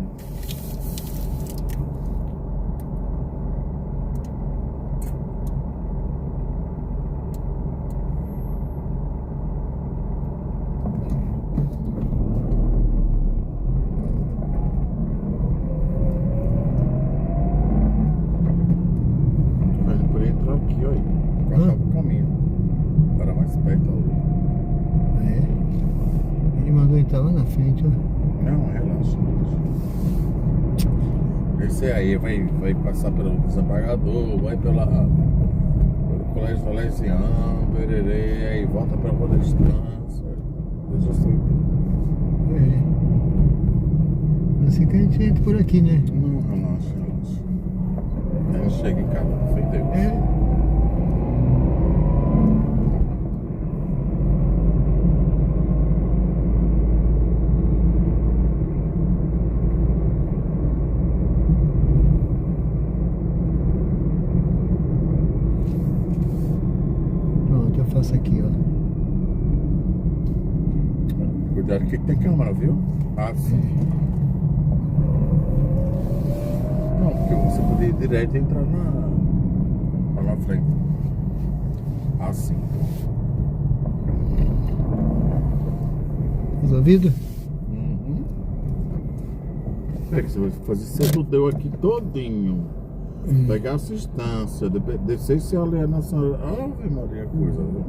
Mas por entrar aqui, olha. O carro tava no caminho. Para mais perto ali. É. Ele mandou entrar lá na frente, ó. Não, relaxa. Esse aí vai passar pelo desembargador, vai pelo colégio salesiano, bererê, aí volta pra Rua da Estância. Eu já sei. Não sei que a gente entra por aqui, né? Não, relaxa. Aí chega em casa, foi Deus. É. Pronto, eu faço aqui, ó. Cuidado que tem câmera, viu? Ah, sim. Não, porque você poderia ir direto e entrar lá na frente. Assim. Resolvido? Uhum. É que você vai fazer cedo deu aqui todinho. Pegar assistência, descer e se alienação. Ave Maria, coisa, viu?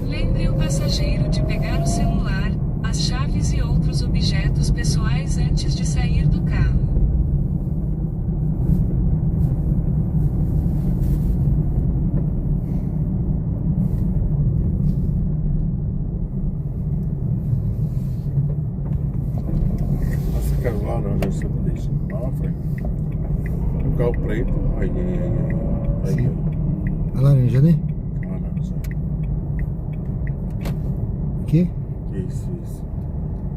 Lembre o passageiro de pegar o celular, as chaves e outros objetos pessoais antes de sair do carro. Nossa, que as laranjas você não deixa. Lá na frente. O carro preto. Aí. Sim. A laranja, né? Laranja. Aqui? Isso.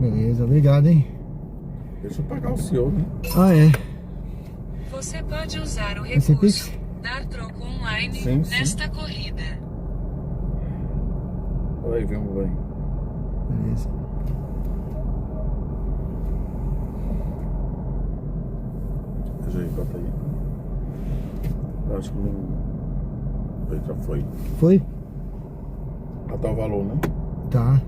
Beleza, obrigado, hein? Deixa eu pagar o senhor, né? Ah, é. Você pode usar o Esse recurso Pix? dar troco online Sim. nesta corrida. Aí, vamos bem. Beleza. Deixa aí, bota aí. Eu acho que não. Já foi. Foi? Ah, tá o valor, né? Tá.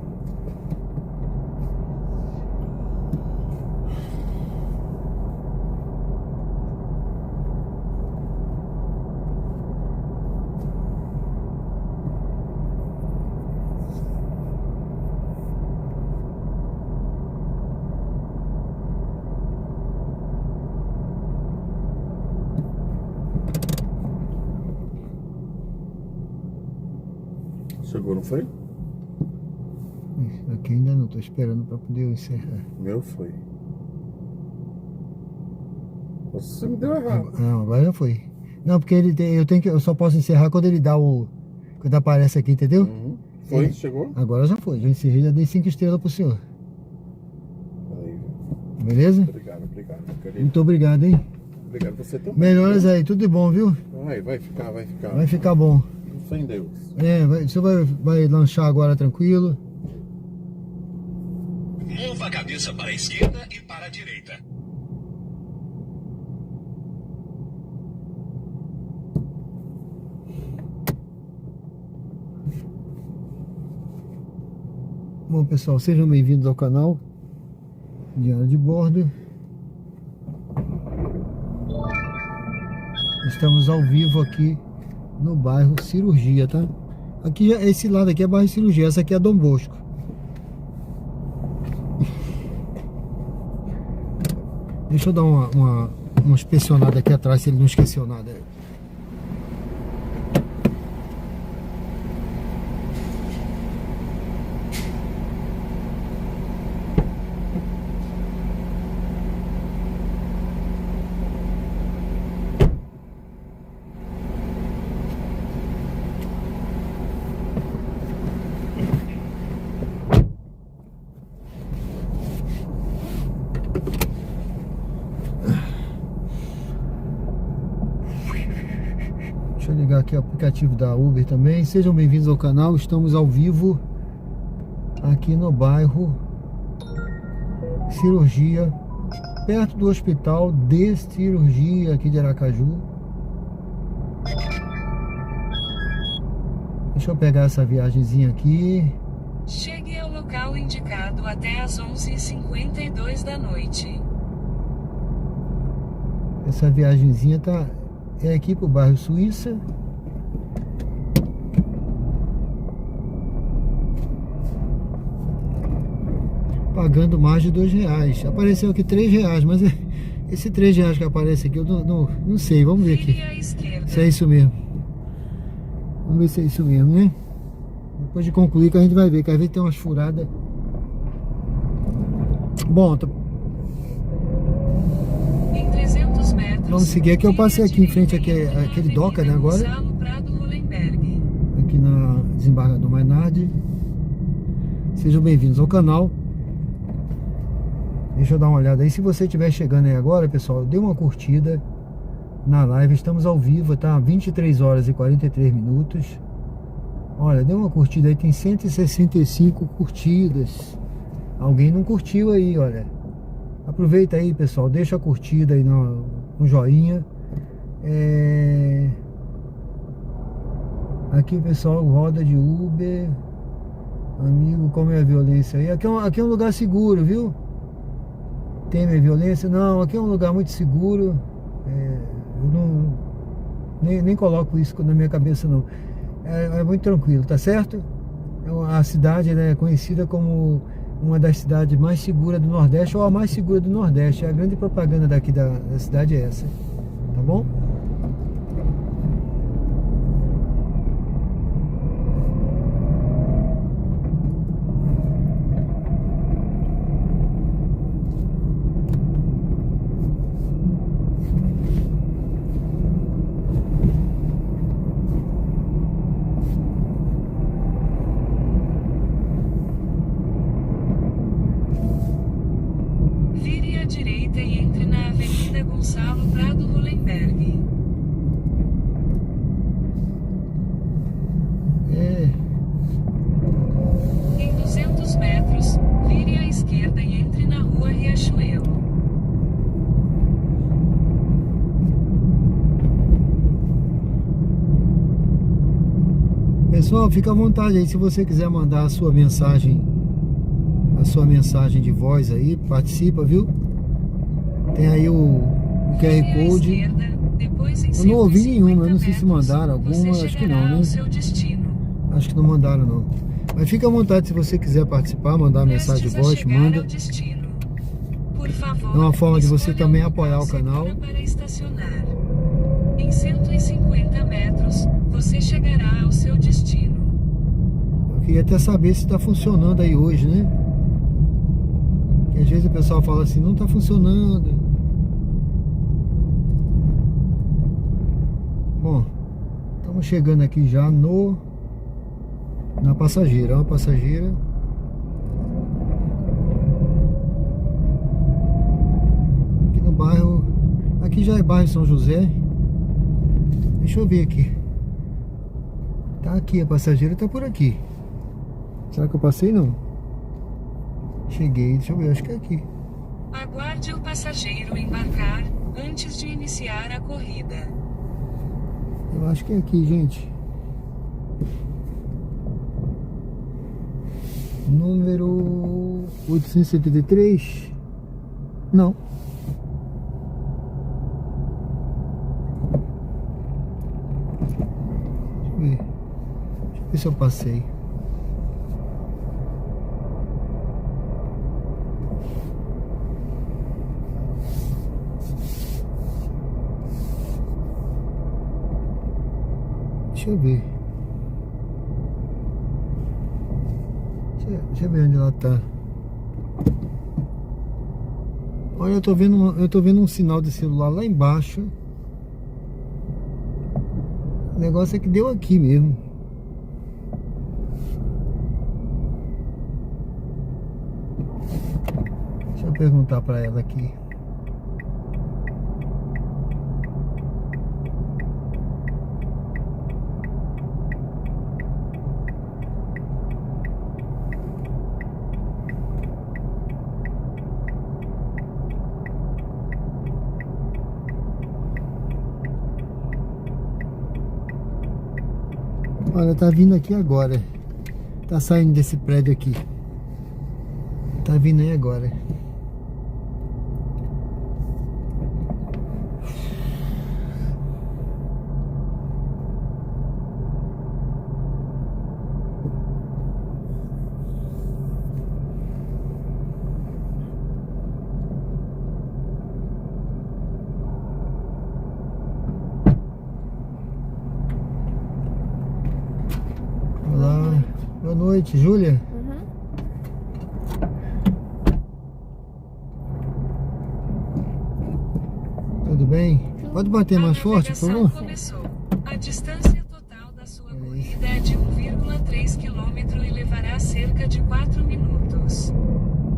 Chegou, não foi? Aqui ainda não, tô esperando para poder encerrar. Meu foi. Você me deu errado. Não, agora já foi. Não, porque ele tem, eu só posso encerrar quando ele dá o. Quando aparece aqui, entendeu? Uhum. Foi? Chegou? Agora já foi, já encerrei, já dei 5 estrelas pro senhor. Aí. Beleza? Obrigado, querido. Muito obrigado, hein? Obrigado você também. Melhoras aí, tudo de bom, viu? Vai ficar. Vai ficar bom. Sem Deus. O senhor vai lanchar agora tranquilo. Mova a cabeça para a esquerda e para a direita. Bom, pessoal, sejam bem-vindos ao canal Diário de Bordo. Estamos ao vivo aqui no bairro Cirurgia, tá? Aqui, esse lado aqui é bairro Cirurgia, essa aqui é Dom Bosco. Deixa eu dar uma inspecionada aqui atrás, se ele não esqueceu nada. Deixa eu ligar aqui o aplicativo da Uber também. Sejam bem-vindos ao canal. Estamos ao vivo aqui no bairro Cirurgia, perto do Hospital de Cirurgia aqui de Aracaju. Deixa eu pegar essa viagemzinha aqui. Chegue ao local indicado até às 11h52 da noite. Essa viagemzinha é aqui pro bairro Suíça. Pagando mais de R$2. Apareceu aqui R$3, mas esse R$3 que aparece aqui eu não sei. Vamos ver aqui se é isso mesmo. Vamos ver se é isso mesmo, né? Depois de concluir que a gente vai ver, que às vezes tem umas furadas. Bom, Em 300 metros, vamos seguir aqui. Eu passei aqui em frente aquele Doca, né, agora. Gonçalo Prado Mullenberg. Aqui na Desembargador Mainardi. Sejam bem-vindos ao canal. Deixa eu dar uma olhada aí. Se você estiver chegando aí agora, pessoal, dê uma curtida na live. Estamos ao vivo, tá? 23 horas e 43 minutos. Olha, dê uma curtida aí. Tem 165 curtidas. Alguém não curtiu aí, olha. Aproveita aí, pessoal. Deixa a curtida aí no joinha. Aqui, pessoal, roda de Uber. Amigo, como é a violência aí? Aqui é um lugar seguro, viu? Teme a violência? Não, aqui é um lugar muito seguro. Eu nem coloco isso na minha cabeça, não. É muito tranquilo, tá certo? A cidade é conhecida como uma das cidades mais seguras do Nordeste, ou a mais segura do Nordeste. A grande propaganda daqui da cidade é essa, tá bom? Vire à direita e entre na Avenida Gonçalo Prado Mullenberg. Em 200 metros, vire à esquerda e entre na Rua Riachuelo. Pessoal, fica à vontade aí. Se você quiser mandar a sua mensagem de voz aí, participa, viu? Tem aí o QR Code. Eu não ouvi nenhuma, eu não sei se mandaram alguma, acho que não, né? Acho que não mandaram, não. Mas fica à vontade, se você quiser participar, mandar mensagem de voz, manda. É uma forma de você também apoiar o canal. Em 150 metros, você chegará ao seu destino. Eu queria até saber se está funcionando aí hoje, né? Porque às vezes o pessoal fala assim, não está funcionando. Bom, estamos chegando aqui já na passageira. É uma passageira. Aqui no bairro. Aqui já é bairro São José. Deixa eu ver aqui. Tá aqui, a passageira tá por aqui. Será que eu passei? Não. Cheguei, deixa eu ver, acho que é aqui. Aguarde o passageiro embarcar antes de iniciar a corrida. Eu acho que é aqui, gente. Número 873. Não. Deixa eu ver se eu passei. Deixa eu ver. Deixa eu ver onde ela tá. Olha, eu tô vendo um sinal de celular lá embaixo. O negócio é que deu aqui mesmo. Deixa eu perguntar pra ela aqui. Olha, tá vindo aqui agora. Tá saindo desse prédio aqui. Tá vindo aí agora. Olá, boa noite, Júlia. Tudo bem? Pode bater mais forte, por favor? Começou. A distância total da sua corrida é de 1,3 km e levará cerca de 4 minutos.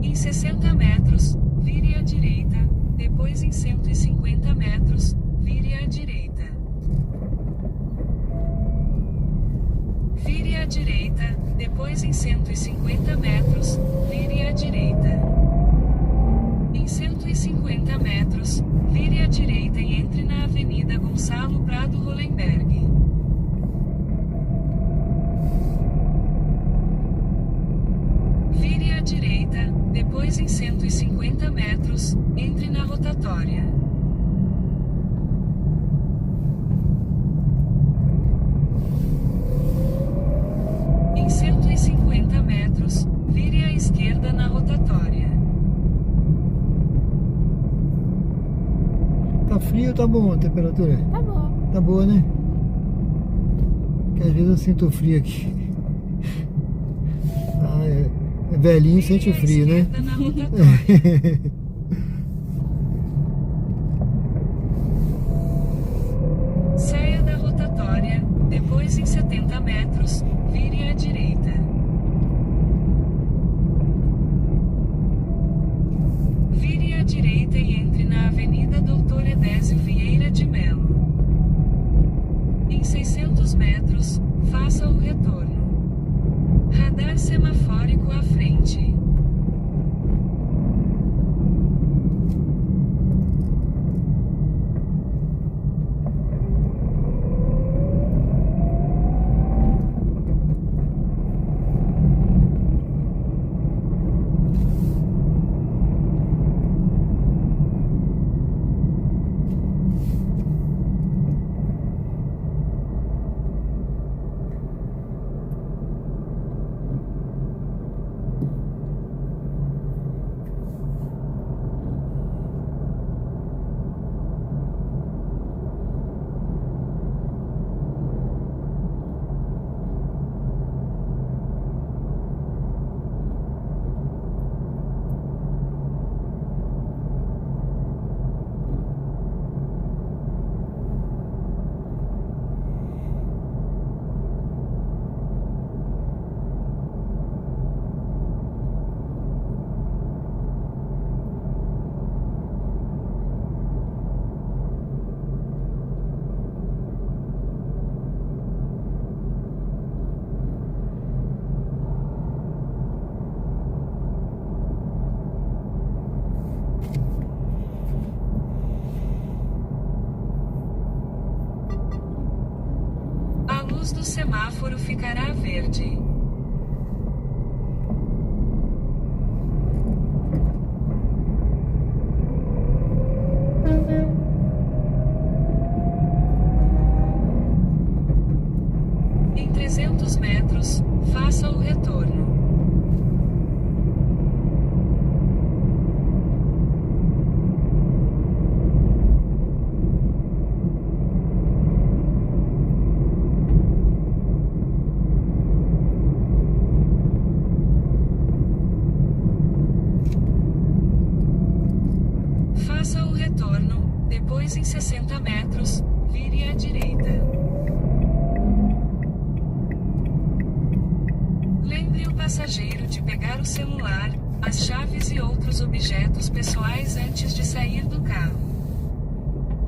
Em 60 metros, vire à direita, depois em 150 metros, vire à direita. Vire à direita, depois em 150 metros, vire à direita. Em 150 metros, vire à direita e entre na Avenida Gonçalo Prado Hollenberg. Vire à direita, depois em 150 metros, entre na rotatória. Em 150 metros, vire à esquerda na rotatória. Tá frio ou tá bom a temperatura? Tá bom. Tá boa, né? Porque às vezes eu sinto frio aqui. Ah, é velhinho, sente o frio, né? Vire à esquerda na rotatória. Saia da rotatória, depois em 70 metros, vire à direita. Vire à direita e entre na Avenida Doutor Edésio Vieira de Melo. Em 600 metros, faça o retorno. Radar semafórico à frente. A luz do semáforo ficará verde. Depois, em 60 metros, vire à direita. Lembre o passageiro de pegar o celular, as chaves e outros objetos pessoais antes de sair do carro.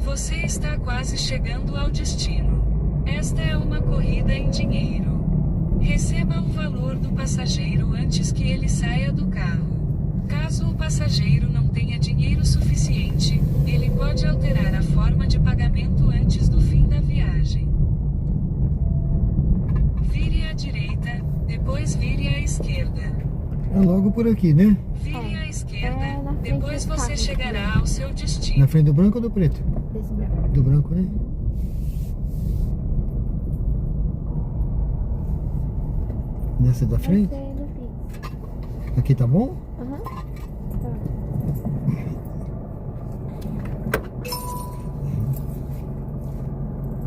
Você está quase chegando ao destino. Esta é uma corrida em dinheiro. Receba o valor do passageiro antes que ele saia do carro. Caso o passageiro não tenha dinheiro suficiente, ele pode alterar a forma de pagamento antes do fim da viagem. Vire à direita, depois vire à esquerda. É logo por aqui, né? Vire à esquerda, na frente depois do você carro. chegará ao seu destino. Na frente do branco ou do preto? Desse branco. Do branco, né? Nessa da Vai frente? ser no Pix. Aqui tá bom? Aham. Tá.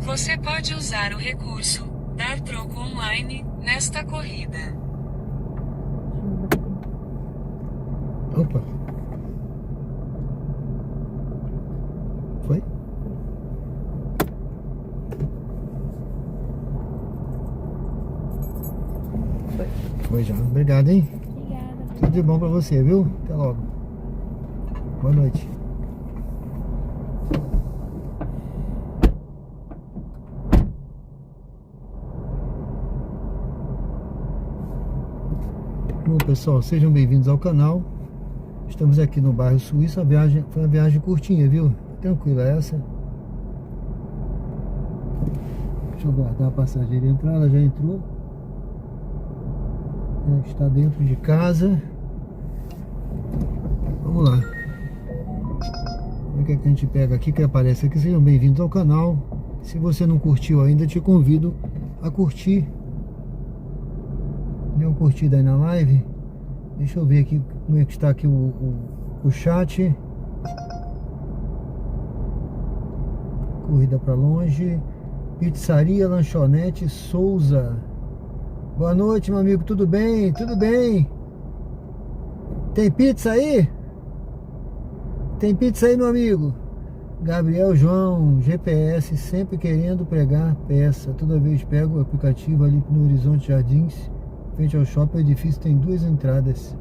Você pode usar o recurso dar troco online nesta corrida. Opa. Foi? Foi já. Obrigado, hein? Obrigada. Tudo de bom pra você, viu? Até logo. Boa noite. Bom, pessoal, sejam bem-vindos ao canal. Estamos aqui no bairro Suíço. A viagem foi uma viagem curtinha, viu? Tranquila essa. Deixa eu guardar a passageira entrar. Ela já entrou. Está dentro de casa. Vamos lá. O que é que a gente pega aqui que aparece aqui? Sejam bem-vindos ao canal. Se você não curtiu ainda, te convido a curtir. Dê uma curtida aí na live. Deixa eu ver aqui como é que está aqui o chat. Corrida para longe. Pizzaria Lanchonete Souza. Boa noite, meu amigo. Tudo bem? Tudo bem? Tem pizza aí? Tem pizza aí, meu amigo? Gabriel João, GPS, sempre querendo pregar peça. Toda vez pego o aplicativo ali no Horizonte Jardins. Frente ao shopping, o edifício tem 2 entradas.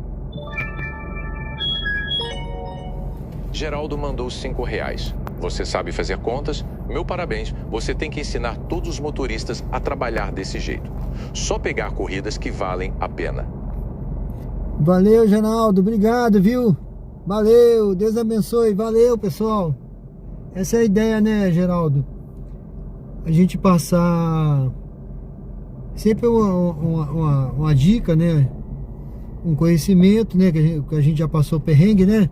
Geraldo mandou R$5. Você sabe fazer contas? Meu parabéns, você tem que ensinar todos os motoristas a trabalhar desse jeito. Só pegar corridas que valem a pena. Valeu, Geraldo. Obrigado, viu? Valeu. Deus abençoe. Valeu, pessoal. Essa é a ideia, né, Geraldo? A gente passar sempre uma dica, né? Um conhecimento, né? Que a gente já passou perrengue, né?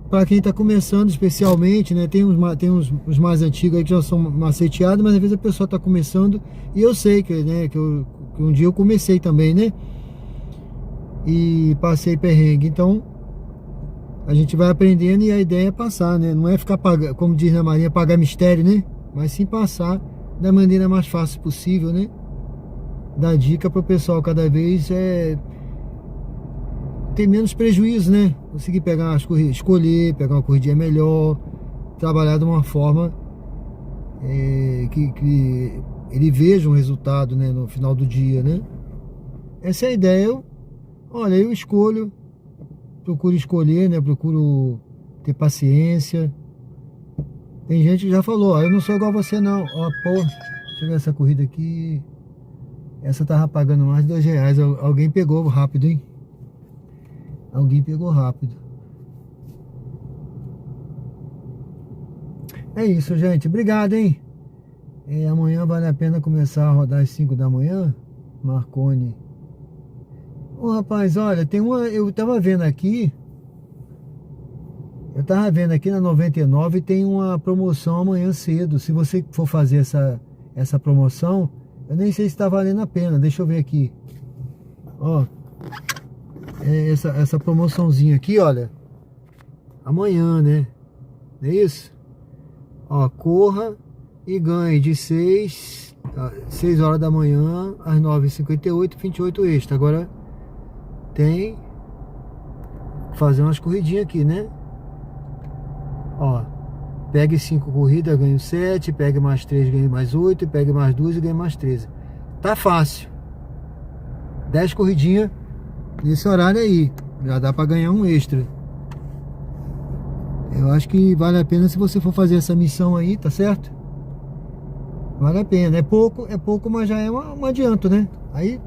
Para quem tá começando especialmente, né? Tem uns mais antigos aí que já são maceteados, mas às vezes a pessoa tá começando. E eu sei que, né? Que um dia eu comecei também, né? E passei perrengue. Então, a gente vai aprendendo e a ideia é passar, né? Não é ficar, como diz a Marinha, pagar mistério, né? Mas sim passar da maneira mais fácil possível, né? Dar dica para o pessoal cada vez ter menos prejuízo, né? Conseguir pegar as corridas, escolher, pegar uma corridinha melhor, trabalhar de uma forma que ele veja um resultado, né? No final do dia, né? Essa é a ideia. Olha, eu escolho, procuro escolher, né? Procuro ter paciência. Tem gente que já falou, ó, eu não sou igual a você não. Ó, pô, deixa eu ver essa corrida aqui. Essa tava pagando mais de R$2. Alguém pegou rápido, hein? Alguém pegou rápido. É isso, gente. Obrigado, hein? Amanhã vale a pena começar a rodar às 5 da manhã. Marconi. Ô, rapaz, olha, tem uma... Eu tava vendo aqui na 99 tem uma promoção amanhã cedo. Se você for fazer essa promoção, eu nem sei se está valendo a pena. Deixa eu ver aqui. Ó, essa promoçãozinha aqui, olha. Amanhã, né? Não é isso? Ó, corra e ganhe de 6 horas da manhã às 9h58, 28 extra. Agora tem fazer umas corridinhas aqui, né? Ó, Pegue 5 corridas, ganho 7. Pegue mais 3, ganho mais 8. Pegue mais 2 e ganho mais 13. Tá fácil. 10 corridinhas nesse horário aí. Já dá pra ganhar um extra. Eu acho que vale a pena se você for fazer essa missão aí, tá certo? Vale a pena. É pouco, mas já é um adianto, né? Aí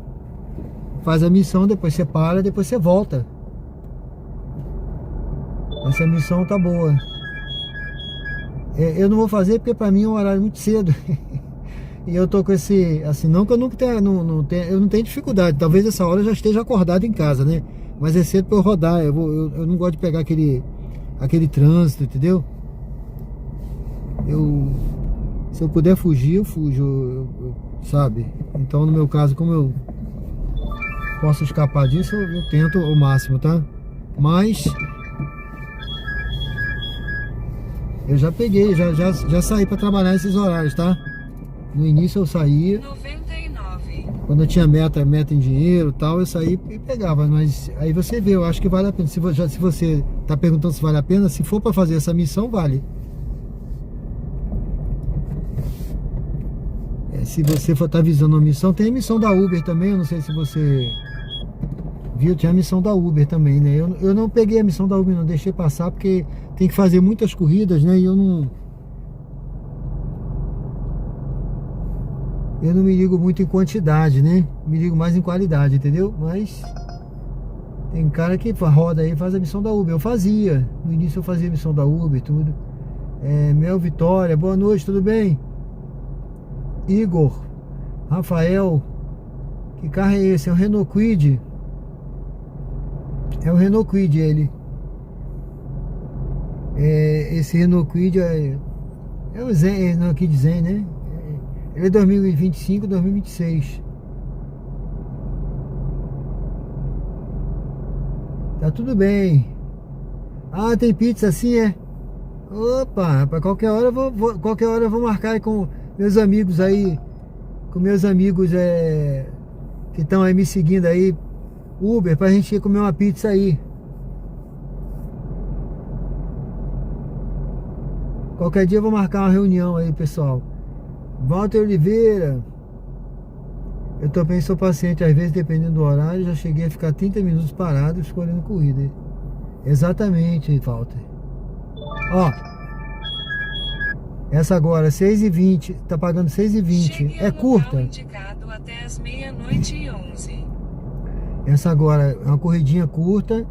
faz a missão, depois você para, depois você volta. Essa missão tá boa. Eu não vou fazer porque pra mim é um horário muito cedo. E eu tô com esse, assim, não que eu não tenha, eu não tenho dificuldade. Talvez essa hora eu já esteja acordado em casa, né? Mas é cedo pra eu rodar. Eu não gosto de pegar aquele trânsito, entendeu? Se eu puder fugir, eu fujo, sabe? Então, no meu caso, como eu posso escapar disso, eu tento o máximo, tá? Mas eu já peguei, já saí pra trabalhar nesses horários, tá? No início eu saía 99. Quando eu tinha meta em dinheiro e tal, eu saía e pegava. Mas aí você vê, eu acho que vale a pena. Se você tá perguntando se vale a pena, se for pra fazer essa missão, vale. Se você for estar visando uma missão, tem a missão da Uber também. Eu não sei se você viu, tinha a missão da Uber também, né? Eu não peguei a missão da Uber, não deixei passar, porque tem que fazer muitas corridas, né? E eu não me ligo muito em quantidade, né? Me ligo mais em qualidade, entendeu? Mas tem cara que roda aí e faz a missão da Uber. Eu fazia. No início eu fazia a missão da Uber e tudo. Mel Vitória, boa noite, tudo bem? Igor, Rafael, que carro é esse? É o Renault Kwid. É o Renault Kwid, ele. Esse Renault Kwid é o Zen, não, Kwid Zen, né? Ele é 2025, 2026. Tá tudo bem. Ah, tem pizza assim, é? Opa, para qualquer hora eu vou marcar aí com meus amigos aí. Com meus amigos que estão aí me seguindo aí. Uber, pra gente ir comer uma pizza aí. Qualquer dia eu vou marcar uma reunião aí, pessoal. Walter Oliveira. Eu também sou paciente, às vezes, dependendo do horário, já cheguei a ficar 30 minutos parado escolhendo corrida. Exatamente, Walter. Ó, essa agora, 6h20, tá pagando 6h20. É curta. Indicado até as 00:11. Essa agora é uma corridinha curta.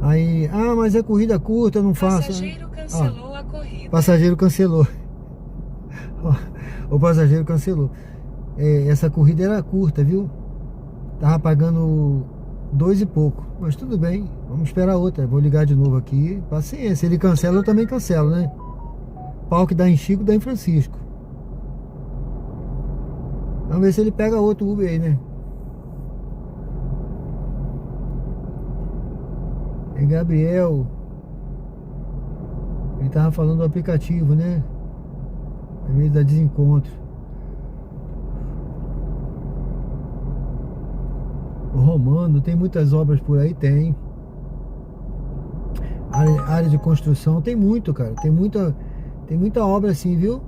Aí, mas é corrida curta, eu não faço. Passageiro cancelou a corrida. Passageiro cancelou. O passageiro cancelou. Essa corrida era curta, viu? Tava pagando 2 e pouco. Mas tudo bem, vamos esperar outra. Vou ligar de novo aqui. Paciência, se ele cancela, eu também cancelo, né? Pau que dá em Chico, dá em Francisco. Vamos ver se ele pega outro Uber aí, né? Gabriel. Ele tava falando do aplicativo, né? É meio da desencontro. O Romano, tem muitas obras por aí? Tem. Área de construção, tem muito, cara. Tem muita obra assim, viu?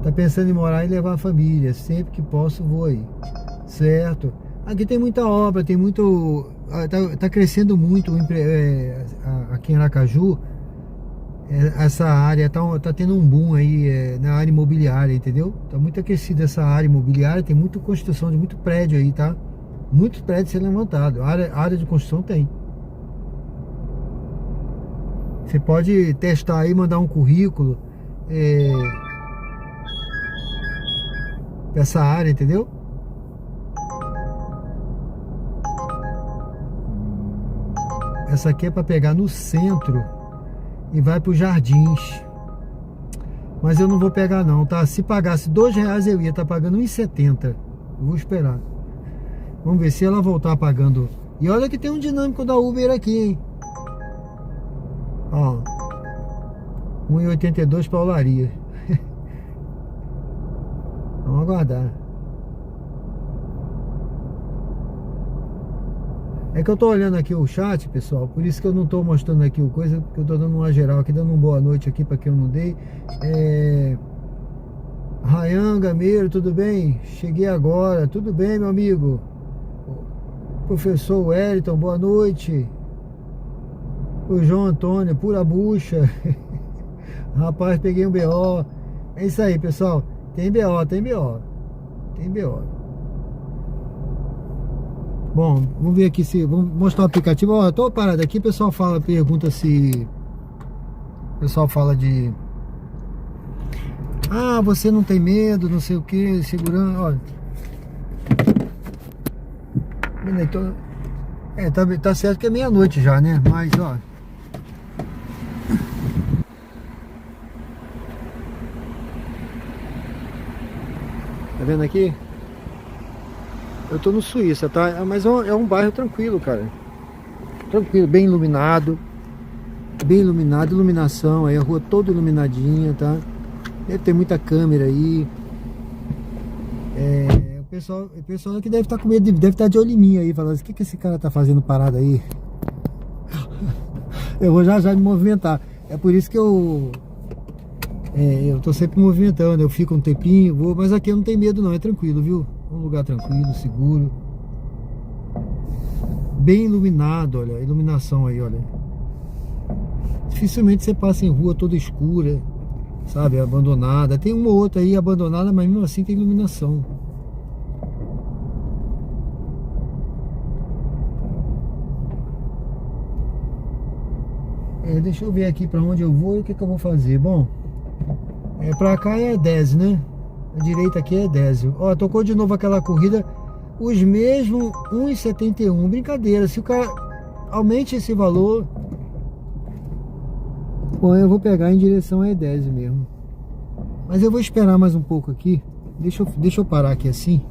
Tá pensando em morar e levar a família. Sempre que posso, vou aí. Certo. Aqui tem muita obra, tem muito... Tá crescendo muito aqui em Aracaju. Essa área tá tendo um boom aí na área imobiliária, entendeu? Tá muito aquecida essa área imobiliária, tem muita construção de muito prédio aí, tá? Muitos prédios sendo levantados. Área de construção tem. Você pode testar aí, mandar um currículo pra essa área, entendeu? Essa aqui é para pegar no centro e vai para os Jardins. Mas eu não vou pegar não, tá? Se pagasse R$2 eu ia estar pagando R$1,70. Vou esperar. Vamos ver se ela voltar pagando. E olha que tem um dinâmico da Uber aqui, hein? Ó, R$1,82 para Olaria. Vamos aguardar. É que eu tô olhando aqui o chat, pessoal, por isso que eu não tô mostrando aqui o coisa, porque eu tô dando uma geral aqui, dando uma boa noite aqui pra quem eu não dei. Rayan Gameiro, tudo bem? Cheguei agora, tudo bem, meu amigo? Professor Wellington, boa noite. O João Antônio, pura bucha. Rapaz, peguei um BO. É isso aí, pessoal. Tem BO, tem BO. Tem BO. Bom, vamos ver aqui se... Vamos mostrar o aplicativo. Ó, tô parado aqui, o pessoal pergunta se... O pessoal fala de... Ah, você não tem medo, não sei o que, segurança... Olha... Tá certo que é meia-noite já, né? Mas, ó... Tá vendo aqui? Eu tô no Suíça, tá? Mas é um bairro tranquilo, cara. Tranquilo, bem iluminado. Bem iluminado, iluminação. Aí a rua toda iluminadinha, tá? Deve ter muita câmera aí. O pessoal aqui deve estar com medo, deve estar de olho em mim aí, falando, o que esse cara tá fazendo parado aí? Eu vou já me movimentar. É por isso que eu tô sempre movimentando, eu fico um tempinho, vou, mas aqui eu não tenho medo não, é tranquilo, viu? Um lugar tranquilo, seguro. Bem iluminado, olha, a iluminação aí, olha. Dificilmente você passa em rua toda escura, sabe, abandonada. Tem uma ou outra aí abandonada, mas mesmo assim tem iluminação. Deixa eu ver aqui pra onde eu vou e o que eu vou fazer. Bom, pra cá é 10, né? A direita aqui é 10. Ó, tocou de novo aquela corrida. Os mesmos 1,71. Brincadeira, se o cara aumente esse valor, bom, eu vou pegar em direção a E10 mesmo. Mas eu vou esperar mais um pouco aqui. Deixa eu parar aqui assim.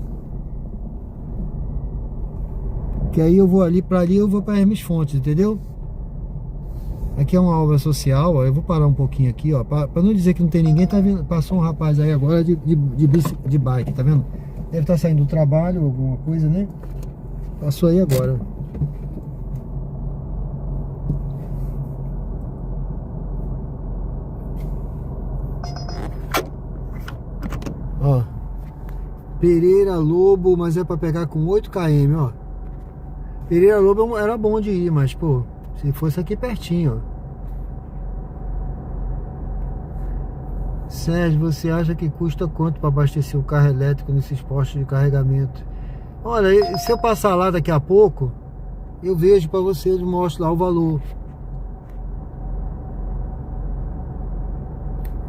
Que aí eu vou ali eu vou para Hermes Fontes, entendeu? Aqui é uma obra social, ó. Eu vou parar um pouquinho aqui, ó, para não dizer que não tem ninguém. Tá vendo? Passou um rapaz aí agora de bike, tá vendo? Deve estar saindo do trabalho, alguma coisa, né? Passou aí agora. Ó, Pereira Lobo, mas é para pegar com 8 km, ó. Pereira Lobo era bom de ir, mas pô, se fosse aqui pertinho, ó. Sérgio, você acha que custa quanto para abastecer o carro elétrico nesses postos de carregamento? Olha, se eu passar lá daqui a pouco, eu vejo para você, eu mostro lá o valor.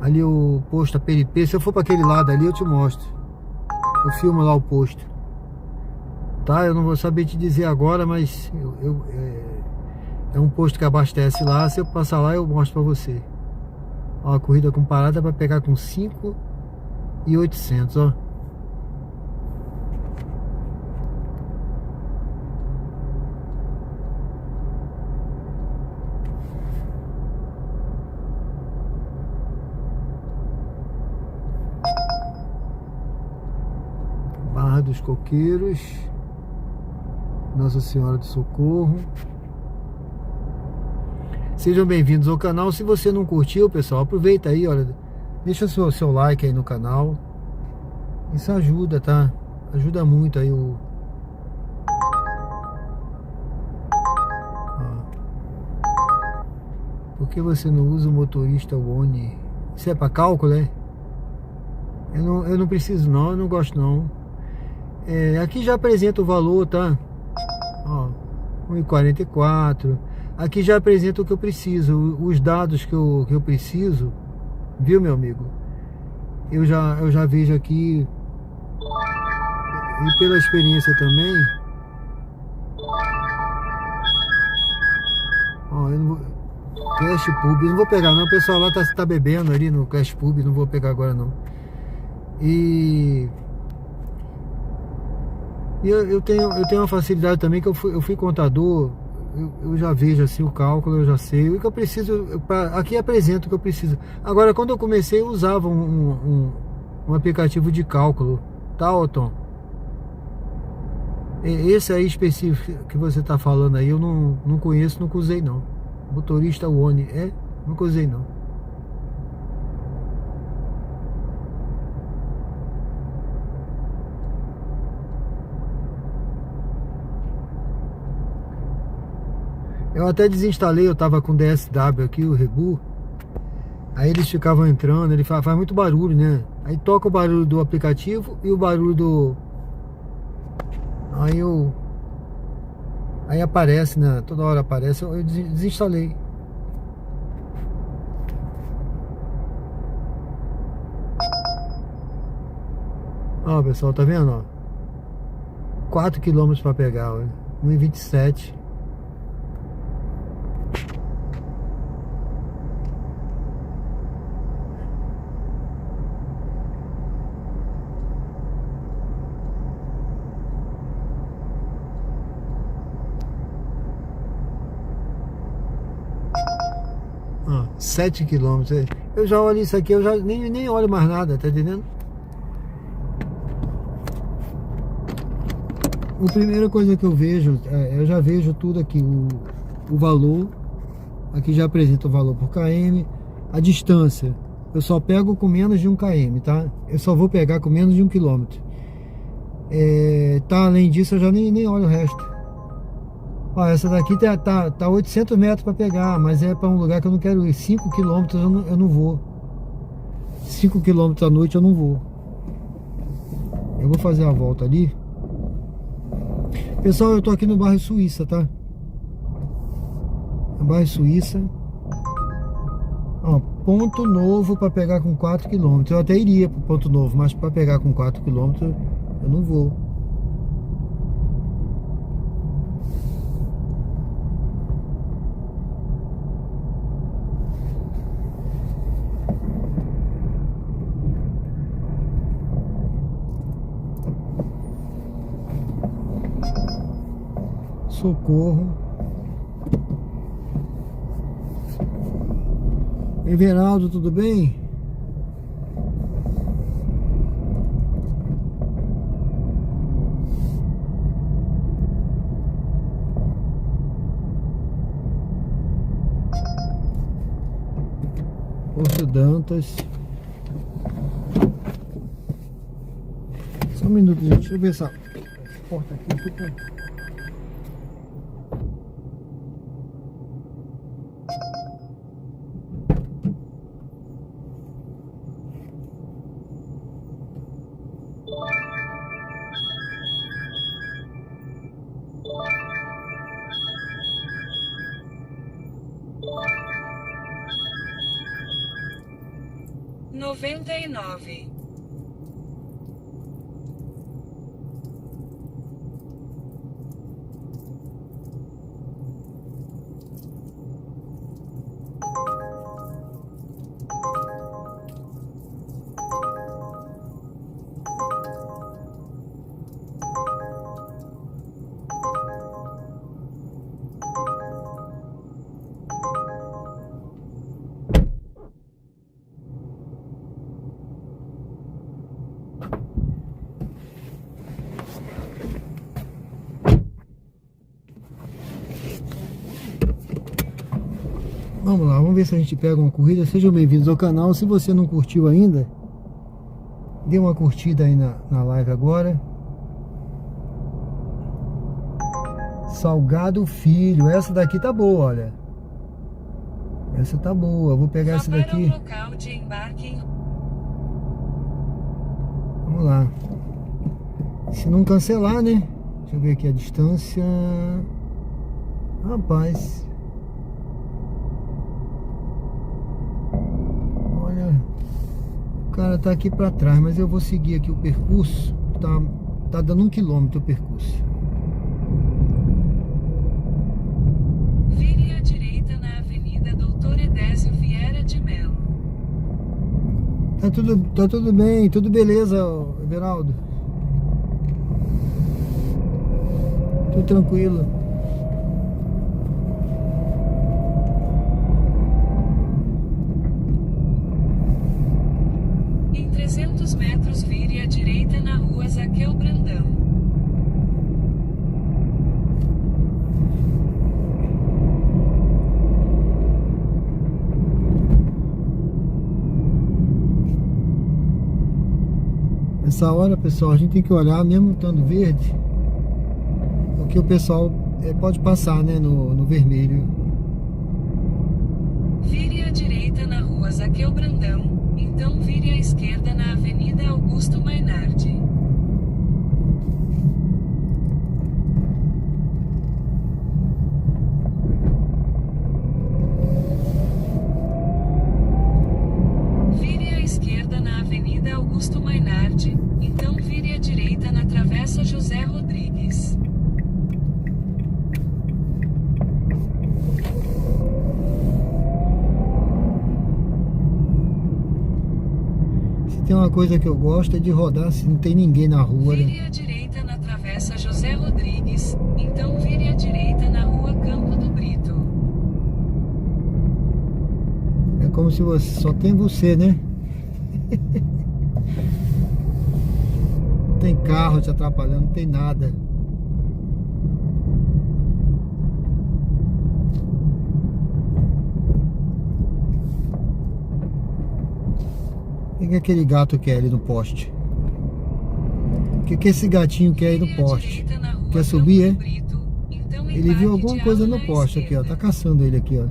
Ali o posto Peripê, se eu for para aquele lado ali, eu te mostro. Eu filmo lá o posto. Tá? Eu não vou saber te dizer agora, mas é um posto que abastece lá. Se eu passar lá, eu mostro para você. Ó, a corrida com parada para pegar com 5.800, ó. Barra dos Coqueiros, Nossa Senhora do Socorro. Sejam bem-vindos ao canal. Se você não curtiu, pessoal, aproveita aí, olha, deixa seu like aí no canal. Isso ajuda, tá? Ajuda muito aí o... Por que você não usa o motorista One? Isso é para cálculo, é? Eu não preciso não, eu não gosto não. Aqui já apresenta o valor, tá? Ó, 1,44. Aqui já apresenta o que eu preciso, os dados que eu preciso, viu, meu amigo? Eu já vejo aqui, e pela experiência também. Ó, eu não vou... Cash Pub, eu não vou pegar não, o pessoal lá tá bebendo ali no Cash Pub, não vou pegar agora não. E eu tenho uma facilidade também, que eu fui contador. Eu já vejo assim o cálculo, eu já sei o que eu preciso. Aqui apresento o que eu preciso. Agora, quando eu comecei, eu usava um aplicativo de cálculo, tá, Otton? Esse aí específico que você tá falando aí, eu não conheço, nunca usei não. Motorista One, nunca usei não. Eu até desinstalei, eu tava com DSW aqui, o Rebu. Aí eles ficavam entrando, ele faz muito barulho, né? Aí toca o barulho do aplicativo e o barulho do... Aí aparece, né? Toda hora aparece, eu desinstalei. Ó, pessoal, tá vendo, ó? 4 km pra pegar, ó. 1,27. Ah, 7 km. Eu já olho isso aqui, eu já nem olho mais nada, tá entendendo? A primeira coisa que eu vejo, eu já vejo tudo aqui, o valor, aqui já apresenta o valor por km, a distância, eu só pego com menos de 1 km, tá? Eu só vou pegar com menos de 1 km. Tá, além disso eu já nem olho o resto. Ó, essa daqui tá 800 metros para pegar, mas é para um lugar que eu não quero ir. 5 km eu não vou. 5 km à noite eu não vou. Eu vou fazer a volta ali. Pessoal, eu tô aqui no bairro Suíça, tá? No bairro Suíça. Ó, ponto novo para pegar com 4 km. Eu até iria pro ponto novo, mas para pegar com 4 km eu não vou. Socorro. Everaldo, tudo bem? Porto Dantas. Só um minuto, gente. Deixa eu ver essa porta aqui. Noventa e nove. Vamos lá, vamos ver se a gente pega uma corrida. Sejam bem-vindos ao canal. Se você não curtiu ainda, dê uma curtida aí na live agora. Salgado Filho, essa daqui tá boa, olha. Essa tá boa, eu vou pegar essa daqui. Local de embarque. Vamos lá. Se não cancelar, né? Deixa eu ver aqui a distância. Rapaz. O cara tá aqui pra trás, mas eu vou seguir aqui o percurso. Tá dando 1 km o percurso. Vire à direita na Avenida Doutor Edésio Vieira de Mello. Tá tudo bem, tudo beleza, Everaldo. Tudo tranquilo. Em 300 metros, vire à direita na rua Zaqueu Brandão. Nessa hora, pessoal, a gente tem que olhar, mesmo estando verde, porque o pessoal pode passar, né, no vermelho. Vire à direita na rua Zaqueu Brandão, então vire à esquerda na Avenida Augusto Mainardi. Vire à esquerda na Avenida Augusto Mainardi, então vire à direita na Travessa José Rodrigues. Tem uma coisa que eu gosto é de rodar se não tem ninguém na rua, né? Vire à direita na Travessa José Rodrigues, então vire à direita na Rua Campo do Brito. É como se só tem você, né? Não tem carro te atrapalhando, não tem nada. O que aquele gato quer ali no poste? O que esse gatinho quer aí no poste? Quer subir, é? Ele viu alguma coisa no poste aqui, ó. Tá caçando ele aqui, ó.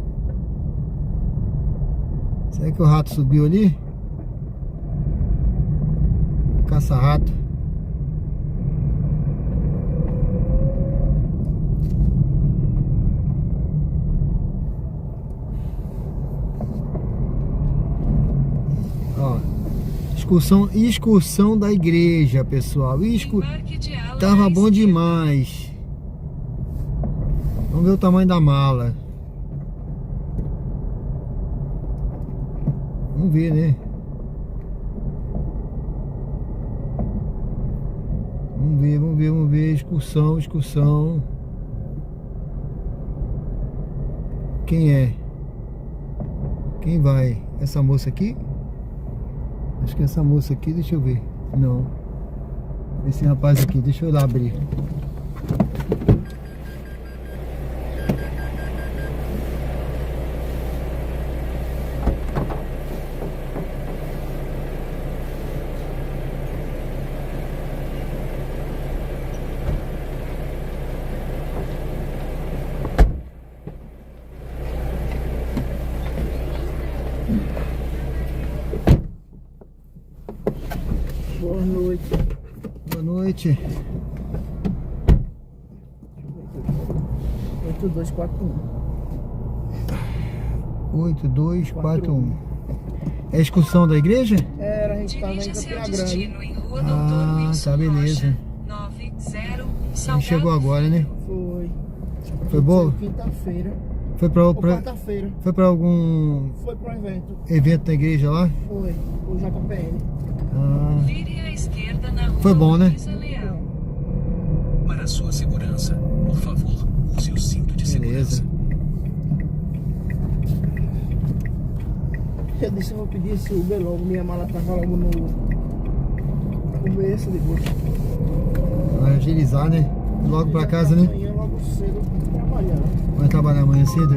Será que o rato subiu ali? Caça-rato. Ó. Excursão da igreja, pessoal. Tava bom demais. Vamos ver o tamanho da mala. Vamos ver, né? Vamos ver. Excursão. Quem é? Quem vai? Essa moça aqui? Acho que essa moça aqui, deixa eu ver. Não. Esse rapaz aqui, deixa eu ir lá abrir. Boa noite. Boa noite. 8241. 8241. É a excursão da igreja? Era, a gente tava em Dirija-se ao Campina Grande. destino em Rua Doutor Ah, Wilson tá, beleza. Rocha, 90, Ele Salgado chegou agora, né? Foi. Foi boa? Quinta-feira. Foi pra Ou quarta-feira. foi pra algum Foi pro evento. evento da igreja lá? Foi. O JPN. Ah, Vire à esquerda na Rua Foi bom, né? Luísa Leal. Para sua segurança, por favor, use o cinto de beleza. segurança. Eu disse, eu vou pedir esse Uber logo. Minha mala tava logo no começo depois. Vai agilizar, né? Logo pra casa, né? Amanhã logo cedo trabalhar. Vai trabalhar amanhã cedo?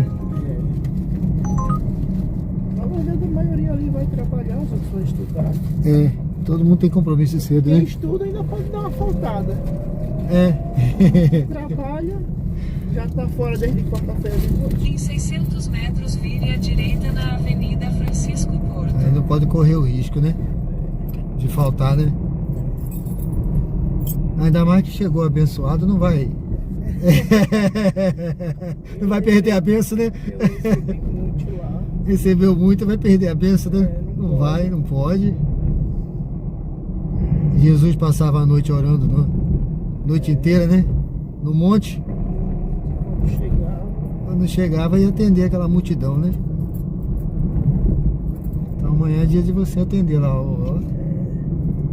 Na verdade, a maioria ali vai trabalhar, os outros vão estudar. É, todo mundo tem compromisso cedo, Quem né? estuda ainda pode dar uma faltada. É. Trabalha, já tá fora desde quarta-feira de noite. Em 600 metros, vire à direita na Avenida Francisco Porto. Aí não pode correr o risco, né? De faltar, né? Ainda mais que chegou abençoado, não vai. Não vai perder a benção, né? Eu recebi muito lá. Recebeu muito, vai perder a benção, né? É, não Não pode. vai, não pode. Jesus passava a noite orando, noite inteira, né? No monte. Quando chegar, Quando chegava ia atender aquela multidão, né? Então amanhã é dia de você atender lá, ó.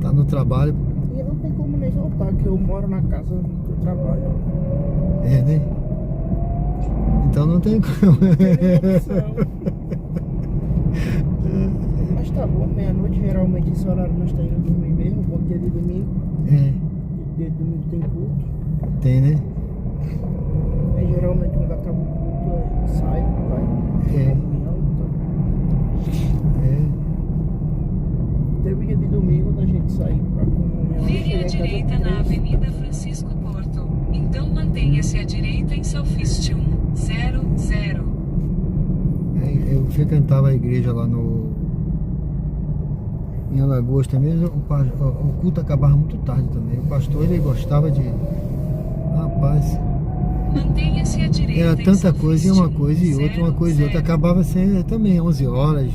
Tá no trabalho. e não tem como nem voltar, que eu moro na casa que eu trabalho. É, né? Então não tem como. Tem opção. Mas tá bom, meia-noite, geralmente esse horário nós tá indo dormir mesmo, bom dia de domingo. É, Dia de domingo tem culto. tem, né? Aí geralmente quando acaba o culto, sai, vai. É. Comunhão, então. É. Teve dia de domingo da gente sair pra comunhão. em Selfist 100. Eu frequentava a igreja lá em Alagoas também. O culto acabava muito tarde também. O pastor, ele gostava de... Rapaz, Mantenha-se à direita. era em tanta Selfist coisa, e uma coisa e outra, uma coisa e outra. 00. Acabava sendo também 11 horas,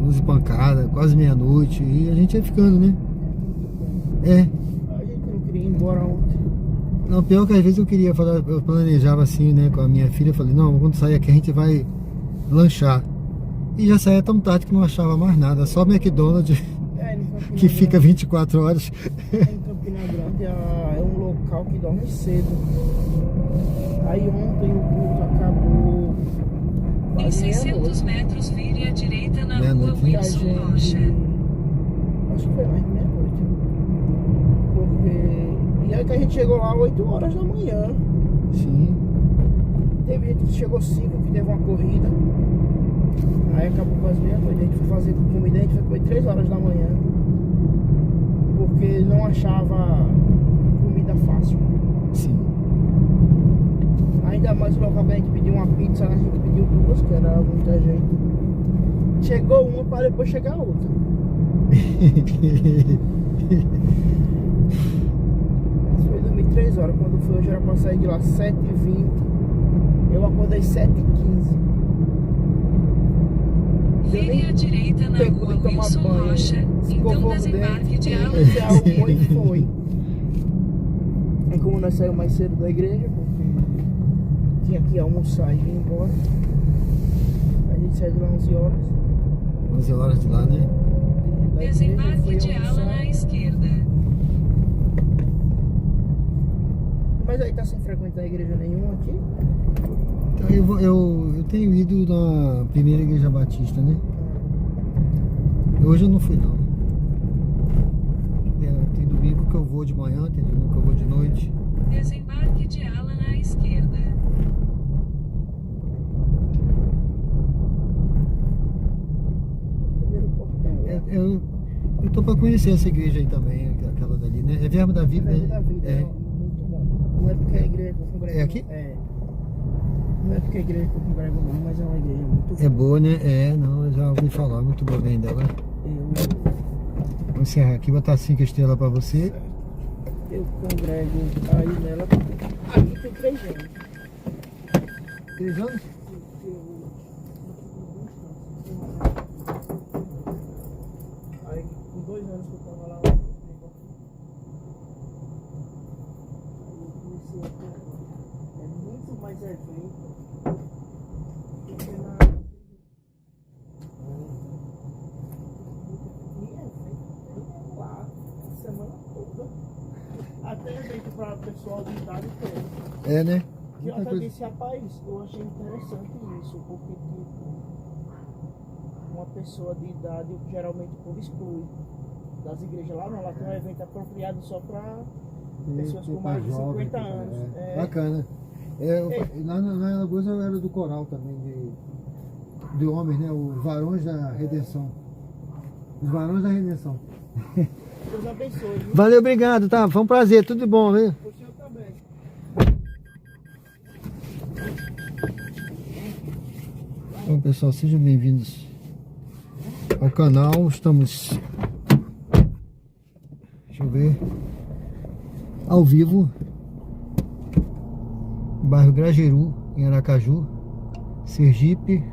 11 pancadas, quase meia-noite. E a gente ia ficando, né? É. A gente não queria ir embora ontem. Não, pior que às vezes eu queria falar, eu planejava assim, né, com a minha filha. Eu falei, não, quando sair aqui a gente vai lanchar. E já saía tão tarde que não achava mais nada. Só McDonald's, Em Campina que fica 24 horas. Grande, em Campina Grande é um local que dorme cedo. Aí ontem o culto acabou Em quase 600 meia-noite. metros, vire à direita na rua Meia-noite. E a Wilson gente... Rocha. Acho que foi mais de meia-noite. Porque... E aí que a gente chegou lá 8 horas da manhã. Sim. Teve gente que chegou 5, que teve uma corrida. Aí acabou quase meia-noite. A gente foi fazer comida, a gente foi comer 3 horas da manhã. Porque não achava comida fácil. Sim. Ainda mais o local que a gente pediu uma pizza, a gente pediu 2, que era muita gente. Chegou uma para depois chegar a outra. Mas foi dormir 3 horas. Quando foi hoje era pra sair de lá 7h20. Eu acordei 7h15. Vire à direita na Tempo rua de tomar Wilson banho, Rocha, então escovou o desembarque dente, de Alan. se arrumou e foi. E como nós saímos mais cedo da igreja, porque tinha que almoçar e ir embora, a gente saiu de lá 11 horas. 11 horas de lá, né? Da igreja, Desembarque foi de almoçar. Alan à esquerda. Mas aí tá sem frequentar igreja nenhuma aqui? Então, eu tenho ido na primeira igreja batista, né? Hoje eu não fui, não. Tem domingo que eu vou de manhã, tem domingo que eu vou de noite. Desembarque de Alan à esquerda. Primeiro portão. Eu tô pra conhecer essa igreja aí também, aquela dali, né? É Verbo da Vida, Verbo né? da Vida, É. muito bom. Não é porque é a igreja que eu congrego. É aqui? É. Não é porque é a igreja que eu congrego não, mas é uma igreja muito É boa, né? É, não, eu já ouvi falar muito bem dela. Vou encerrar aqui, botar 5 estrelas pra você. Eu congrego aí nela. Aqui tem 3 anos. 3 anos? Aí com 2 anos que eu tava lá, eu comecei a ter muito mais evento do que na. Lá, a semana toda. Até evento para pessoal de idade toda. É, né? Que eu Muita até coisa. disse, rapaz, eu achei interessante isso, porque tipo, uma pessoa de idade, geralmente o povo exclui das igrejas lá, não, lá tem um evento apropriado só para pessoas com mais de 50 anos. É. Bacana. Lá na Alagoas eu era do coral também, de homens, né? Os Varões da Redenção. Os Varões da Redenção. Deus abençoe. Viu? Valeu, obrigado, tá? Foi um prazer, tudo de bom, viu? O senhor também. Bom, pessoal, sejam bem-vindos ao canal. Estamos, deixa eu ver, ao vivo, no bairro Grajeru, em Aracaju, Sergipe.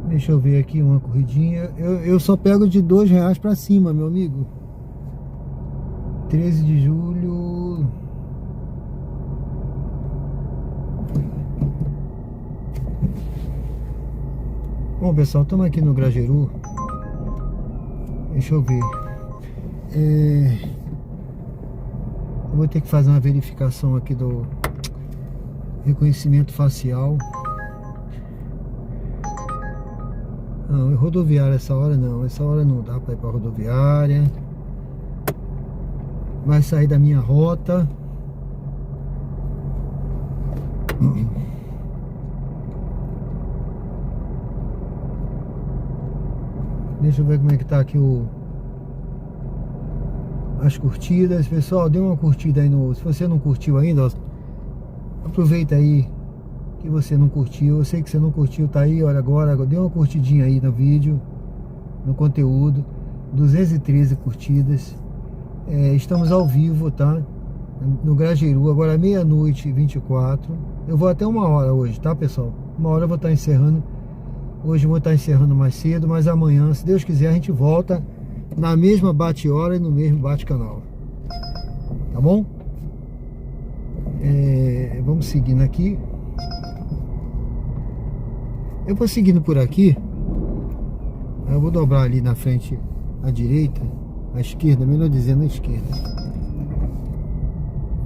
Deixa eu ver aqui uma corridinha. Eu só pego de R$2 pra cima, meu amigo. 13 de julho. Bom, pessoal, estamos aqui no Grajeru. Deixa eu ver. Eu vou ter que fazer uma verificação aqui do reconhecimento facial. Não, e rodoviária essa hora não. Essa hora não dá para ir para rodoviária. Vai sair da minha rota. Deixa eu ver como é que tá aqui as curtidas. Pessoal, dê uma curtida aí se você não curtiu ainda, ó, aproveita aí que você não curtiu. Eu sei que você não curtiu, tá aí, olha agora, dê uma curtidinha aí no vídeo, no conteúdo. 213 curtidas. Estamos ao vivo, tá? No Grajaú, agora 00:24. Eu vou até 1h hoje, tá, pessoal? 1h eu vou estar encerrando. Hoje eu vou estar encerrando mais cedo, mas amanhã, se Deus quiser, a gente volta na mesma bate-hora e no mesmo bate-canal. Tá bom? Vamos seguindo aqui. Eu vou seguindo por aqui. Eu vou dobrar ali na frente à direita, à esquerda, melhor dizendo, à esquerda.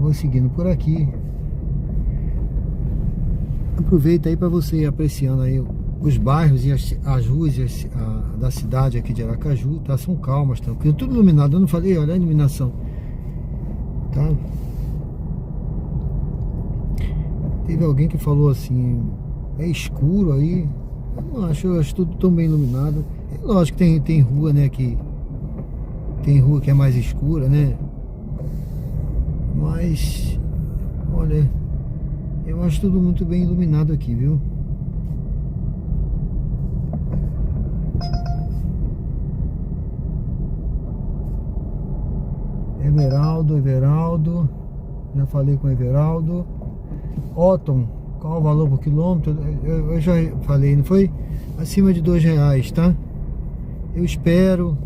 Vou seguindo por aqui. Aproveita aí para você ir apreciando aí os bairros e as ruas da cidade aqui de Aracaju, tá? São calmas, tranquilo, tudo iluminado. Eu não falei, olha a iluminação, tá? Teve alguém que falou assim, é escuro aí. Eu não acho, eu acho tudo tão bem iluminado. É lógico que tem rua, né, tem rua que é mais escura, né? Mas, olha, eu acho tudo muito bem iluminado aqui, viu? Everaldo, já falei com o Everaldo. Otton, qual o valor por quilômetro? Eu já falei, não foi? Acima de R$2, tá? Eu espero.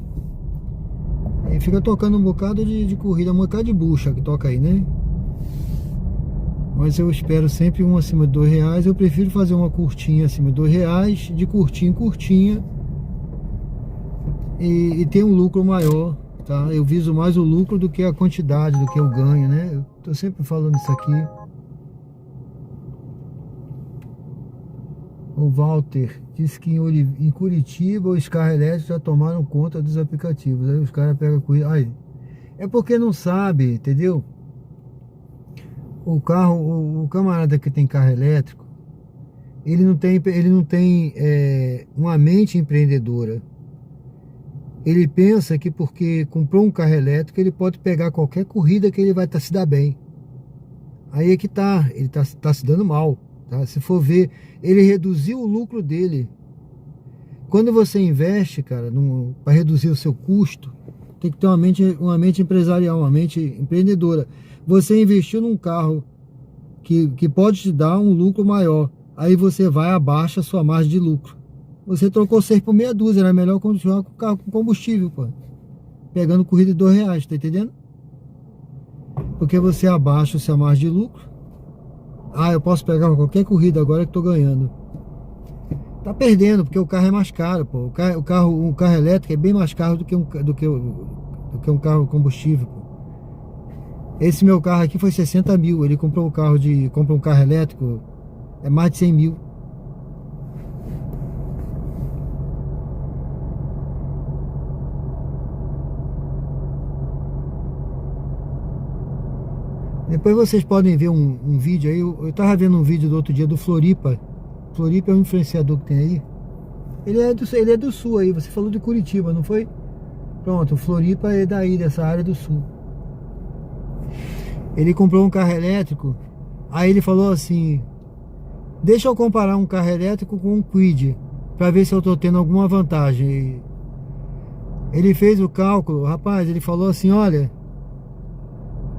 E fica tocando um bocado de corrida, um bocado de bucha que toca aí, né? Mas eu espero sempre um acima de R$2. Eu prefiro fazer uma curtinha acima de R$2, de curtinha em curtinha, e ter um lucro maior, tá? Eu viso mais o lucro do que a quantidade, do que o ganho, né? Eu tô sempre falando isso aqui. O Walter disse que em Curitiba os carros elétricos já tomaram conta dos aplicativos. Aí os caras pegam corrida. Aí, é porque não sabe, entendeu? O camarada que tem carro elétrico, ele não tem uma mente empreendedora. Ele pensa que porque comprou um carro elétrico, ele pode pegar qualquer corrida que ele vai se dar bem. Aí é que tá, ele tá se dando mal, tá? Se for ver, ele reduziu o lucro dele. Quando você investe, cara, para reduzir o seu custo, tem que ter uma mente empresarial, uma mente empreendedora. Você investiu num carro que pode te dar um lucro maior. Aí você vai abaixo a sua margem de lucro. Você trocou 6 por meia dúzia, era melhor continuar com o carro com combustível, pô. Pegando corrida de R$2, tá entendendo? Porque você abaixa a sua margem de lucro. Ah, eu posso pegar qualquer corrida agora que tô ganhando. Tá perdendo, porque o carro é mais caro, pô. O carro elétrico é bem mais caro do que um carro combustível, pô. Esse meu carro aqui foi 60 mil. Ele comprou um carro elétrico, é mais de 100 mil. Depois vocês podem ver um vídeo aí. Eu tava vendo um vídeo do outro dia do Floripa. Floripa é um influenciador que tem aí. Ele é do sul aí. Você falou de Curitiba, não foi? Pronto, o Floripa é daí, dessa área do sul. Ele comprou um carro elétrico. Aí ele falou assim: deixa eu comparar um carro elétrico com um Kwid, pra ver se eu tô tendo alguma vantagem. Ele fez o cálculo, rapaz. Ele falou assim: olha,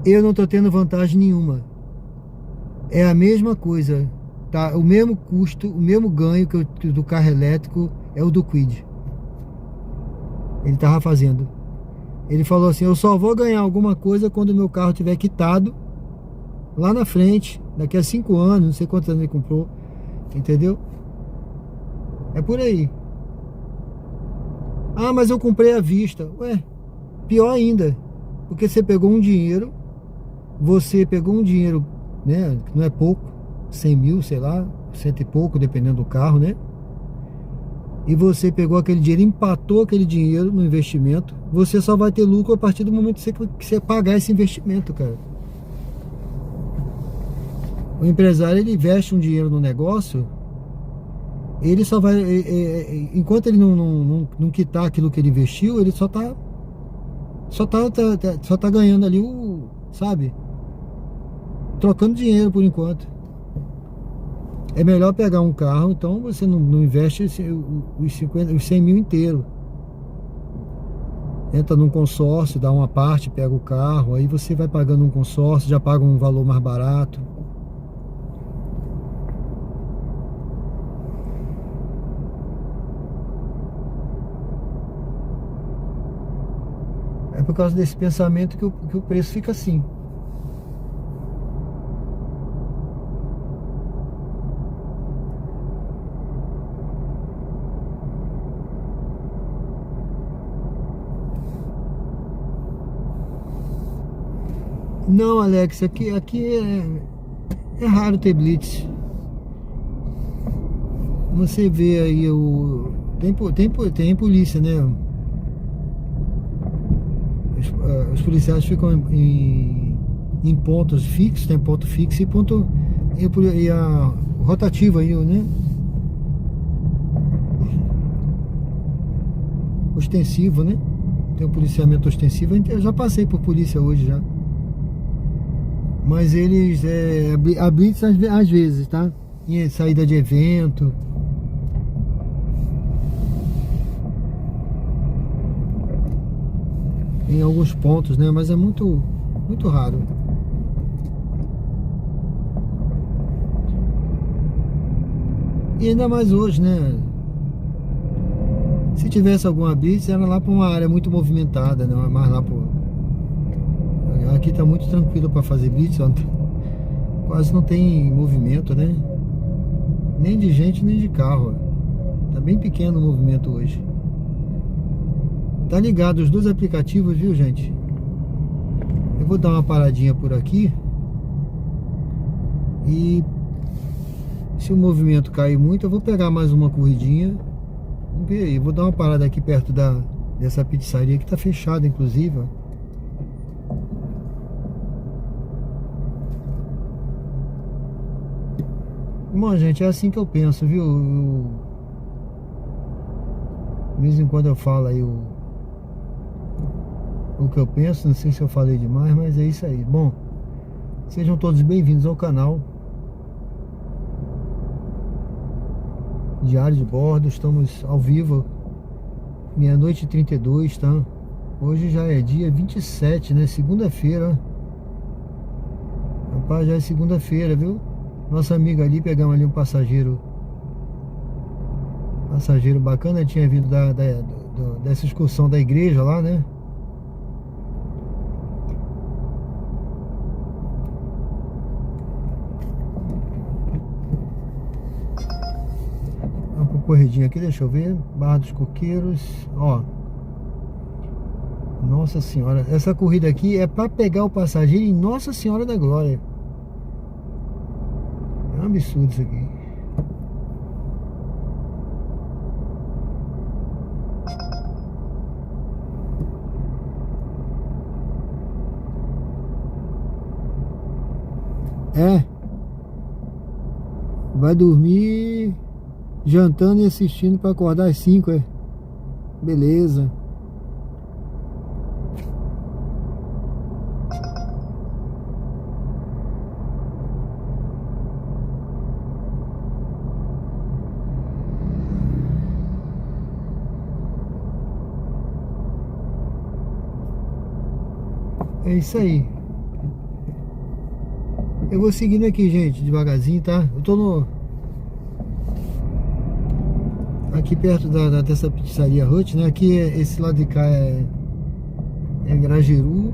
eu não tô tendo vantagem nenhuma. É a mesma coisa, tá? O mesmo custo, o mesmo ganho que o do carro elétrico é o do Kwid. Ele tava fazendo. Ele falou assim: eu só vou ganhar alguma coisa quando o meu carro estiver quitado lá na frente, daqui a 5 anos, não sei quantos anos ele comprou, entendeu? É por aí. Ah, mas eu comprei à vista. Ué, pior ainda, porque você pegou um dinheiro, né, que não é pouco, 100 mil, sei lá, 100 e pouco, dependendo do carro, né? E você pegou aquele dinheiro, empatou aquele dinheiro no investimento. Você só vai ter lucro a partir do momento que você pagar esse investimento, cara. O empresário, ele investe um dinheiro no negócio, ele só vai, enquanto ele não quitar aquilo que ele investiu, ele só tá ganhando ali sabe? Trocando dinheiro por enquanto. É melhor pegar um carro, então você não investe os 100 mil inteiro. Entra num consórcio, dá uma parte, pega o carro, aí você vai pagando um consórcio, já paga um valor mais barato. É por causa desse pensamento que o preço fica assim. Não, Alex, aqui é raro ter blitz. Você vê aí tem polícia, né? Os policiais ficam em pontos fixos, tem ponto fixo e a rotativa aí, né? Ostensivo, né? Tem um policiamento ostensivo. Eu já passei por polícia hoje já. Mas eles a blitz às vezes, tá? Em saída de evento. Em alguns pontos, né? Mas é muito raro. E ainda mais hoje, né? Se tivesse alguma blitz, era lá para uma área muito movimentada, né? Mais lá pro... Aqui tá muito tranquilo para fazer blitz, ó. Quase não tem movimento, né? Nem de gente, nem de carro. Tá bem pequeno o movimento hoje. Tá ligado os dois aplicativos, viu, gente? Eu vou dar uma paradinha por aqui. E se o movimento cair muito, eu vou pegar mais uma corridinha. Vamos ver aí. Vou dar uma parada aqui perto dessa pizzaria que tá fechada, inclusive, ó. Bom, gente, é assim que eu penso, viu? De vez em quando eu falo aí o que eu penso. Não sei se eu falei demais, mas é isso aí. Bom, sejam todos bem-vindos ao canal Diário de Bordo. Estamos ao vivo, meia-noite e 32, tá? Hoje já é dia 27, né? Segunda-feira. Rapaz, já é segunda-feira, viu? Nossa amiga ali, pegamos ali um passageiro bacana, tinha vindo dessa excursão da igreja lá, né? Vamos pro corredinho aqui, deixa eu ver. Barra dos Coqueiros, ó. Nossa Senhora, essa corrida aqui é para pegar o passageiro em Nossa Senhora da Glória. É um absurdo isso aqui. Vai dormir jantando e assistindo para acordar às 5, é? Beleza. É isso aí. Eu vou seguindo aqui, gente, devagarzinho, tá? Eu tô aqui perto dessa pizzaria Hut, né? Aqui, esse lado de cá é Grajeru.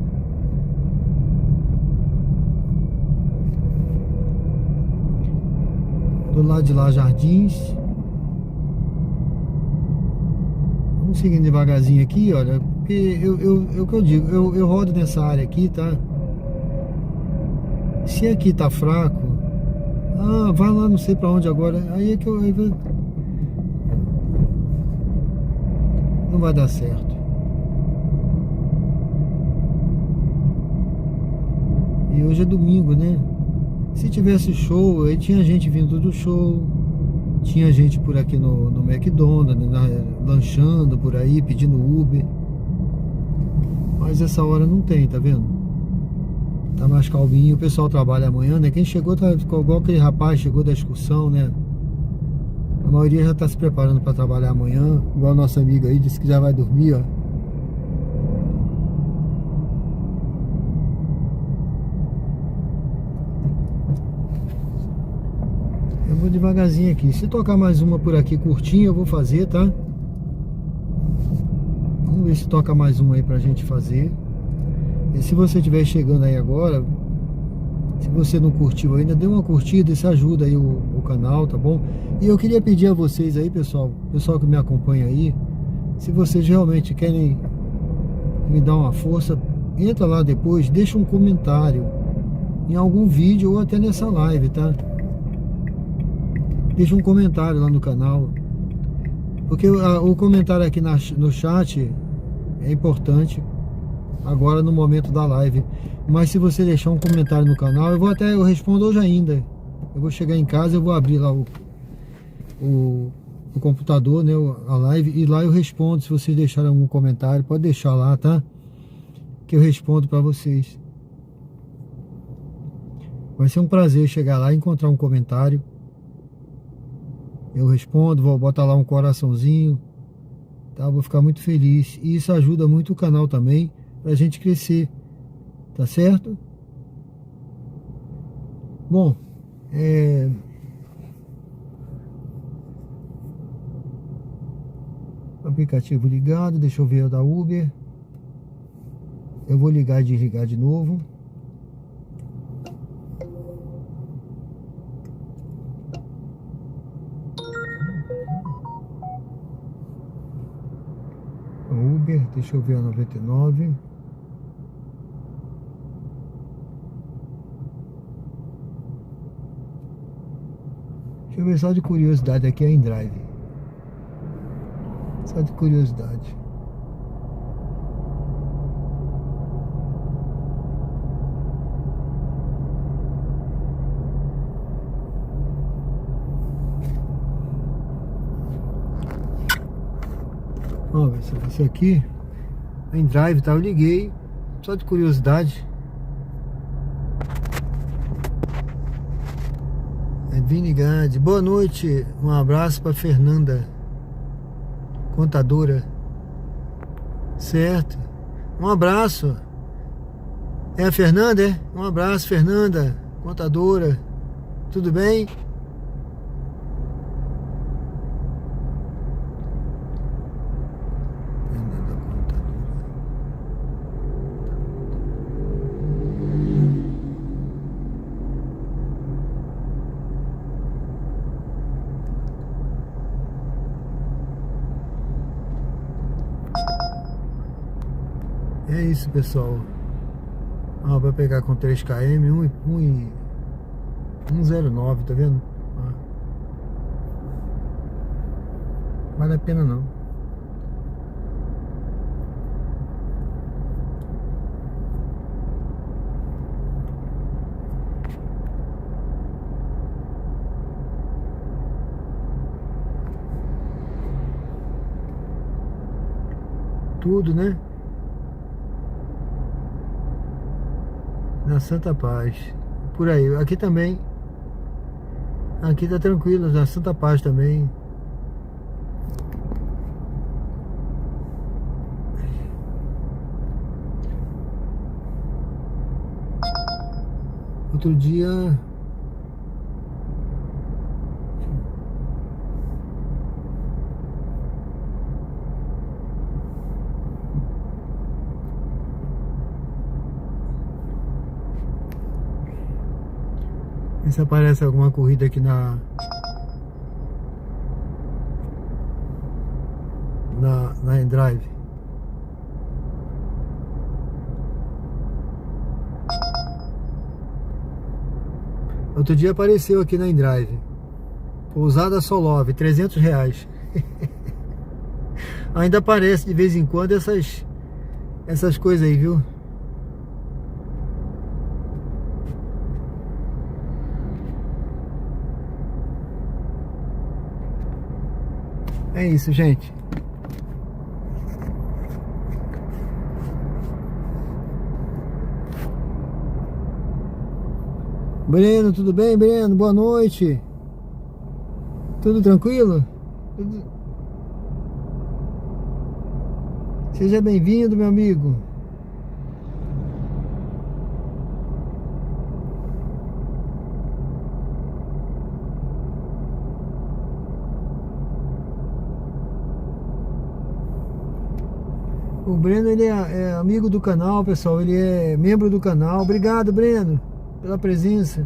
Do lado de lá, Jardins. Vamos seguindo devagarzinho aqui, olha. Porque o que eu digo, eu rodo nessa área aqui, tá? Se aqui tá fraco, vai lá, não sei pra onde agora. Aí é que não vai dar certo. E hoje é domingo, né? Se tivesse show, aí tinha gente vindo do show. Tinha gente por aqui no McDonald's, lanchando por aí, pedindo Uber. Mas essa hora não tem, tá vendo? Tá mais calminho. O pessoal trabalha amanhã, né? Quem chegou tá igual aquele rapaz, chegou da excursão, né? A maioria já tá se preparando para trabalhar amanhã. Igual a nossa amiga aí, disse que já vai dormir, ó. Eu vou devagarzinho aqui. Se tocar mais uma por aqui curtinha, eu vou fazer, tá? Vamos ver se toca mais uma aí pra gente fazer. E se você estiver chegando aí agora, se você não curtiu ainda, dê uma curtida, isso ajuda aí o canal, tá bom? E eu queria pedir a vocês aí, pessoal que me acompanha aí, se vocês realmente querem me dar uma força, entra lá depois, deixa um comentário em algum vídeo ou até nessa live, tá? Deixa um comentário lá no canal, porque o comentário aqui no chat é importante agora no momento da live. Mas se você deixar um comentário no canal, eu respondo hoje ainda. Eu vou chegar em casa, eu vou abrir lá o computador, né, a live, e lá eu respondo. Se vocês deixarem algum comentário, pode deixar lá, tá? Que eu respondo para vocês. Vai ser um prazer chegar lá e encontrar um comentário. Eu respondo, vou botar lá um coraçãozinho, tá? Vou ficar muito feliz. E isso ajuda muito o canal também, pra gente crescer, tá certo? Bom, aplicativo ligado, deixa eu ver o da Uber. Eu vou ligar e desligar de novo. Uber, deixa eu ver a 99. Deixa eu ver só de curiosidade aqui a InDrive. Só de curiosidade. Ó, esse aqui, a InDrive, tá? Eu liguei, só de curiosidade. É Vini Gade. Boa noite, um abraço para Fernanda, contadora. Certo? Um abraço. É a Fernanda, é? Um abraço, Fernanda, contadora. Tudo bem? É isso, pessoal. Vai pegar com 3 km, 109, tá vendo? Vale a pena não. Tudo, né? Na Santa Paz. Por aí. Aqui também. Aqui tá tranquilo. Na Santa Paz também. Outro dia... se aparece alguma corrida aqui na InDrive. Outro dia apareceu aqui na InDrive. Pousada Solove, R$300. Ainda aparece de vez em quando essas coisas aí, viu? É isso, gente. Breno, tudo bem, Breno? Boa noite. Tudo tranquilo? Seja bem-vindo, meu amigo. O Breno, ele é amigo do canal, pessoal. Ele é membro do canal. Obrigado, Breno, pela presença.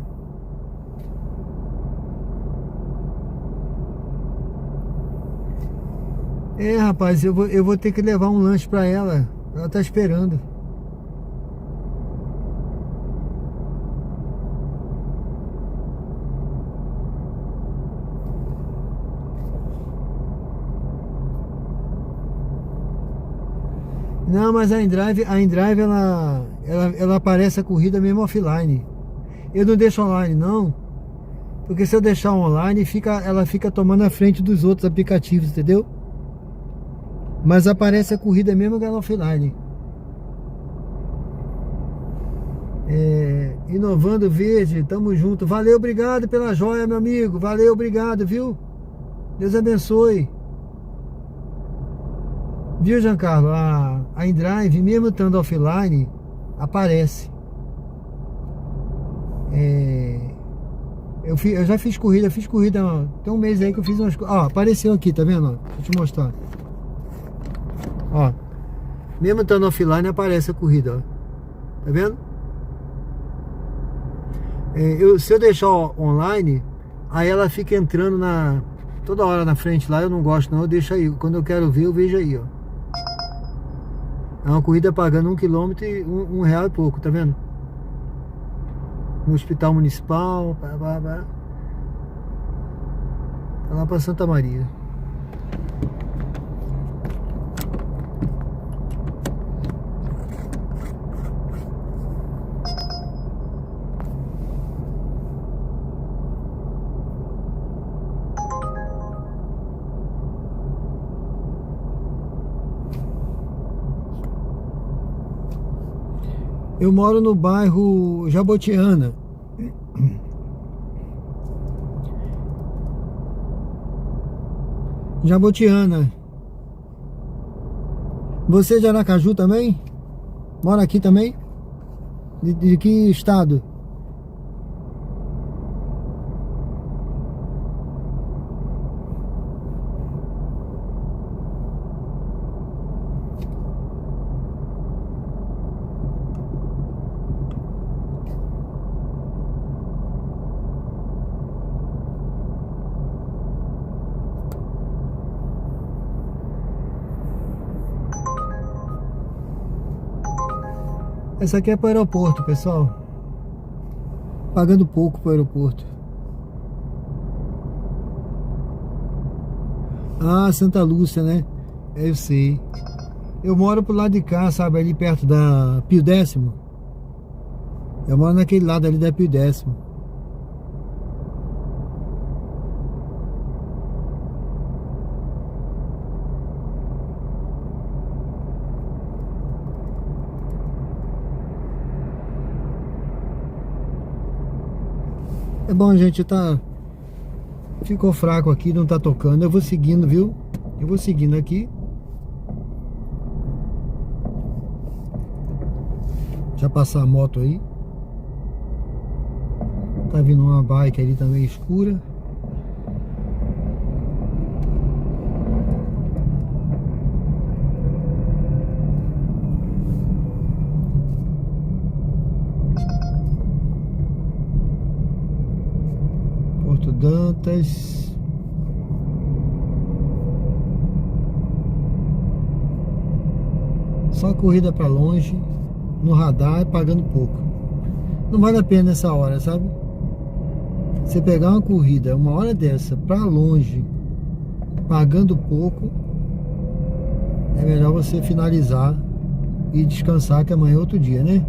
Rapaz, eu vou ter que levar um lanche pra ela. Ela tá esperando. Não, mas a InDrive ela aparece a corrida mesmo offline. Eu não deixo online não, porque se eu deixar online, ela fica tomando a frente dos outros aplicativos, entendeu? Mas aparece a corrida mesmo que ela offline. Inovando Verde, tamo junto. Valeu, obrigado pela joia, meu amigo. Valeu, obrigado, viu? Deus abençoe. Viu, Giancarlo? A InDrive, mesmo estando offline, aparece. Eu já fiz corrida, tem um mês aí que eu fiz umas coisas. Ó, apareceu aqui, tá vendo? Deixa eu te mostrar. Ó, mesmo estando offline, aparece a corrida, ó. Tá vendo? Se eu deixar online, aí ela fica entrando toda hora na frente lá. Eu não gosto não, eu deixo aí. Quando eu quero ver, eu vejo aí, ó. É uma corrida pagando 1 quilômetro e R$1 e pouco, tá vendo? No hospital municipal, tá lá pra Santa Maria. Eu moro no bairro Jabotiana. Jabotiana. Você é de Aracaju também? Mora aqui também? De que estado? Essa aqui é para o aeroporto, pessoal. Pagando pouco para o aeroporto. Ah, Santa Lúcia, né? Eu sei. Eu moro pro lado de cá, sabe? Ali perto da Pio Décimo. Eu moro naquele lado ali da Pio Décimo. É bom, gente, ficou fraco aqui, não tá tocando. Eu vou seguindo, viu? Eu vou seguindo aqui. Já passar a moto aí. Tá vindo uma bike ali também escura. Dantas. Só corrida pra longe, no radar e pagando pouco. Não vale a pena nessa hora, sabe? Você pegar uma corrida, uma hora dessa, pra longe, pagando pouco, é melhor você finalizar e descansar, que amanhã é outro dia, né?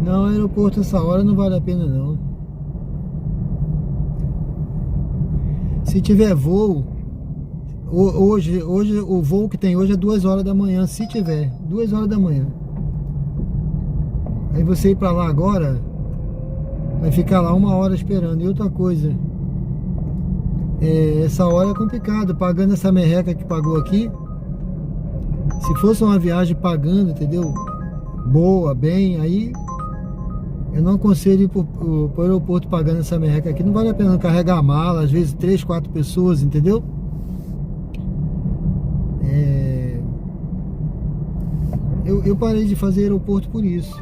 Não, aeroporto essa hora não vale a pena não. Se tiver voo, hoje o voo que tem hoje é 2 horas da manhã, se tiver, 2 horas da manhã. Aí você ir pra lá agora, vai ficar lá 1 hora esperando. E outra coisa, essa hora é complicado, pagando essa merreca que pagou aqui. Se fosse uma viagem pagando, entendeu? Boa, bem, aí eu não aconselho ir pro aeroporto pagando essa merreca aqui. Não vale a pena carregar a mala, às vezes 3, 4 pessoas, entendeu? Eu parei de fazer aeroporto por isso.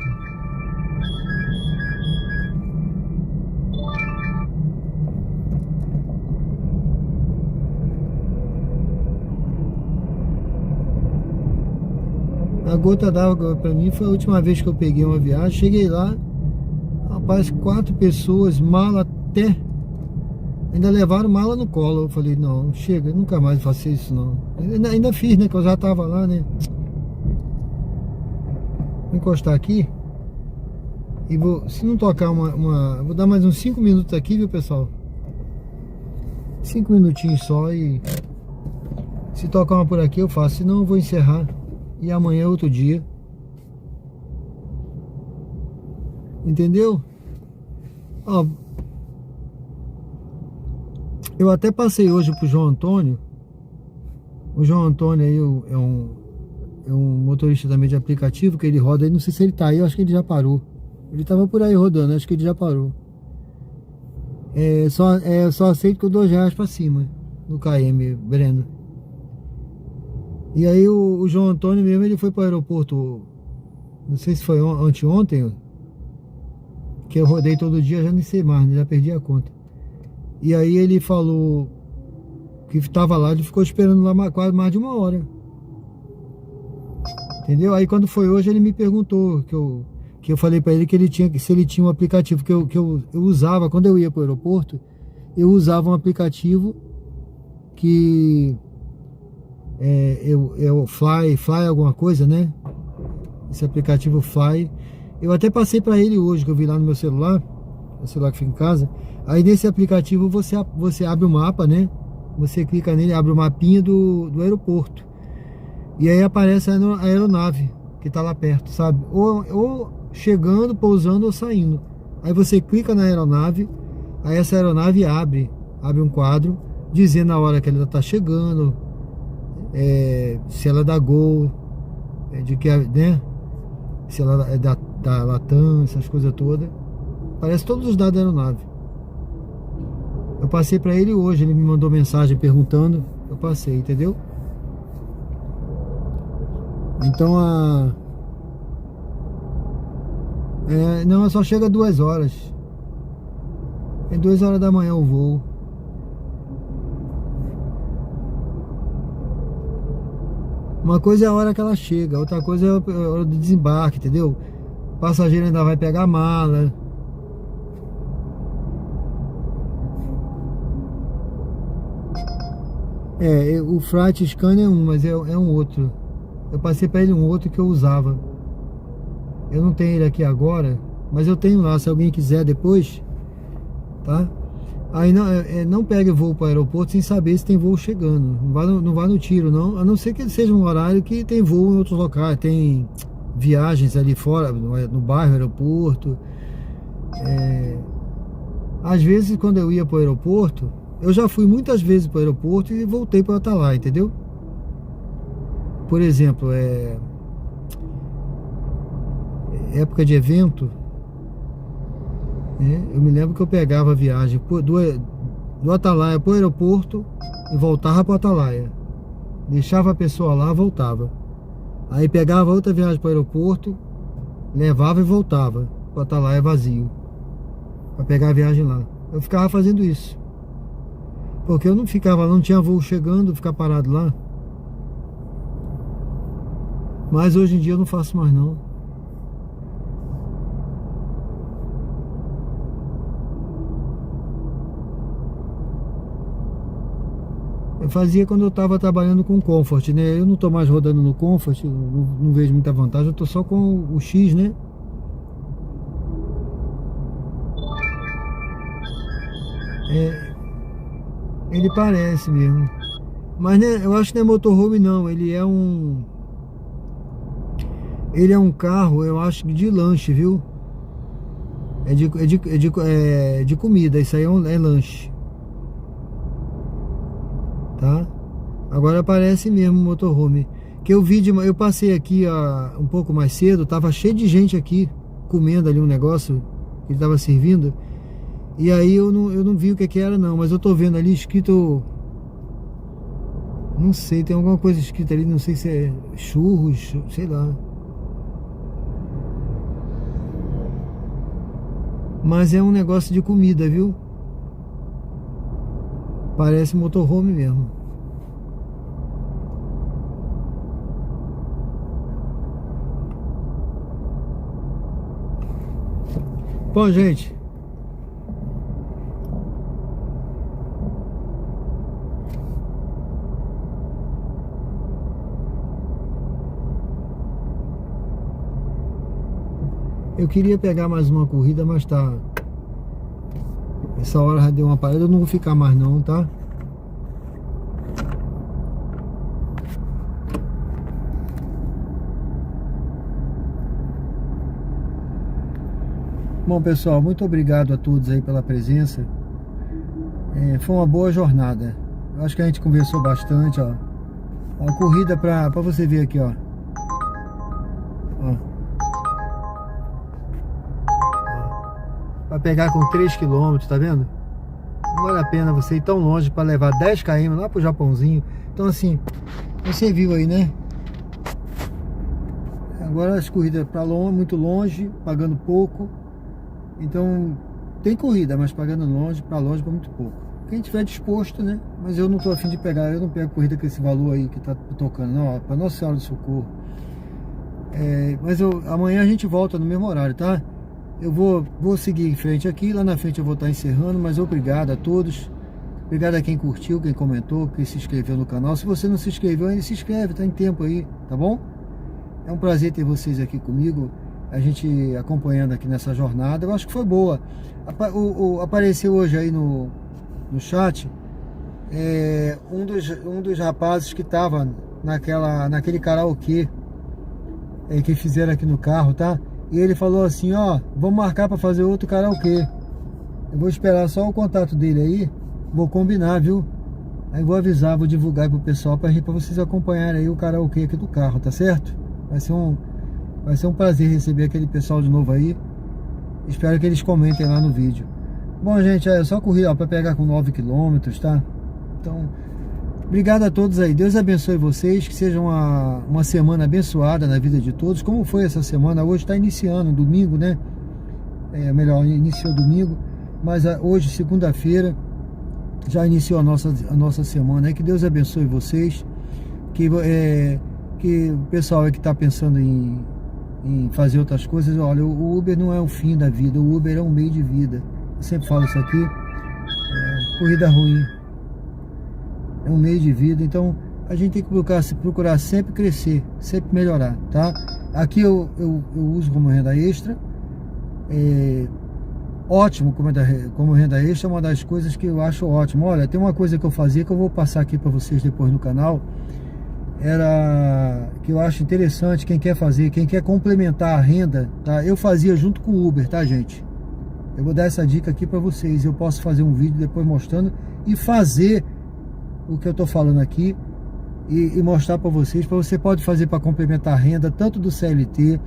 A gota d'água pra mim foi a última vez que eu peguei uma viagem. Cheguei lá, rapaz, 4 pessoas, mala até. Ainda levaram mala no colo. Eu falei, não, chega, nunca mais faço isso não. Ainda fiz, né, que eu já tava lá, né. Vou encostar aqui. E vou, se não tocar vou dar mais uns 5 minutos aqui, viu, pessoal? 5 minutinhos só e... Se tocar uma por aqui eu faço, senão eu vou encerrar. E amanhã é outro dia. Entendeu? Ó, eu até passei hoje pro João Antônio. O João Antônio aí é um motorista também de aplicativo, que ele roda aí. Não sei se ele tá aí, eu acho que ele já parou. Ele tava por aí rodando, acho que ele já parou. Só aceito com R$2 pra cima no KM, Breno. E aí o João Antônio mesmo, ele foi para o aeroporto, não sei se foi anteontem, que eu rodei todo dia, já nem sei mais, já perdi a conta. E aí ele falou que estava lá, ele ficou esperando lá quase mais de 1 hora. Entendeu? Aí quando foi hoje ele me perguntou, que eu falei para ele que se ele tinha um aplicativo que eu usava, quando eu ia para o aeroporto, eu usava um aplicativo que... eu Fly alguma coisa, né? Esse aplicativo Fly. Eu até passei para ele hoje, que eu vi lá no meu celular, o celular que fica em casa. Aí nesse aplicativo você abre o mapa, né? Você clica nele, abre o mapinha do aeroporto. E aí aparece a aeronave que tá lá perto, sabe? Ou chegando, pousando ou saindo. Aí você clica na aeronave, aí essa aeronave abre um quadro dizendo a hora que ela tá chegando, se ela dá Gol, de que, né? Se ela é da Latam, essas coisas todas. Aparece todos os dados da aeronave. Eu passei para ele hoje, ele me mandou mensagem perguntando, eu passei, entendeu? Então não, só chega 2 horas. É 2 horas da manhã o voo. Uma coisa é a hora que ela chega, outra coisa é a hora do desembarque, entendeu? O passageiro ainda vai pegar a mala. O Freight Scan é um, mas é um outro. Eu passei para ele um outro que eu usava. Eu não tenho ele aqui agora, mas eu tenho lá, se alguém quiser depois, tá? Aí não pegue voo para o aeroporto sem saber se tem voo chegando. Não vá no tiro, não. A não ser que ele seja um horário que tem voo em outros locais. Tem viagens ali fora, no bairro, aeroporto. Às vezes, quando eu ia para o aeroporto, eu já fui muitas vezes para o aeroporto e voltei para estar lá, entendeu? Por exemplo, época de evento, eu me lembro que eu pegava a viagem do Atalaia para o aeroporto e voltava para o Atalaia. Deixava a pessoa lá, voltava. Aí pegava outra viagem para o aeroporto, levava e voltava para o Atalaia vazio, para pegar a viagem lá. Eu ficava fazendo isso, porque eu não tinha voo chegando, ficar parado lá. Mas hoje em dia eu não faço mais não. Eu fazia quando eu estava trabalhando com o Comfort, né? Eu não estou mais rodando no Comfort, não vejo muita vantagem. Eu estou só com o X, né? Ele parece mesmo. Mas né, eu acho que não é motorhome não, ele é um carro, eu acho que de lanche, viu? É de comida, isso aí é lanche. Tá? Agora parece mesmo motorhome. Que eu passei aqui um pouco mais cedo, tava cheio de gente aqui comendo ali um negócio que ele tava servindo. E aí eu não vi o que era não, mas eu tô vendo ali escrito, não sei, tem alguma coisa escrita ali, não sei se é churros, sei lá. Mas é um negócio de comida, viu? Parece motorhome mesmo. Bom, gente, eu queria pegar mais uma corrida, mas tá, essa hora já deu uma parada, eu não vou ficar mais não, tá? Bom, pessoal, muito obrigado a todos aí pela presença. Foi uma boa jornada. Eu acho que a gente conversou bastante, ó. Uma corrida pra você ver aqui, ó. Pra pegar com 3 km, tá vendo? Não vale a pena você ir tão longe pra levar 10 km lá pro Japãozinho. Então assim, você viu aí, né? Agora as corridas pra longe, muito longe, pagando pouco. Então, tem corrida, mas pagando longe, pra muito pouco. Quem tiver disposto, né? Mas eu não tô a fim de pegar, eu não pego corrida com esse valor aí que tá tocando, não, ó, pra Nossa Senhora do Socorro. Mas amanhã a gente volta no mesmo horário, tá? Eu vou seguir em frente aqui, lá na frente eu vou estar encerrando, mas obrigado a todos. Obrigado a quem curtiu, quem comentou, quem se inscreveu no canal. Se você não se inscreveu ainda, se inscreve, tá em tempo aí, tá bom? É um prazer ter vocês aqui comigo. A gente acompanhando aqui nessa jornada, eu acho que foi boa. Apareceu hoje aí no chat um dos rapazes que tava naquele karaokê que fizeram aqui no carro, tá? E ele falou assim, ó, vamos marcar para fazer outro karaokê. Eu vou esperar só o contato dele aí, vou combinar, viu? Aí vou avisar, vou divulgar pro pessoal para vocês acompanharem aí o karaokê aqui do carro, tá certo? Vai ser um prazer receber aquele pessoal de novo aí. Espero que eles comentem lá no vídeo. Bom, gente, é só correr para pegar com 9 km, tá? Então, obrigado a todos aí. Deus abençoe vocês. Que seja uma semana abençoada na vida de todos. Como foi essa semana? Hoje está iniciando, domingo, né? Melhor, iniciou domingo. Mas hoje, segunda-feira, já iniciou a nossa semana. Que Deus abençoe vocês. Que o pessoal que está pensando em fazer outras coisas, olha, o Uber não é o fim da vida, o Uber é um meio de vida. Eu sempre falo isso aqui, corrida ruim é um meio de vida, então a gente tem que procurar sempre crescer, sempre melhorar, tá? Aqui eu uso como renda extra, ótimo como renda extra, é uma das coisas que eu acho ótimo. Olha, tem uma coisa que eu fazia que eu vou passar aqui para vocês depois no canal, que eu acho interessante, quem quer complementar a renda, tá? Eu fazia junto com o Uber, tá, gente? Eu vou dar essa dica aqui para vocês. Eu posso fazer um vídeo depois mostrando e fazer o que eu tô falando aqui e mostrar para vocês. Você pode fazer para complementar a renda, tanto do CLT,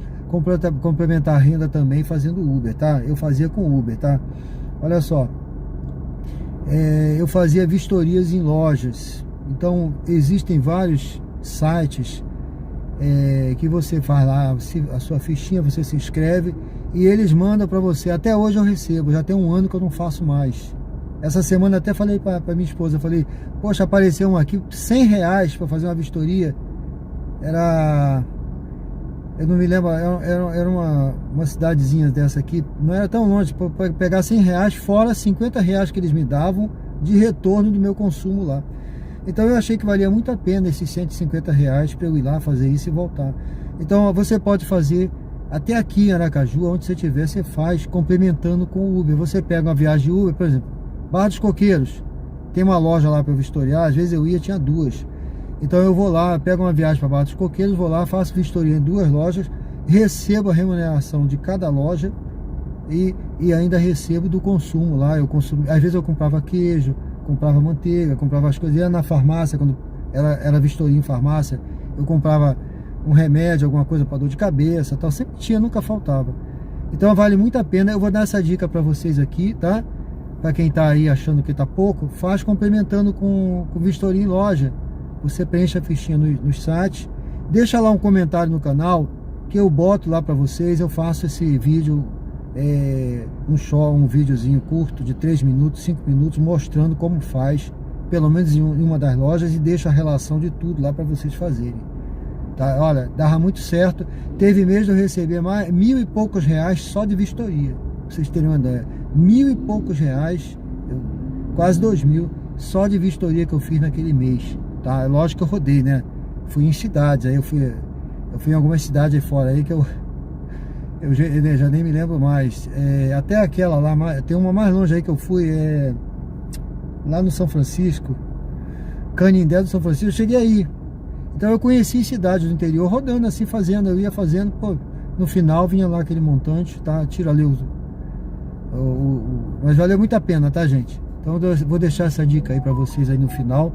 complementar a renda também fazendo Uber, tá? Eu fazia com Uber, tá? Olha só, eu fazia vistorias em lojas. Então existem vários sites que você faz lá a sua fichinha, você se inscreve e eles mandam para você. Até hoje eu recebo, já tem um ano que eu não faço mais. Essa semana até falei para minha esposa, eu falei, poxa, apareceu um aqui, R$100 para fazer uma vistoria. Eu não me lembro, era uma cidadezinha dessa aqui, não era tão longe, para pegar R$100 fora R$50 que eles me davam de retorno do meu consumo lá. Então eu achei que valia muito a pena esses R$150 para eu ir lá fazer isso e voltar. Então você pode fazer até aqui em Aracaju, onde você estiver, você faz complementando com o Uber. Você pega uma viagem Uber, por exemplo, Barra dos Coqueiros, tem uma loja lá para eu vistoriar. Às vezes eu ia, tinha 2. Então eu vou lá, pego uma viagem para Barra dos Coqueiros, vou lá, faço vistoria em 2 lojas, recebo a remuneração de cada loja e ainda recebo do consumo lá. Às vezes eu comprava queijo, comprava manteiga, comprava as coisas. Ia na farmácia, quando era vistoria em farmácia, eu comprava um remédio, alguma coisa para dor de cabeça, tal. Sempre tinha, nunca faltava. Então vale muito a pena. Eu vou dar essa dica para vocês aqui, tá? Para quem tá aí achando que tá pouco, faz complementando com vistoria em loja. Você preenche a fichinha nos sites, deixa lá um comentário no canal, que eu boto lá para vocês. Eu faço esse vídeo, um videozinho curto de 3 minutos, 5 minutos, mostrando como faz, pelo menos em uma das lojas, e deixo a relação de tudo lá para vocês fazerem. Tá? Olha, dava muito certo. Teve mês de eu receber mais 1.000 e poucos reais só de vistoria, pra vocês terem uma ideia. 1.000 e poucos reais, quase 2.000, só de vistoria que eu fiz naquele mês. Tá? Lógico que eu rodei, né? Fui em cidades, aí eu fui em algumas cidades aí fora aí que eu já nem me lembro mais. Até aquela lá, tem uma mais longe aí que eu fui, lá no São Francisco, Canindé do São Francisco, eu cheguei aí. Então eu conheci cidades do interior, rodando assim, fazendo, eu ia fazendo, pô, no final vinha lá aquele montante, tá? Tira ali mas valeu muito a pena, tá, gente? Então eu vou deixar essa dica aí pra vocês aí no final.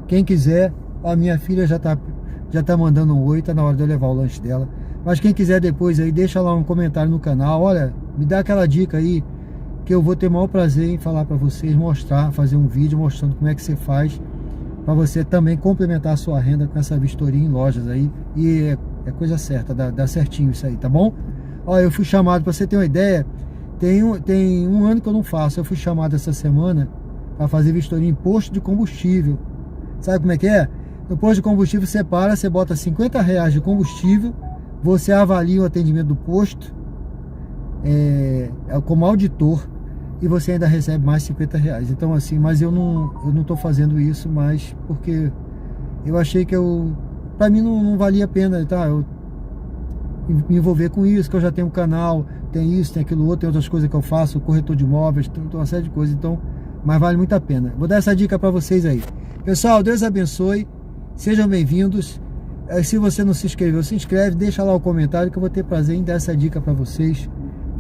Quem quiser, a minha filha já tá mandando um oi, tá na hora de eu levar o lanche dela. Mas quem quiser depois aí, deixa lá um comentário no canal. Olha, me dá aquela dica aí, que eu vou ter o maior prazer em falar pra vocês, fazer um vídeo mostrando como é que você faz, pra você também complementar a sua renda com essa vistoria em lojas aí. E é coisa certa, dá certinho isso aí, tá bom? Olha, eu fui chamado, pra você ter uma ideia, tem um ano que eu não faço. Eu fui chamado essa semana para fazer vistoria em posto de combustível. Sabe como é que é? No posto de combustível você bota 50 reais de combustível, você avalia o atendimento do posto como auditor, e você ainda recebe mais 50 reais. Então assim, mas eu não tô fazendo isso mais porque eu achei que pra mim não valia a pena, tá? Eu me envolver com isso, que eu já tenho um canal, tem isso, tem aquilo outro, tem outras coisas que eu faço, corretor de imóveis, tem uma série de coisas, então, mas vale muito a pena. Vou dar essa dica para vocês aí. Pessoal, Deus abençoe, sejam bem-vindos. Se você não se inscreveu, se inscreve, deixa lá o comentário que eu vou ter prazer em dar essa dica para vocês,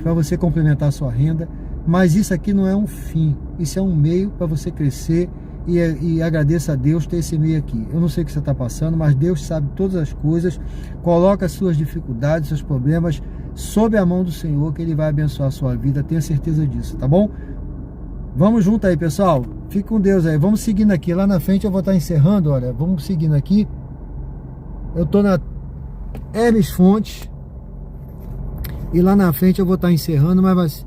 para você complementar a sua renda. Mas isso aqui não é um fim, isso é um meio para você crescer, e agradeça a Deus ter esse meio aqui. Eu não sei o que você está passando, mas Deus sabe todas as coisas. Coloca as suas dificuldades, seus problemas sob a mão do Senhor, que Ele vai abençoar a sua vida, tenha certeza disso, tá bom? Vamos junto aí, pessoal. Fique com Deus aí. Vamos seguindo aqui. Lá na frente eu vou estar encerrando, olha. Vamos seguindo aqui. Eu tô na Hermes Fontes. E lá na frente eu vou estar encerrando, mas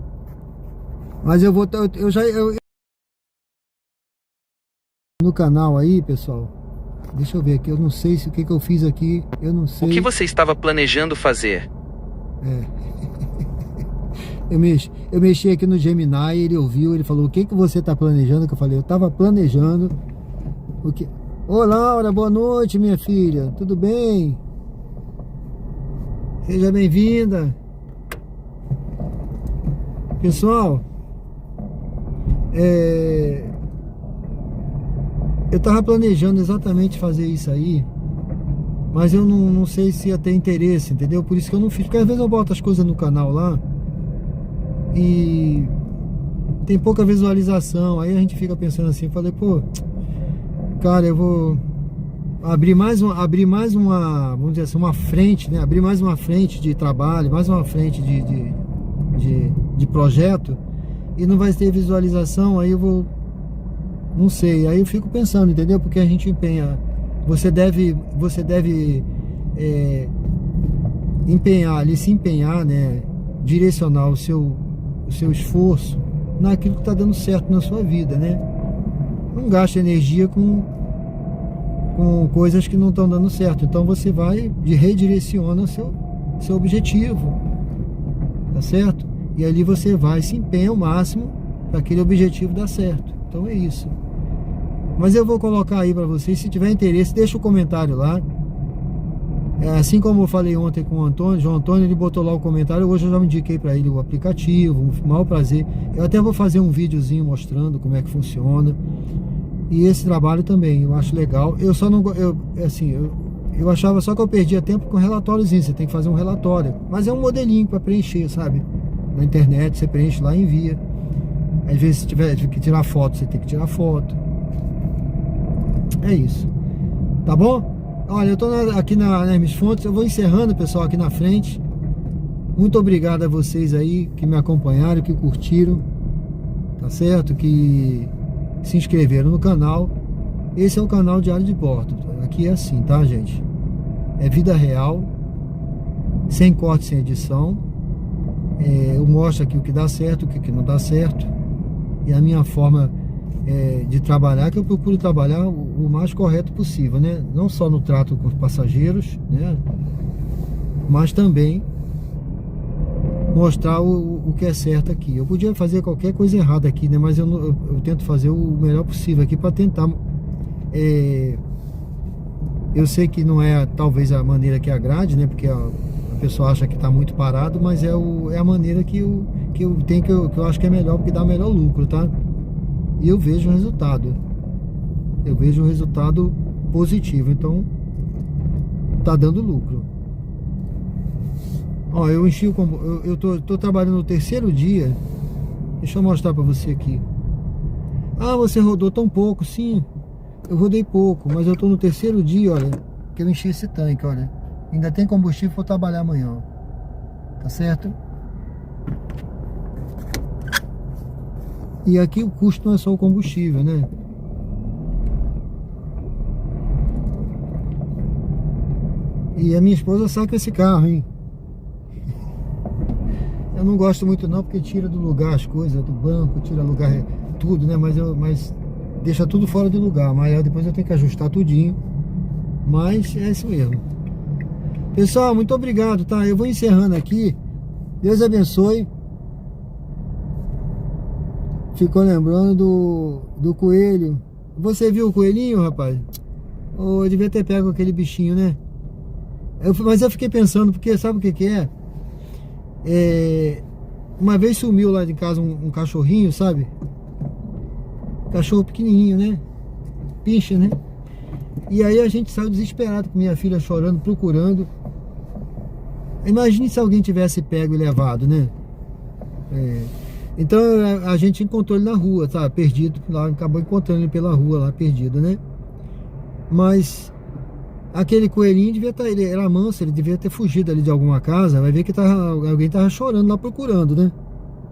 eu vou... Eu no canal aí, pessoal. Deixa eu ver aqui. Eu não sei se o que eu fiz aqui. Eu não sei. O que você estava planejando fazer? Eu mexi aqui no Gemini, ele ouviu, ele falou: o que você está planejando? Que eu falei: eu estava planejando o que... Ô Laura, boa noite, minha filha, tudo bem? Seja bem-vinda. Pessoal, eu estava planejando exatamente fazer isso aí, mas eu não sei se ia ter interesse, entendeu? Por isso que eu não fiz, porque às vezes eu boto as coisas no canal lá e tem pouca visualização, aí a gente fica pensando assim, falei, pô, cara, eu vou abrir mais uma, vamos dizer assim, uma frente, né? Abrir mais uma frente de trabalho, mais uma frente de projeto, e não vai ter visualização, aí eu vou, não sei, aí eu fico pensando, entendeu? Porque a gente empenha, você deve empenhar ali, se empenhar, né? Direcionar o seu esforço naquilo que está dando certo na sua vida, né? Não gaste energia com coisas que não estão dando certo. Então você vai redireciona o seu objetivo, tá certo? E ali você vai se empenha ao máximo para aquele objetivo dar certo. Então é isso. Mas eu vou colocar aí para vocês, se tiver interesse, deixa o comentário lá. Assim como eu falei ontem com o Antônio, João Antônio, ele botou lá o comentário, hoje eu já indiquei para ele o aplicativo, um maior prazer. Eu até vou fazer um videozinho mostrando como é que funciona. E esse trabalho também, eu acho legal. Eu só não, eu achava só que eu perdia tempo com relatóriozinho, você tem que fazer um relatório. Mas é um modelinho para preencher, sabe? Na internet, você preenche lá e envia. Às vezes se tiver que tirar foto, você tem que tirar foto. É isso. Tá bom? Olha, eu tô aqui na Hermes Fontes, eu vou encerrando, pessoal, aqui na frente. Muito obrigado a vocês aí que me acompanharam, que curtiram, tá certo? Que se inscreveram no canal. Esse é o canal Diário de Bordo. Aqui é assim, tá, gente? É vida real, sem corte, sem edição. Eu mostro aqui o que dá certo, o que não dá certo. E a minha forma de trabalhar, que eu procuro trabalhar o mais correto possível, né? Não só no trato com os passageiros, né? Mas também mostrar o que é certo aqui. Eu podia fazer qualquer coisa errada aqui, né? Mas eu tento fazer o melhor possível aqui para tentar. Eu sei que não é talvez a maneira que agrade, né? Porque a pessoa acha que está muito parado, mas é a maneira que eu acho que é melhor, porque dá melhor lucro, tá? E eu vejo o resultado. Eu vejo um resultado positivo. Então tá dando lucro. Ó, eu enchi eu tô trabalhando no terceiro dia. Deixa eu mostrar pra você aqui. Ah, você rodou tão pouco. Sim, eu rodei pouco, mas eu tô no terceiro dia, olha, que eu enchi esse tanque, olha. Ainda tem combustível para trabalhar amanhã, ó. Tá certo? E aqui o custo não é só o combustível, né? E a minha esposa saca esse carro, hein? Eu não gosto muito não, porque tira do lugar as coisas, do banco, tira lugar, tudo, né? Mas deixa tudo fora de lugar. Mas depois eu tenho que ajustar tudinho. Mas é isso mesmo. Pessoal, muito obrigado, tá? Eu vou encerrando aqui. Deus abençoe. Ficou lembrando do coelho. Você viu o coelhinho, rapaz? Oh, eu devia ter pego aquele bichinho, né? Mas eu fiquei pensando, porque sabe o que é? Uma vez sumiu lá de casa um cachorrinho, sabe? Cachorro pequenininho, né? Pincha, né? E aí a gente saiu desesperado com minha filha chorando, procurando. Imagine se alguém tivesse pego e levado, né? Então a gente encontrou ele na rua, tá? Perdido lá, acabou encontrando ele pela rua lá, perdido, né? Mas aquele coelhinho devia estar, ele era manso, ele devia ter fugido ali de alguma casa. Vai ver que alguém tava chorando lá procurando, né?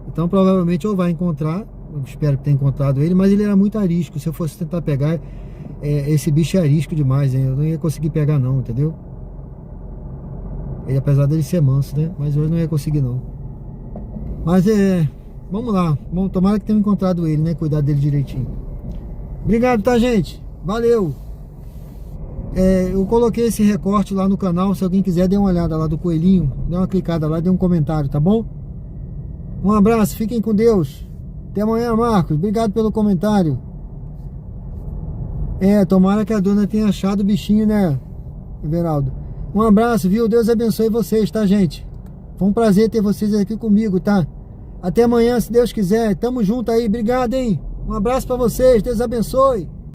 Então provavelmente ou vai encontrar, eu espero que tenha encontrado ele, mas ele era muito arisco. Se eu fosse tentar pegar, esse bicho é arisco demais, hein? Eu não ia conseguir pegar não, entendeu? Ele, apesar dele ser manso, né? Mas eu não ia conseguir não. Mas vamos lá, tomara que tenham encontrado ele, né? Cuidar dele direitinho. Obrigado, tá, gente? Valeu! Eu coloquei esse recorte lá no canal. Se alguém quiser, dê uma olhada lá do coelhinho. Dê uma clicada lá, dê um comentário, tá bom? Um abraço, fiquem com Deus. Até amanhã, Marcos. Obrigado pelo comentário. Tomara que a dona tenha achado o bichinho, né, Everaldo? Um abraço, viu? Deus abençoe vocês, tá, gente? Foi um prazer ter vocês aqui comigo, tá? Até amanhã, se Deus quiser. Tamo junto aí. Obrigado, hein? Um abraço pra vocês. Deus abençoe.